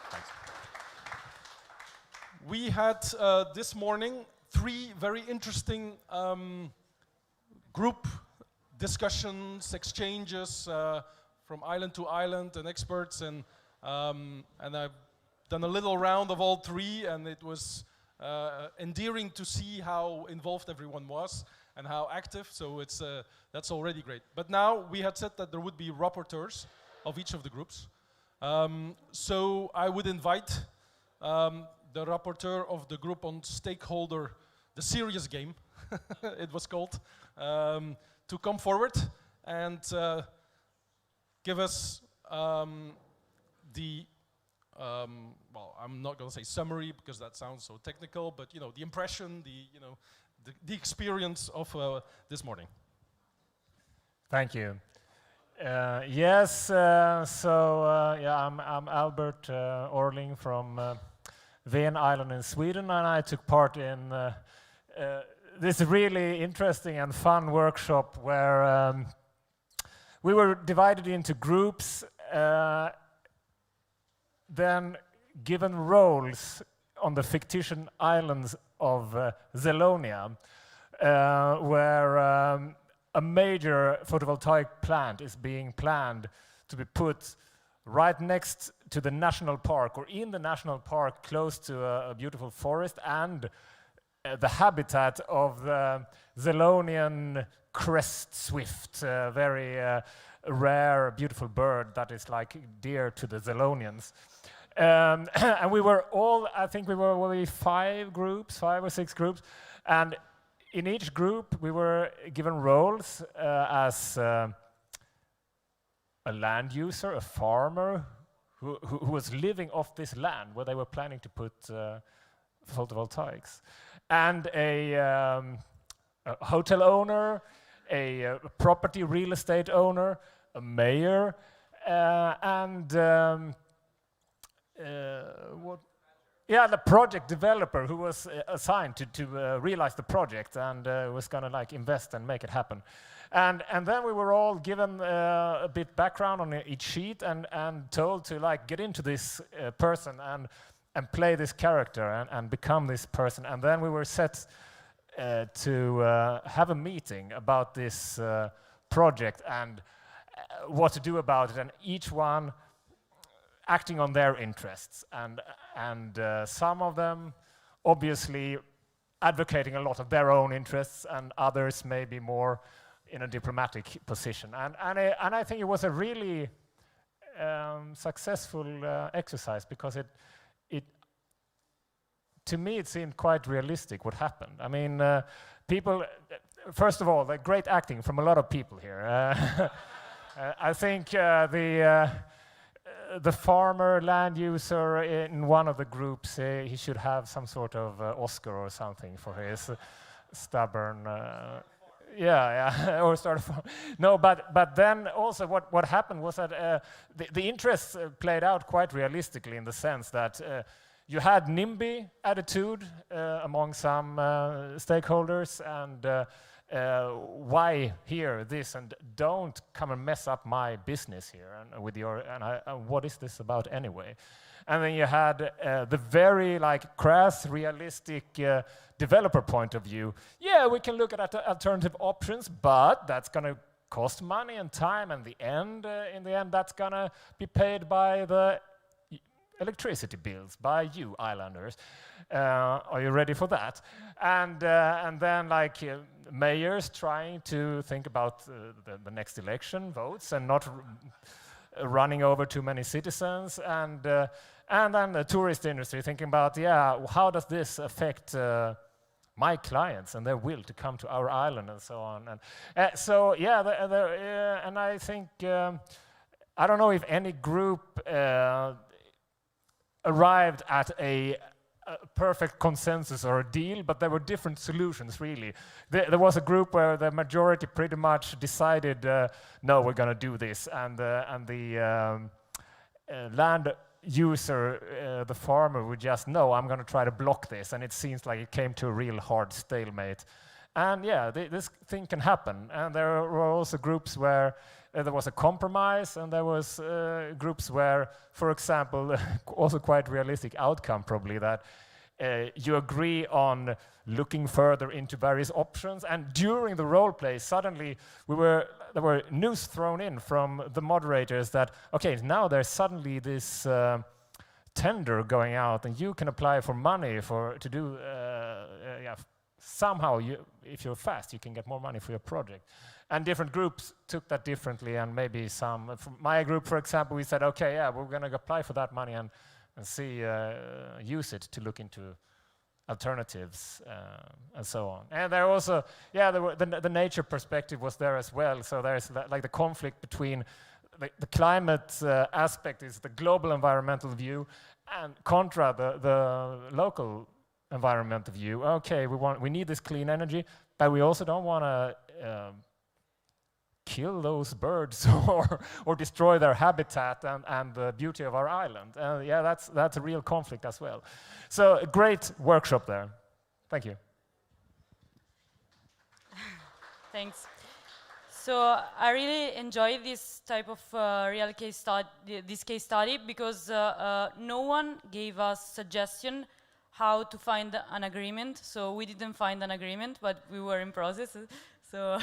Thanks. We had this morning 3 very interesting group discussions, exchanges from island to island, and experts, and I've done a little round of all 3, and it was endearing to see how involved everyone was and how active. So that's already great. But now we had said that there would be rapporteurs of each of the groups. So I would invite the rapporteur of the group on stakeholder, the serious game, it was called, to come forward and give us the well, I'm not going to say summary because that sounds so technical, but the impression, the experience of this morning. Thank you. Yes, I'm Albert Orling from Ven Island in Sweden, and I took part in this really interesting and fun workshop where we were divided into groups, then given roles on the fictitious islands of Zelonia, where a major photovoltaic plant is being planned to be put right next to the national park, or in the national park, close to a beautiful forest and the habitat of the Zelonian crest swift, very rare, beautiful bird that is like dear to the Zelonians. And we were all, I think we were 5 or 6 groups, and in each group we were given roles as a land user, a farmer who was living off this land where they were planning to put photovoltaics, and a hotel owner, a property real estate owner, a mayor, and the project developer who was assigned to realize the project and was going to like invest and make it happen. And then we were all given a bit background on each sheet and told to like get into this person and play this character and become this person. And then we were set to have a meeting about this project and what to do about it, and each one acting on their interests, and some of them obviously advocating a lot of their own interests, and others maybe more in a diplomatic position. And I think it was a really successful exercise, because it to me it seemed quite realistic what happened. I mean, people, first of all, the great acting from a lot of people here. I think the farmer land user in one of the groups, he should have some sort of Oscar or something for his stubborn, or sort of. No, but then also what happened was that the interests played out quite realistically, in the sense that you had NIMBY attitude among some stakeholders, why here this, and don't come and mess up my business here and with your, and what is this about anyway? And then you had the very crass, realistic developer point of view. Yeah, we can look at alternative options, but that's going to cost money and time, and in the end, that's going to be paid by the electricity bills, by you islanders. Are you ready for that? And then mayors trying to think about the next election votes and not running over too many citizens, and then the tourist industry thinking about, how does this affect my clients and their will to come to our island and so on. And and I think, I don't know if any group arrived at a perfect consensus or a deal, but there were different solutions, really. There was a group where the majority pretty much decided, no, we're going to do this, and the land user, the farmer, would just, no, I'm going to try to block this, and it seems like it came to a real hard stalemate. And this thing can happen, and there were also groups where there was a compromise, and there was groups where, for example, also quite realistic outcome probably, that you agree on looking further into various options, and during the role play, suddenly there were news thrown in from the moderators that, okay, now there's suddenly this tender going out, and you can apply for money to do, somehow, if you're fast, you can get more money for your project. And different groups took that differently, and maybe some, from my group, for example, we said, okay, we're going to apply for that money and see, use it to look into alternatives and so on. And there also, the nature perspective was there as well. So there's the conflict between the climate aspect is the global environmental view, and contra the local environmental view. Okay, we need this clean energy, but we also don't want to kill those birds or destroy their habitat and the beauty of our island. That's a real conflict as well. So a great workshop there. Thank you. Thanks. So I really enjoy this type of real case study, because no one gave us suggestion how to find an agreement. So we didn't find an agreement, but we were in process. So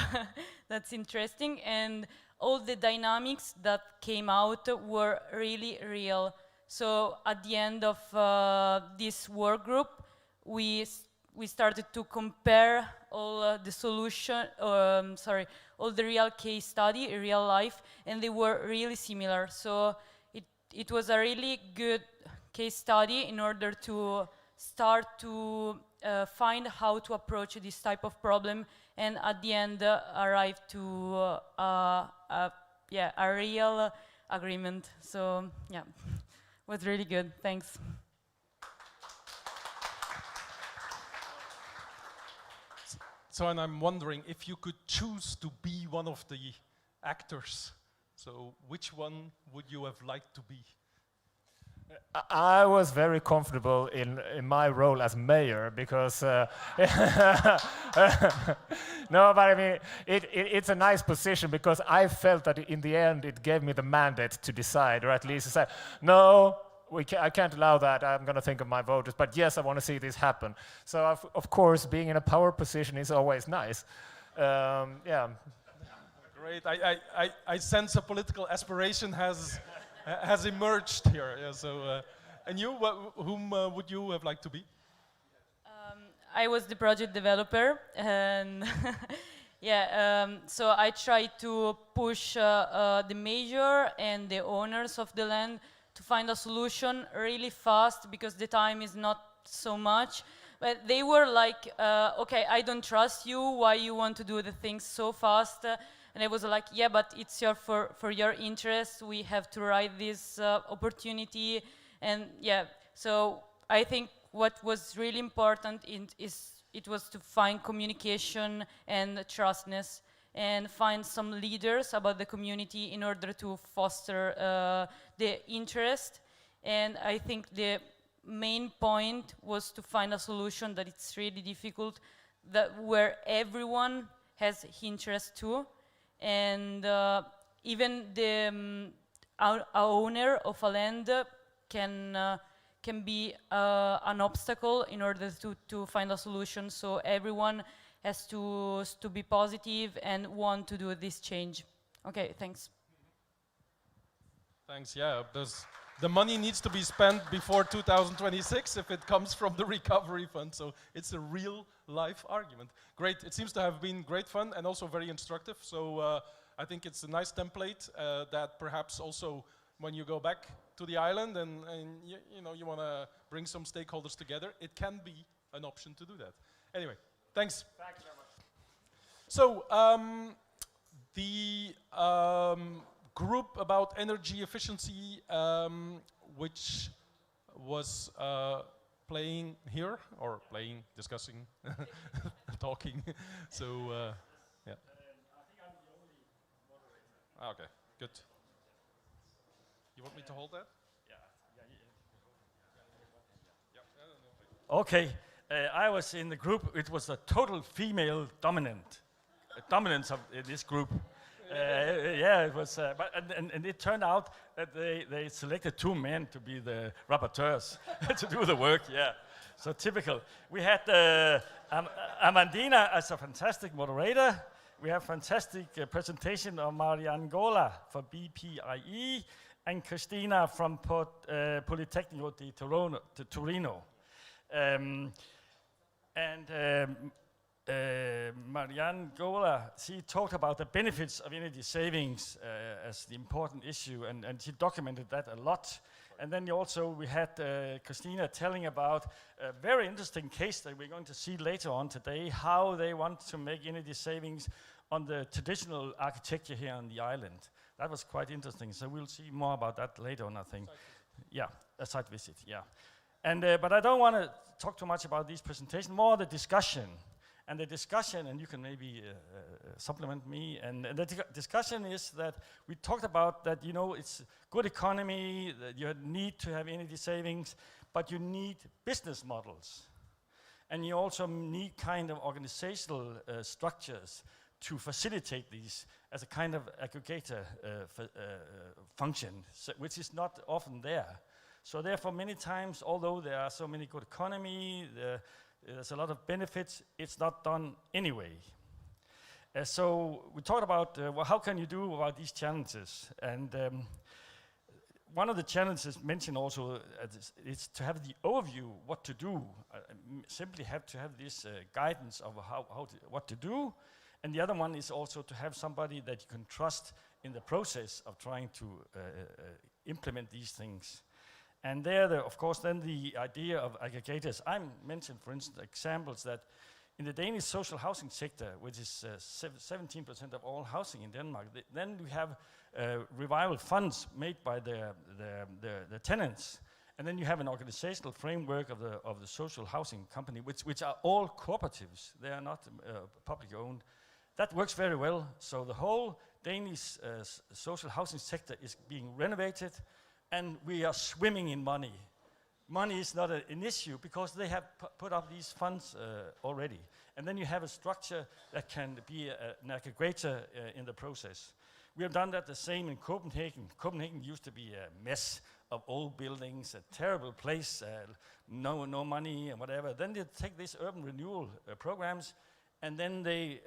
that's interesting. And all the dynamics that came out were really real. So at the end of this work group, we started to compare all the solution, all the real case study, real life, and they were really similar. So it was a really good case study in order to start to find how to approach this type of problem, and at the end arrive to a real agreement. So was really good. Thanks. So, and I'm wondering if you could choose to be one of the actors, so which one would you have liked to be? I was very comfortable in my role as mayor, because no, but I mean it's a nice position, because I felt that in the end it gave me the mandate to decide, or at least to say, no, I can't allow that, I'm going to think of my voters, but yes, I want to see this happen. So of course, being in a power position is always nice. Great. I sense a political aspiration has emerged here. Yeah, so, and you, whom would you have liked to be? I was the project developer, and so I tried to push the mayor and the owners of the land to find a solution really fast, because the time is not so much. But they were like, okay, I don't trust you, why you want to do the things so fast? And I was like, yeah, but it's for your interest. We have to ride this opportunity. And so I think what was really important is it was to find communication and trustness, and find some leaders about the community in order to foster the interest. And I think the main point was to find a solution that it's really difficult, that where everyone has interest too, and even the our owner of a land can be an obstacle in order to find a solution. So everyone has to be positive and want to do this change. Okay, thanks. Thanks, yeah. The money needs to be spent before 2026 if it comes from the recovery fund, so it's a real life argument. Great, it seems to have been great fun and also very instructive, so I think it's a nice template that perhaps also when you go back to the island and you want to bring some stakeholders together, it can be an option to do that. Anyway, thanks. Thank you very much. So, the group about energy efficiency, which was playing here, or playing, discussing, talking. So, yeah. I think I'm the only moderator. Okay, good. You want me to hold that? Okay, I was in the group. It was a total female dominance of this group. Yeah, it was, and it turned out that they selected 2 men to be the rapporteurs to do the work. Yeah, so typical. We had Amandina as a fantastic moderator. We have fantastic presentation of Marianou for BPIE and Cristina from Politecnico di Torino. Marianou, she talked about the benefits of energy savings as the important issue, and she documented that a lot. And then also we had Cristina telling about a very interesting case that we're going to see later on today, how they want to make energy savings on the traditional architecture here on the island. That was quite interesting, so we'll see more about that later on, I think. Yeah, a site visit, yeah. And, but I don't want to talk too much about this presentation, more the discussion. And the discussion, and you can maybe supplement me, and the discussion is that we talked about that, you know, it's good economy, that you need to have energy savings, but you need business models. And you also need kind of organizational structures to facilitate these as a kind of aggregator function, which is not often there. So therefore, many times, although there are so many good economy, there's a lot of benefits, it's not done anyway. So we talked about well, how can you do about these challenges? And one of the challenges mentioned also is to have the overview what to do. Simply have to have this guidance of what to do. And the other one is also to have somebody that you can trust in the process of trying to implement these things. And there, of course, then the idea of aggregators. I mentioned, for instance, examples that in the Danish social housing sector, which is 17% of all housing in Denmark, then we have revival funds made by the tenants. And then you have an organizational framework of the social housing company, which are all cooperatives. They are not public owned. That works very well. So the whole Danish social housing sector is being renovated, and we are swimming in money. Money is not an issue because they have put up these funds already. And then you have a structure that can be an aggregator in the process. We have done that the same in Copenhagen. Copenhagen used to be a mess of old buildings, a terrible place, no money and whatever. Then they take these urban renewal programs, and then they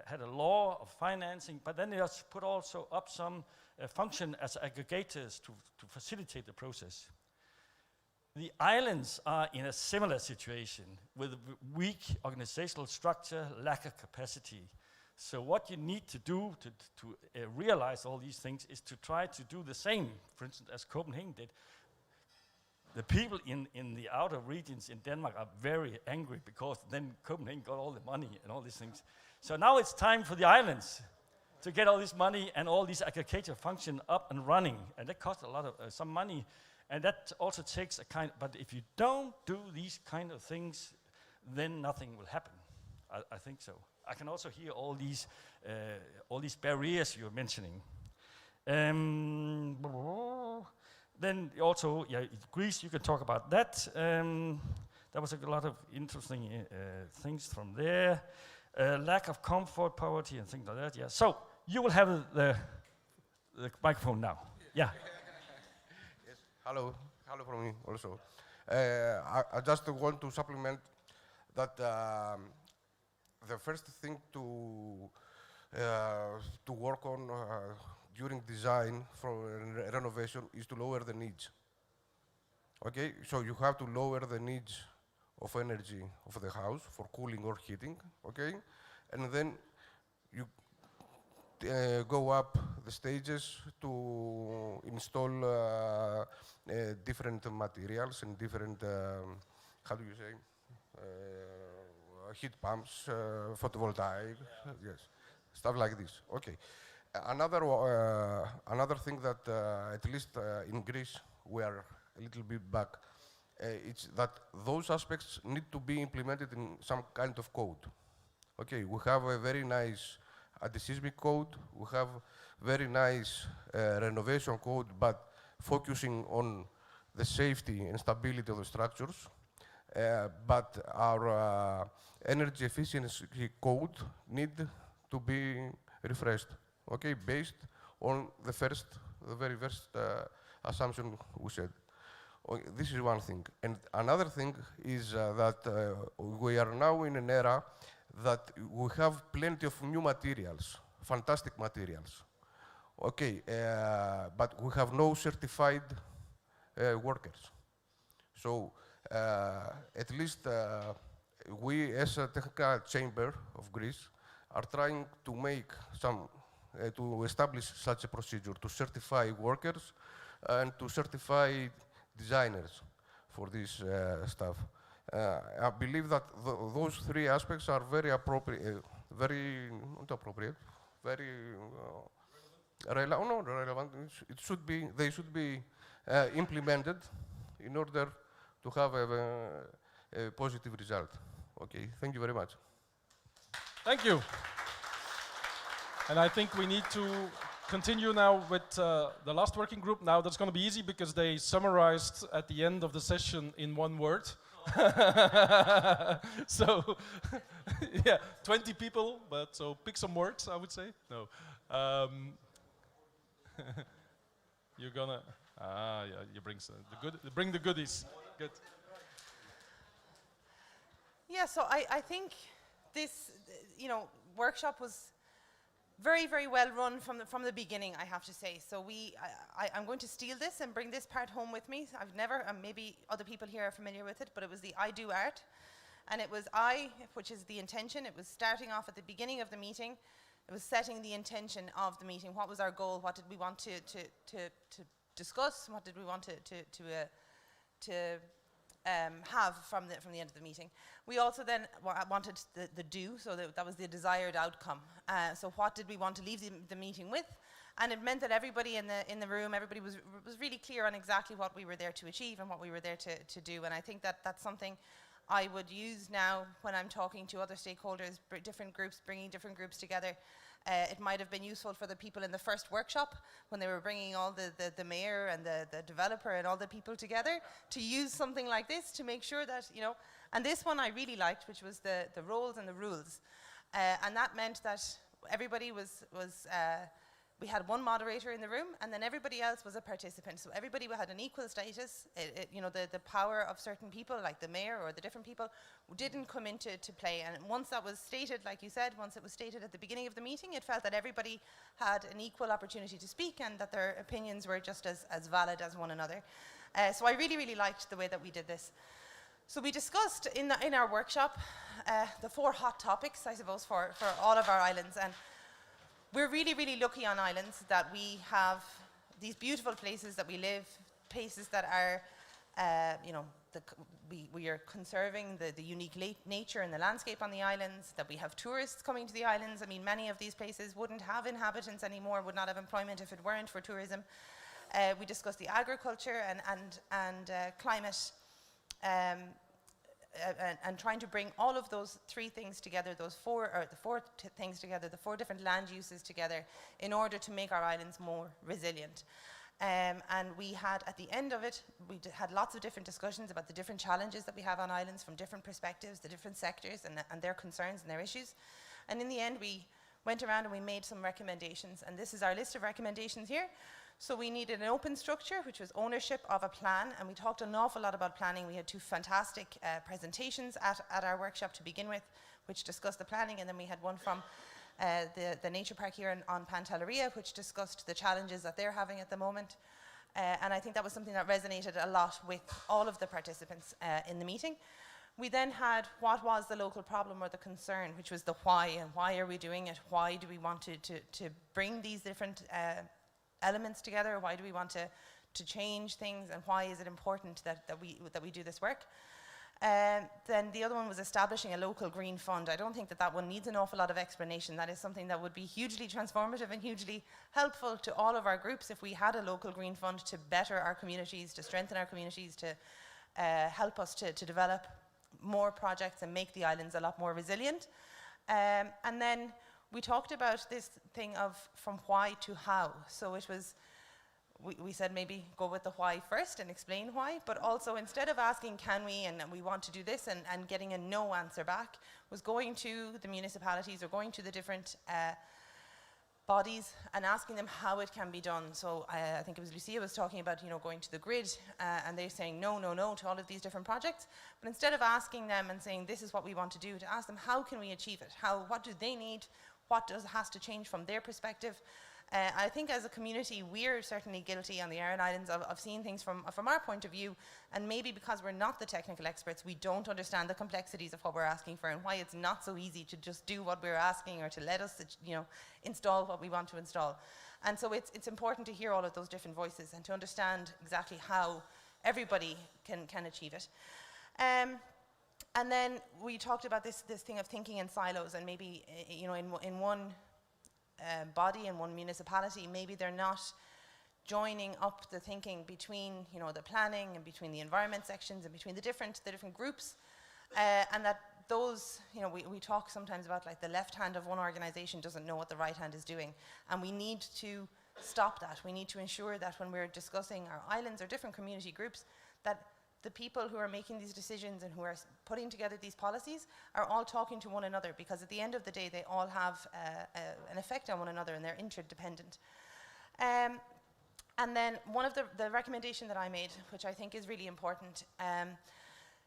had a law of financing, but then they just put also up some function as aggregators to facilitate the process. The islands are in a similar situation with weak organizational structure, lack of capacity. So what you need to do to realize all these things is to try to do the same, for instance, as Copenhagen did. The people in the outer regions in Denmark are very angry because then Copenhagen got all the money and all these things. So now it's time for the islands to get all this money and all these aggregator function up and running. And that costs a lot of some money. And that also takes a kind, but if you don't do these kind of things, then nothing will happen. I think so. I can also hear all these barriers you're mentioning. Then also, yeah, Greece, you can talk about that. There was a lot of interesting things from there. lack of comfort, poverty, and things like that. Yeah. So you will have the microphone now. Yeah. Yes. Hello. Hello from me also. I just want to supplement that the first thing to work on during design for renovation is to lower the needs. Okay, so you have to lower the needs of energy of the house for cooling or heating, okay? And then you go up the stages to install different materials and different, how do you say, heat pumps, photovoltaic, yes, stuff like this, okay. Another thing that, at least in Greece, we are a little bit back. It's that those aspects need to be implemented in some kind of code. Okay, we have a very nice anti-seismic code, we have very nice renovation code, but focusing on the safety and stability of the structures. But our energy efficiency code need to be refreshed, okay, based on the very first assumption we said. Okay, this is one thing. And another thing is that we are now in an era that we have plenty of new materials, fantastic materials. Okay, but we have no certified workers. So at least we, as a technical chamber of Greece, are trying to make some, to establish such a procedure to certify workers and to certify designers for this stuff. I believe that those three aspects are very appropriate, very not appropriate, very relevant. It should be, they should be implemented in order to have a positive result. Okay, thank you very much. Thank you. And I think we need to continue now with the last working group. Now that's going to be easy because they summarized at the end of the session in one word. So, yeah, 20 people, but so pick some words, I would say. No. You're gonna, yeah, you bring bring the goodies. Good. Yeah, so I think this, workshop was very, very well run from the beginning, I have to say. So I'm going to steal this and bring this part home with me. I've never, maybe other people here are familiar with it, but it was the I do art. And it was I, which is the intention. It was starting off at the beginning of the meeting. It was setting the intention of the meeting. What was our goal? What did we want to discuss? What did we want to have from the end of the meeting? We also then wanted the do, so that was the desired outcome. So what did we want to leave the meeting with? And it meant that everybody in the room, everybody was really clear on exactly what we were there to achieve and what we were there to do. And I think that that's something I would use now when I'm talking to other stakeholders, different groups, bringing different groups together. It might have been useful for the people in the first workshop when they were bringing all the mayor and the developer and all the people together to use something like this to make sure that, and this one I really liked, which was the roles and the rules. And that meant that everybody we had one moderator in the room, and then everybody else was a participant. So everybody had an equal status. The power of certain people, like the mayor or the different people, didn't come into play. And once that was stated, like you said, once it was stated at the beginning of the meeting, it felt that everybody had an equal opportunity to speak and that their opinions were just as valid as one another. So I really, really liked the way that we did this. So we discussed in our workshop the 4 hot topics, I suppose, for all of our islands. And we're really, really lucky on islands that we have these beautiful places that we live, places that are, we are conserving the unique nature and the landscape on the islands, that we have tourists coming to the islands. I mean, many of these places wouldn't have inhabitants anymore, would not have employment if it weren't for tourism. We discussed the agriculture and climate, and trying to bring all of those 3 things together, the 4 things together, the 4 different land uses together in order to make our islands more resilient. And we had, at the end of it, we had lots of different discussions about the different challenges that we have on islands from different perspectives, the different sectors and their concerns and their issues. And in the end, we went around and we made some recommendations. And this is our list of recommendations here. So we needed an open structure, which was ownership of a plan. And we talked an awful lot about planning. We had two fantastic presentations at our workshop to begin with, which discussed the planning. And then we had one from the nature park here on Pantelleria, which discussed the challenges that they're having at the moment. And I think that was something that resonated a lot with all of the participants in the meeting. We then had what was the local problem or the concern, which was the why, and why are we doing it? Why do we want to bring these different elements together? Why do we want to change things, and why is it important that we do this work? Then the other one was establishing a local green fund. I don't think that one needs an awful lot of explanation. That is something that would be hugely transformative and hugely helpful to all of our groups if we had a local green fund to better our communities, to strengthen our communities, to help us to develop more projects and make the islands a lot more resilient. And then we talked about this thing of from why to how. So it was, we said maybe go with the why first and explain why, but also instead of asking can we and we want to do this and getting a no answer back, was going to the municipalities or going to the different bodies and asking them how it can be done. So I think it was Lucia was talking about, going to the grid and they're saying no to all of these different projects. But instead of asking them and saying this is what we want to do, to ask them how can we achieve it? What do they need? What has to change from their perspective? I think as a community, we're certainly guilty on the Aran Islands of seeing things from our point of view, and maybe because we're not the technical experts, we don't understand the complexities of what we're asking for and why it's not so easy to just do what we're asking or to let us, install what we want to install. And so it's important to hear all of those different voices and to understand exactly how everybody can achieve it. And then we talked about this thing of thinking in silos, and maybe in one body in one municipality, maybe they're not joining up the thinking between the planning and between the environment sections and between the different groups, and that those we talk sometimes about like the left hand of one organization doesn't know what the right hand is doing, and we need to stop that. We need to ensure that when we're discussing our islands or different community groups, that the people who are making these decisions and who are putting together these policies are all talking to one another, because at the end of the day they all have an effect on one another and they're interdependent. And then one of the recommendation that I made, which I think is really important,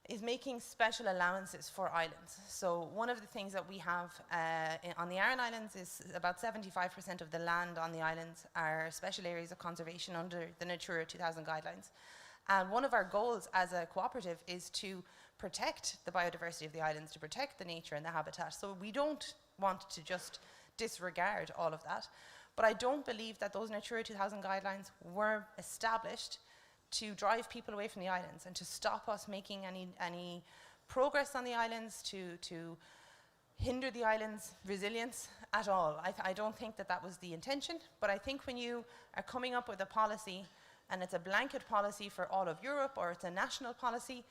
is making special allowances for islands. So one of the things that we have on the Aran Islands is about 75% of the land on the islands are special areas of conservation under the Natura 2000 guidelines. And one of our goals as a cooperative is to protect the biodiversity of the islands, to protect the nature and the habitat. So we don't want to just disregard all of that. But I don't believe that those Natura 2000 guidelines were established to drive people away from the islands and to stop us making any progress on the islands, to hinder the islands' resilience at all. I don't think that was the intention, but I think when you are coming up with a policy and it's a blanket policy for all of Europe or it's a national policy,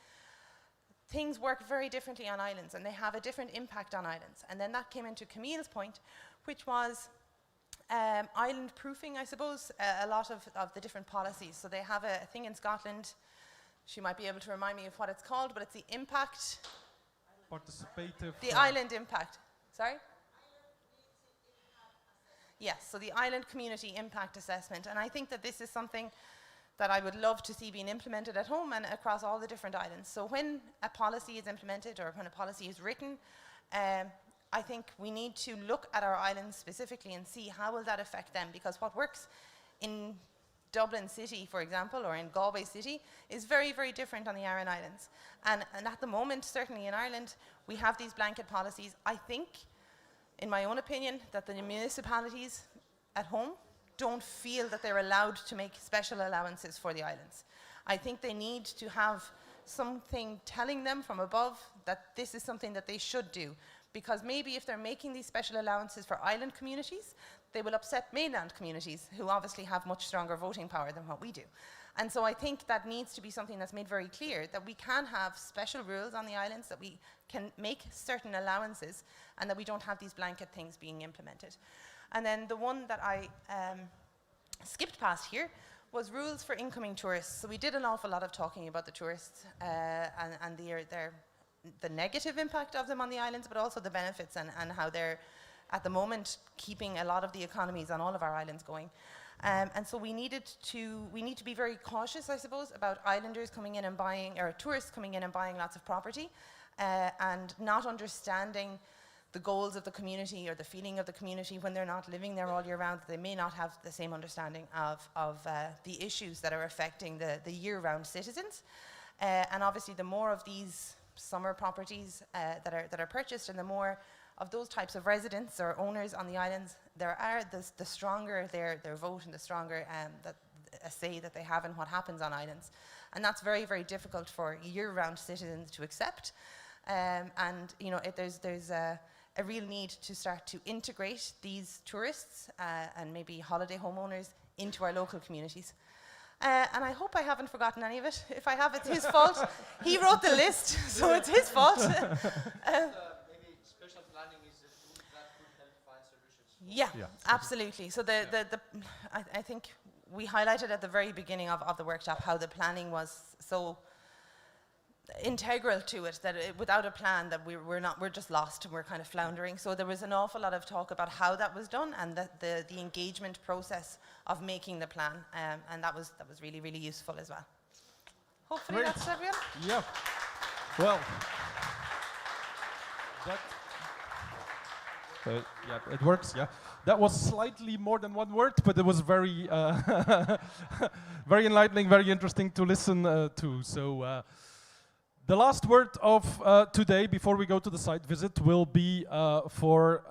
things work very differently on islands and they have a different impact on islands. And then that came into Camille's point, which was island proofing, I suppose, a lot of the different policies. So they have a thing in Scotland, she might be able to remind me of what it's called, but it's the impact. Participative. The island impact. Sorry? Yes, so the island community impact assessment. And I think that this is something that I would love to see being implemented at home and across all the different islands. So when a policy is implemented or when a policy is written, I think we need to look at our islands specifically and see how will that affect them, because what works in Dublin City, for example, or in Galway City is very, very different on the Aran Islands. And at the moment, certainly in Ireland, we have these blanket policies. I think, in my own opinion, that the municipalities at home don't feel that they're allowed to make special allowances for the islands. I think they need to have something telling them from above that this is something that they should do, because maybe if they're making these special allowances for island communities, they will upset mainland communities who obviously have much stronger voting power than what we do. And so I think that needs to be something that's made very clear, that we can have special rules on the islands, that we can make certain allowances, and that we don't have these blanket things being implemented. And then the one that I skipped past here was rules for incoming tourists. So we did an awful lot of talking about the tourists and their the negative impact of them on the islands, but also the benefits and how they're, at the moment, keeping a lot of the economies on all of our islands going. And so we need to be very cautious, I suppose, about islanders coming in and buying, or tourists coming in and buying lots of property, and not understanding the goals of the community or the feeling of the community when they're not living there all year round. They may not have the same understanding of the issues that are affecting the year-round citizens. And obviously, the more of these summer properties that are purchased, and the more of those types of residents or owners on the islands there are, the stronger their vote and the stronger a say that they have in what happens on islands. And that's very, very difficult for year-round citizens to accept. And you know, there's a real need to start to integrate these tourists and maybe holiday homeowners into our local communities. And I hope I haven't forgotten any of it. If I have, it's his fault. He wrote the list, so it's his fault. Maybe special planning is a tool that could help find solutions. Yeah, absolutely. So I think we highlighted at the very beginning of the workshop how the planning was so integral to it, that without a plan that we're just lost and we're kind of floundering. So there was an awful lot of talk about how that was done and the engagement process of making the plan, and that was really, really useful as well. Hopefully Great. that's everyone. Yeah. Well, yeah, it works. Yeah, that was slightly more than one word, but it was very, very enlightening, very interesting to listen to. So. The last word of today, before we go to the site visit, will be for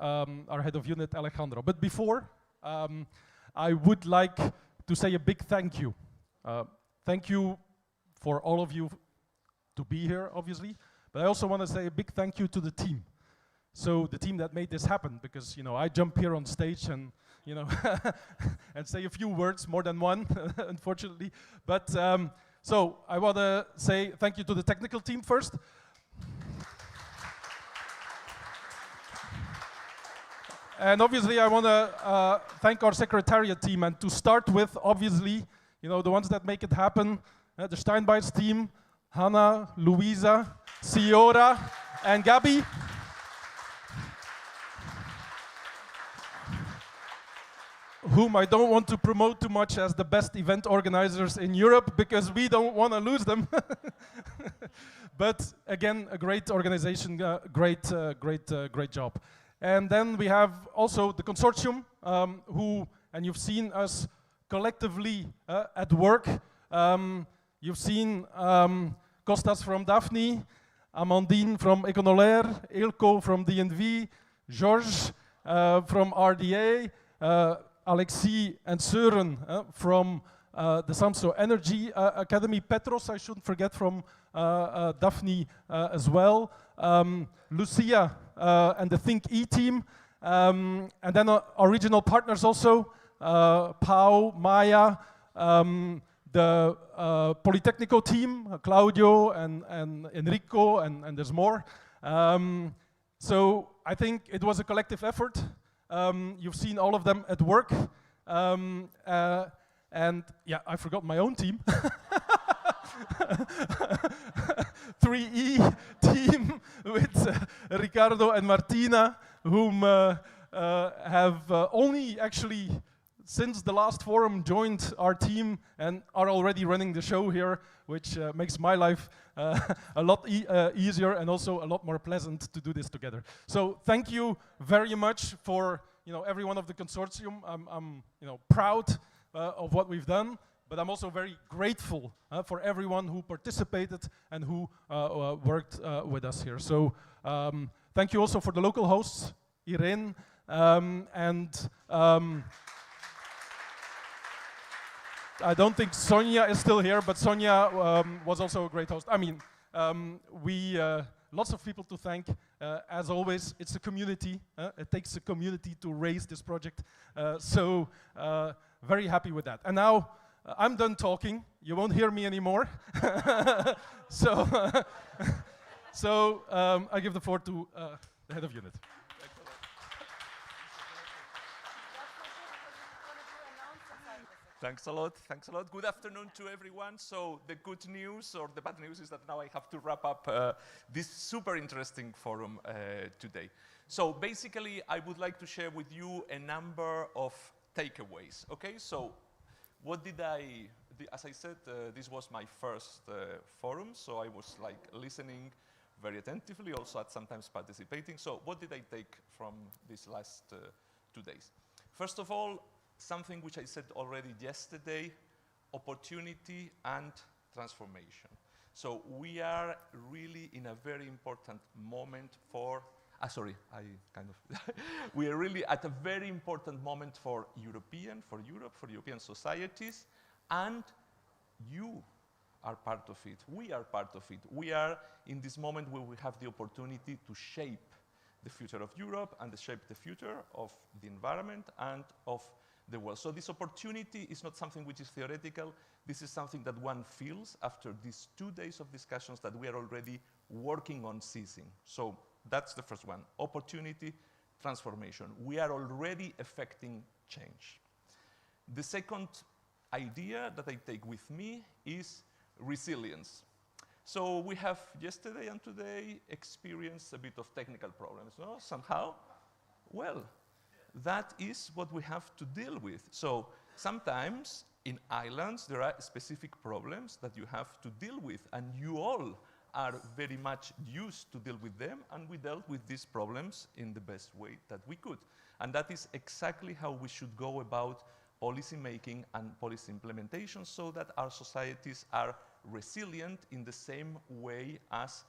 our head of unit, Alejandro. But before, I would like to say a big thank you. Thank you for all of you to be here, obviously. But I also want to say a big thank you to the team. So the team that made this happen, because I jump here on stage and and say a few words, more than one, unfortunately. But so I want to say thank you to the technical team first. And obviously I want to thank our secretariat team, and to start with, obviously, the ones that make it happen, the Steinbeit's team, Hannah, Luisa, Ciora, and Gabi. Whom I don't want to promote too much as the best event organizers in Europe, because we don't want to lose them. But again, a great organization, great job. And then we have also the consortium, and you've seen us collectively at work. You've seen Kostas from DAFNI, Amandine from Econolaire, Ilko from DNV, Georges from RDA, Alexis and Søren from the Samso Energy Academy, Petros, I shouldn't forget, from DAFNI as well, Lucia and the Think E team, and then our regional partners also, Pau, Maya, the Politecnico team, Claudio and Enrico, and there's more. So I think it was a collective effort. You've seen all of them at work. And yeah, I forgot my own team. 3E team with Ricardo and Martina, whom have only actually since the last forum joined our team and are already running the show here, which makes my life a lot easier and also a lot more pleasant to do this together. So thank you very much for every one of the consortium. I'm proud of what we've done, but I'm also very grateful for everyone who participated and who worked with us here. So thank you also for the local hosts, Irene, and I don't think Sonia is still here, but Sonia was also a great host. I mean, we lots of people to thank. As always, it's a community. It takes a community to raise this project. So very happy with that. And now I'm done talking. You won't hear me anymore. So I give the floor to the head of unit. Thanks a lot. Thanks a lot. Good afternoon to everyone. So the good news or the bad news is that now I have to wrap up this super interesting forum today. So basically, I would like to share with you a number of takeaways. Okay, so what did as I said, this was my first forum, so I was like listening very attentively, also at sometimes participating. So what did I take from these last 2 days? First of all, something which I said already yesterday, opportunity and transformation. So we are really in a very important moment for, we are really at a very important moment for Europe, for European societies, and you are part of it. We are part of it. We are in this moment where we have the opportunity to shape the future of Europe and to shape the future of the environment and of the world. So this opportunity is not something which is theoretical. This is something that one feels after these 2 days of discussions that we are already working on seizing. So that's the first one, opportunity, transformation. We are already affecting change. The second idea that I take with me is resilience. So we have yesterday and today experienced a bit of technical problems, no? Somehow, well, that is what we have to deal with. So sometimes in islands there are specific problems that you have to deal with, and you all are very much used to deal with them, and we dealt with these problems in the best way that we could. And that is exactly how we should go about policy making and policy implementation, so that our societies are resilient in the same way as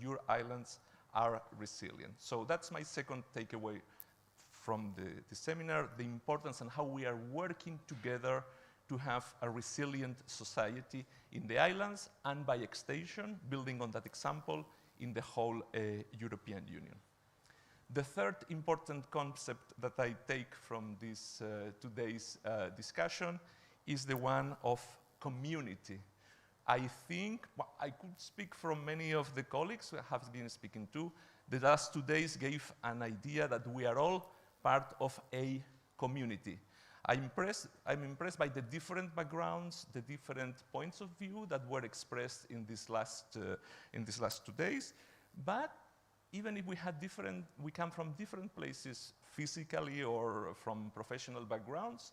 your islands are resilient. So that's my second takeaway from the seminar, the importance and how we are working together to have a resilient society in the islands, and by extension, building on that example, in the whole European Union. The third important concept that I take from this today's discussion is the one of community. I think, well, I could speak from many of the colleagues who have been speaking too. The last 2 days gave an idea that we are all part of a community. I'm impressed by the different backgrounds, the different points of view that were expressed in these last 2 days. But even if we come from different places physically or from professional backgrounds,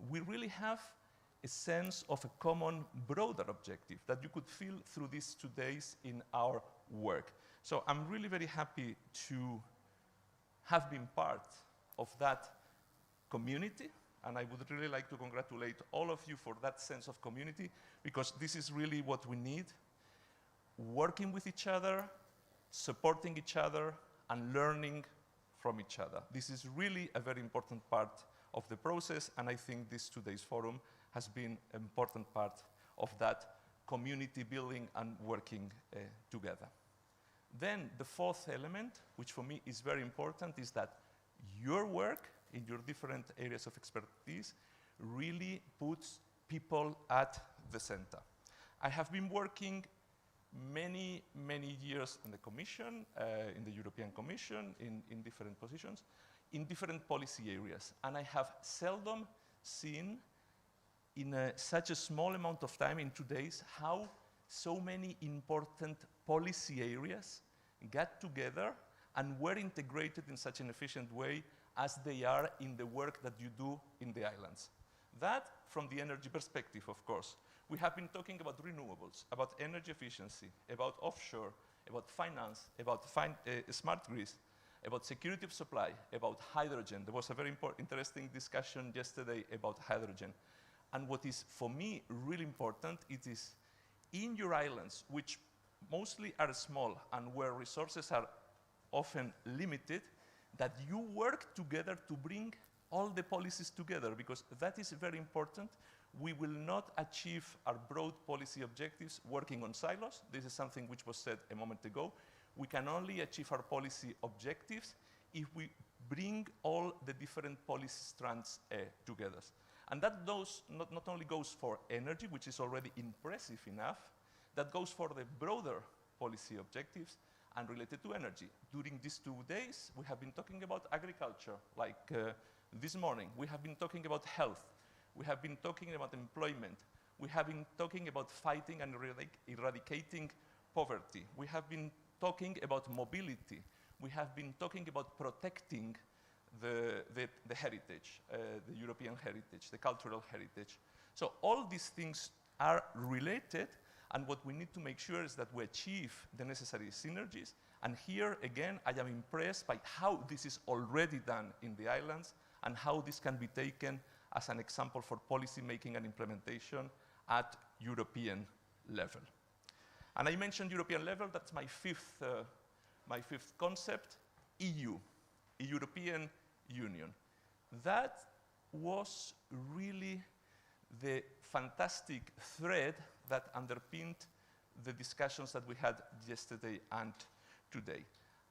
we really have a sense of a common, broader objective that you could feel through these 2 days in our work. So I'm really very happy to have been part of that community, and I would really like to congratulate all of you for that sense of community, because this is really what we need, working with each other, supporting each other, and learning from each other. This is really a very important part of the process, and I think this today's forum has been an important part of that community building and working together. Then the fourth element, which for me is very important, is that your work in your different areas of expertise really puts people at the center. I have been working many years in the Commission, in the European Commission, in different positions, in different policy areas. And I have seldom seen in such a small amount of time, in 2 days, how so many important policy areas got together and were integrated in such an efficient way as they are in the work that you do in the islands. That, from the energy perspective, of course. We have been talking about renewables, about energy efficiency, about offshore, about finance, about smart grids, about security of supply, about hydrogen. There was a very interesting discussion yesterday about hydrogen. And what is, for me, really important, it is in your islands, which mostly are small and where resources are often limited, that you work together to bring all the policies together, because that is very important. We will not achieve our broad policy objectives working on silos. This is something which was said a moment ago. We can only achieve our policy objectives if we bring all the different policy strands together. And that not only goes for energy, which is already impressive enough, that goes for the broader policy objectives and related to energy. During these 2 days, we have been talking about agriculture, like this morning. We have been talking about health. We have been talking about employment. We have been talking about fighting and eradicating poverty. We have been talking about mobility. We have been talking about protecting the heritage, the European heritage, the cultural heritage. So all these things are related, and what we need to make sure is that we achieve the necessary synergies. And here, again, I am impressed by how this is already done in the islands and how this can be taken as an example for policy making and implementation at European level. And I mentioned European level, that's my fifth concept, EU, European Union. That was really the fantastic thread that underpinned the discussions that we had yesterday and today.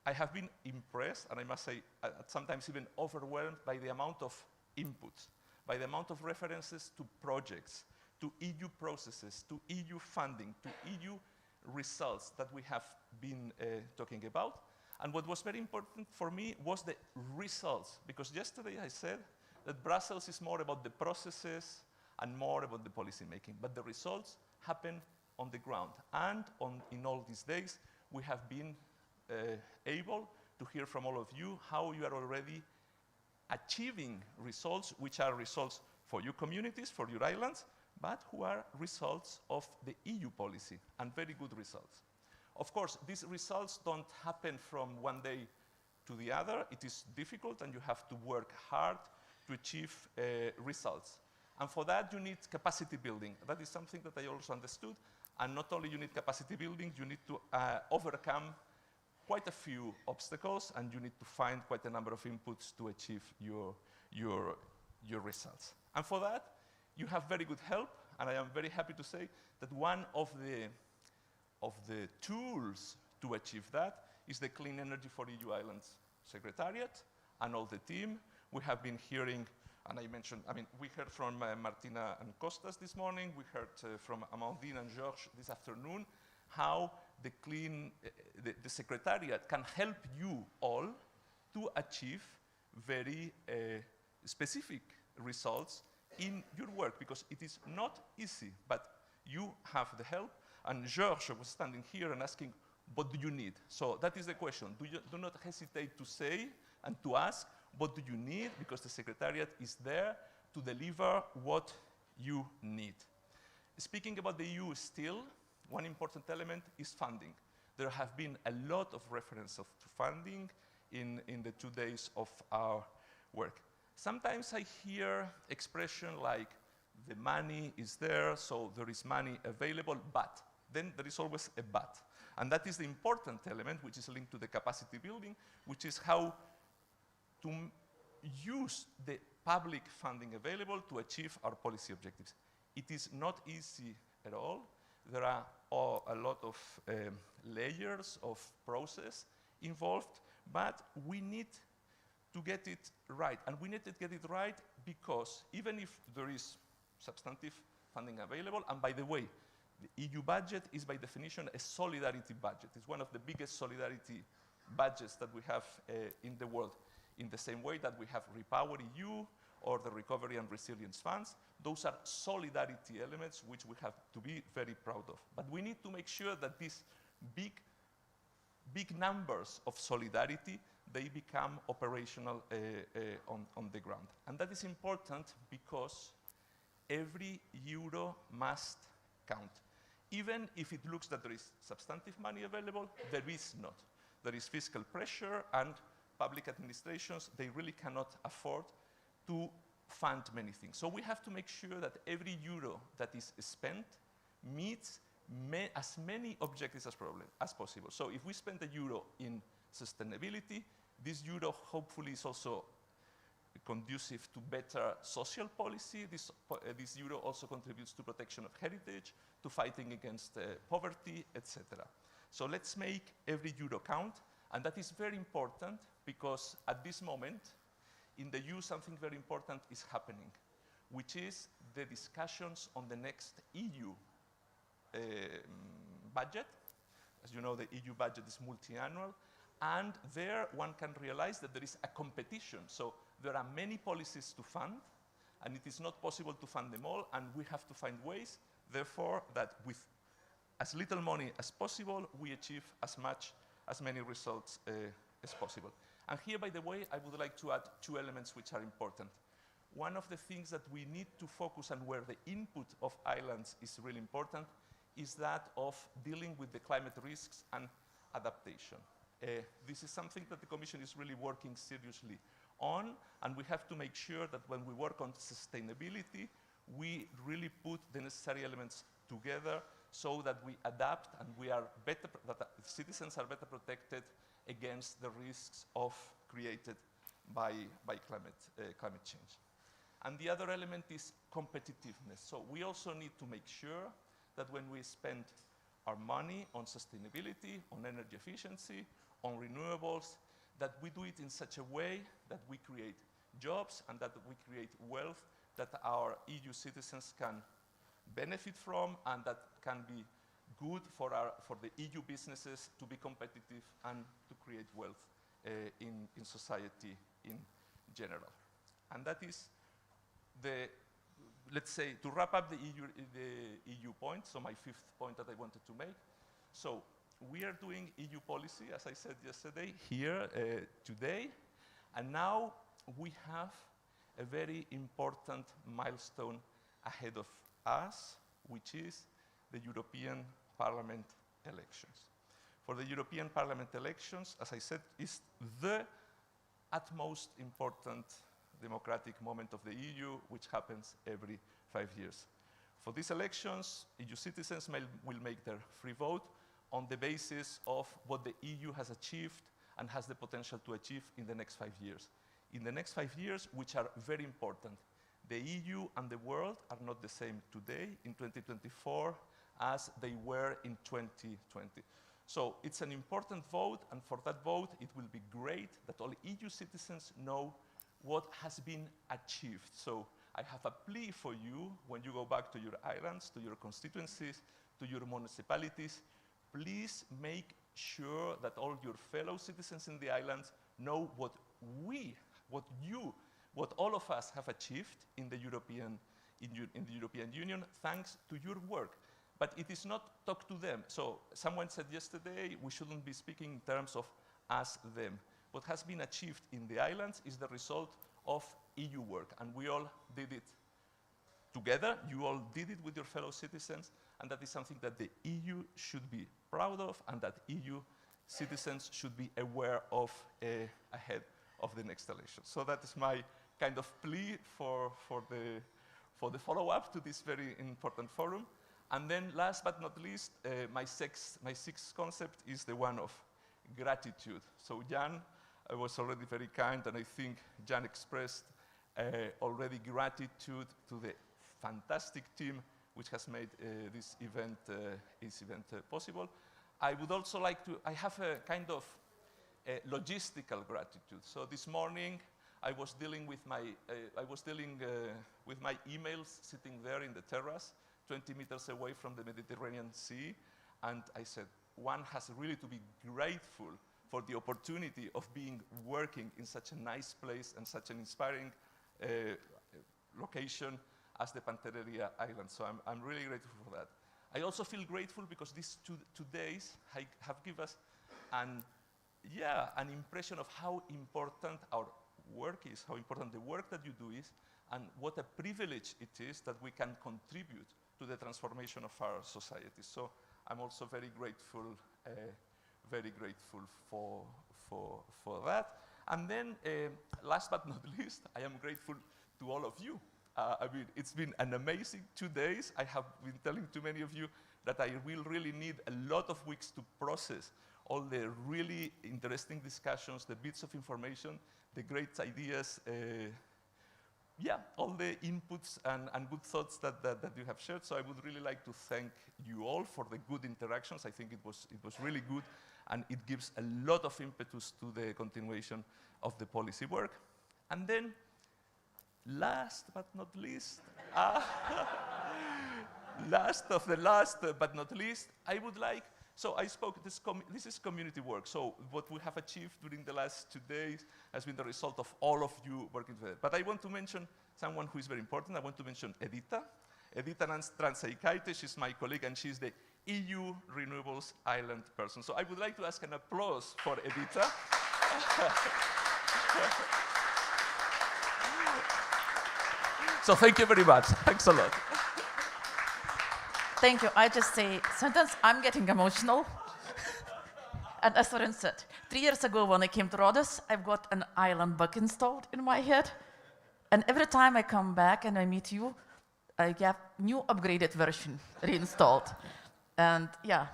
I have been impressed, and I must say, sometimes even overwhelmed by the amount of inputs, by the amount of references to projects, to EU processes, to EU funding, to EU results that we have been talking about. And what was very important for me was the results, because yesterday I said that Brussels is more about the processes and more about the policy making, but the results happen on the ground. And in all these days, we have been able to hear from all of you how you are already achieving results, which are results for your communities, for your islands, but who are results of the EU policy, and very good results. Of course, these results don't happen from one day to the other. It is difficult, and you have to work hard to achieve results. And for that, you need capacity building. That is something that I also understood. And not only you need capacity building, you need to overcome quite a few obstacles, and you need to find quite a number of inputs to achieve your results. And for that, you have very good help, and I am very happy to say that one of the tools to achieve that is the Clean Energy for EU Islands Secretariat and all the team. We have been hearing, and we heard from Martina and Kostas this morning, we heard from Amandine and Georges this afternoon, how the Secretariat can help you all to achieve very specific results in your work, because it is not easy, but you have the help. And Georges was standing here and asking, what do you need? So that is the question. Do not hesitate to say and to ask, what do you need? Because the Secretariat is there to deliver what you need. Speaking about the EU still, one important element is funding. There have been a lot of references to funding in the 2 days of our work. Sometimes I hear expression like, the money is there, so there is money available, but. Then there is always a but. And that is the important element, which is linked to the capacity building, which is how to use the public funding available to achieve our policy objectives. It is not easy at all. There are a lot of layers of process involved, but we need to get it right. And we need to get it right because even if there is substantive funding available, and by the way, the EU budget is by definition a solidarity budget. It's one of the biggest solidarity budgets that we have in the world. In the same way that we have Repower EU or the Recovery and Resilience Funds, those are solidarity elements which we have to be very proud of. But we need to make sure that these big numbers of solidarity, they become operational on the ground. And that is important because every euro must count. Even if it looks that there is substantive money available, there is not. There is fiscal pressure, and public administrations, they really cannot afford to fund many things. So we have to make sure that every euro that is spent meets as many objectives as possible. So if we spend a euro in sustainability, this euro hopefully is also conducive to better social policy. This euro also contributes to protection of heritage, to fighting against poverty, etc. So let's make every euro count, and that is very important because at this moment, in the EU, something very important is happening, which is the discussions on the next EU budget. As you know, the EU budget is multi-annual, and there one can realize that there is a competition. So there are many policies to fund, and it is not possible to fund them all, and we have to find ways, therefore, that with as little money as possible, we achieve as many results as possible. And here, by the way, I would like to add two elements which are important. One of the things that we need to focus on where the input of islands is really important is that of dealing with the climate risks and adaptation. This is something that the Commission is really working seriously on, and we have to make sure that when we work on sustainability, we really put the necessary elements together so that we adapt and we are better, that citizens are better protected against the risks created by climate change. And the other element is competitiveness. So we also need to make sure that when we spend our money on sustainability, on energy efficiency, on renewables, that we do it in such a way that we create jobs and that we create wealth that our EU citizens can benefit from and that can be good for the EU businesses to be competitive and to create wealth in society in general. And that is let's say, to wrap up the EU point, so my fifth point that I wanted to make. So we are doing EU policy, as I said yesterday, here today, and now we have a very important milestone ahead of us, which is the European Parliament elections. For the European Parliament elections, as I said, is the utmost important democratic moment of the EU, which happens every 5 years. For these elections, EU citizens will make their free vote on the basis of what the EU has achieved and has the potential to achieve in the next 5 years. In the next 5 years, which are very important, the EU and the world are not the same today, in 2024, as they were in 2020. So it's an important vote, and for that vote, it will be great that all EU citizens know what has been achieved. So I have a plea for you when you go back to your islands, to your constituencies, to your municipalities. Please make sure that all your fellow citizens in the islands know what all of us have achieved in the European Union thanks to your work. But it is not talk to them. So someone said yesterday we shouldn't be speaking in terms of us, them. What has been achieved in the islands is the result of EU work, and we all did it together. You all did it with your fellow citizens, and that is something that the EU should be proud of and that EU citizens should be aware of ahead of the next election. So that is my kind of plea for the follow-up to this very important forum. And then last but not least, my sixth concept is the one of gratitude. So Jan was already very kind, and I think Jan expressed already gratitude to the fantastic team which has made this event possible. I would also like to, I have a kind of logistical gratitude. So this morning I was dealing with my emails sitting there in the terrace, 20 meters away from the Mediterranean Sea, and I said, one has really to be grateful for the opportunity of working in such a nice place and such an inspiring location as the Pantelleria Island. So I'm really grateful for that. I also feel grateful because these two days have given us an impression of how important our work is, how important the work that you do is, and what a privilege it is that we can contribute to the transformation of our society. So I'm also very grateful for that. And then, last but not least, I am grateful to all of you. I mean, it's been an amazing 2 days. I have been telling to many of you that I will really need a lot of weeks to process all the really interesting discussions, the bits of information, the great ideas, all the inputs and good thoughts that you have shared. So I would really like to thank you all for the good interactions. I think it was really good, and it gives a lot of impetus to the continuation of the policy work. And then, last but not least, last but not least, I would like, so I spoke, this is community work. So what we have achieved during the last 2 days has been the result of all of you working together. But I want to mention someone who is very important. I want to mention Edita. Edita Transaikaite, she's my colleague, and she's the EU Renewables Island person. So I would like to ask an applause for Edita. So thank you very much. Thanks a lot. Thank you. I just say, sometimes I'm getting emotional. And as Soren said, 3 years ago when I came to Rhodes, I've got an island bug installed in my head. And every time I come back and I meet you, I get new upgraded version reinstalled. And yeah,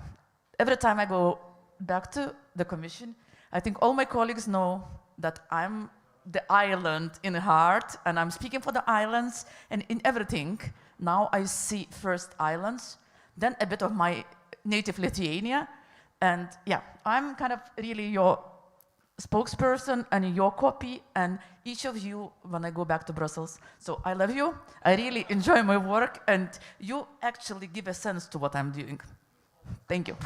every time I go back to the commission, I think all my colleagues know that I'm the island in heart, and I'm speaking for the islands, and in everything, now I see first islands, then a bit of my native Lithuania, and yeah, I'm kind of really your spokesperson and your copy, and each of you when I go back to Brussels. So I love you, I really enjoy my work, and you actually give a sense to what I'm doing. Thank you.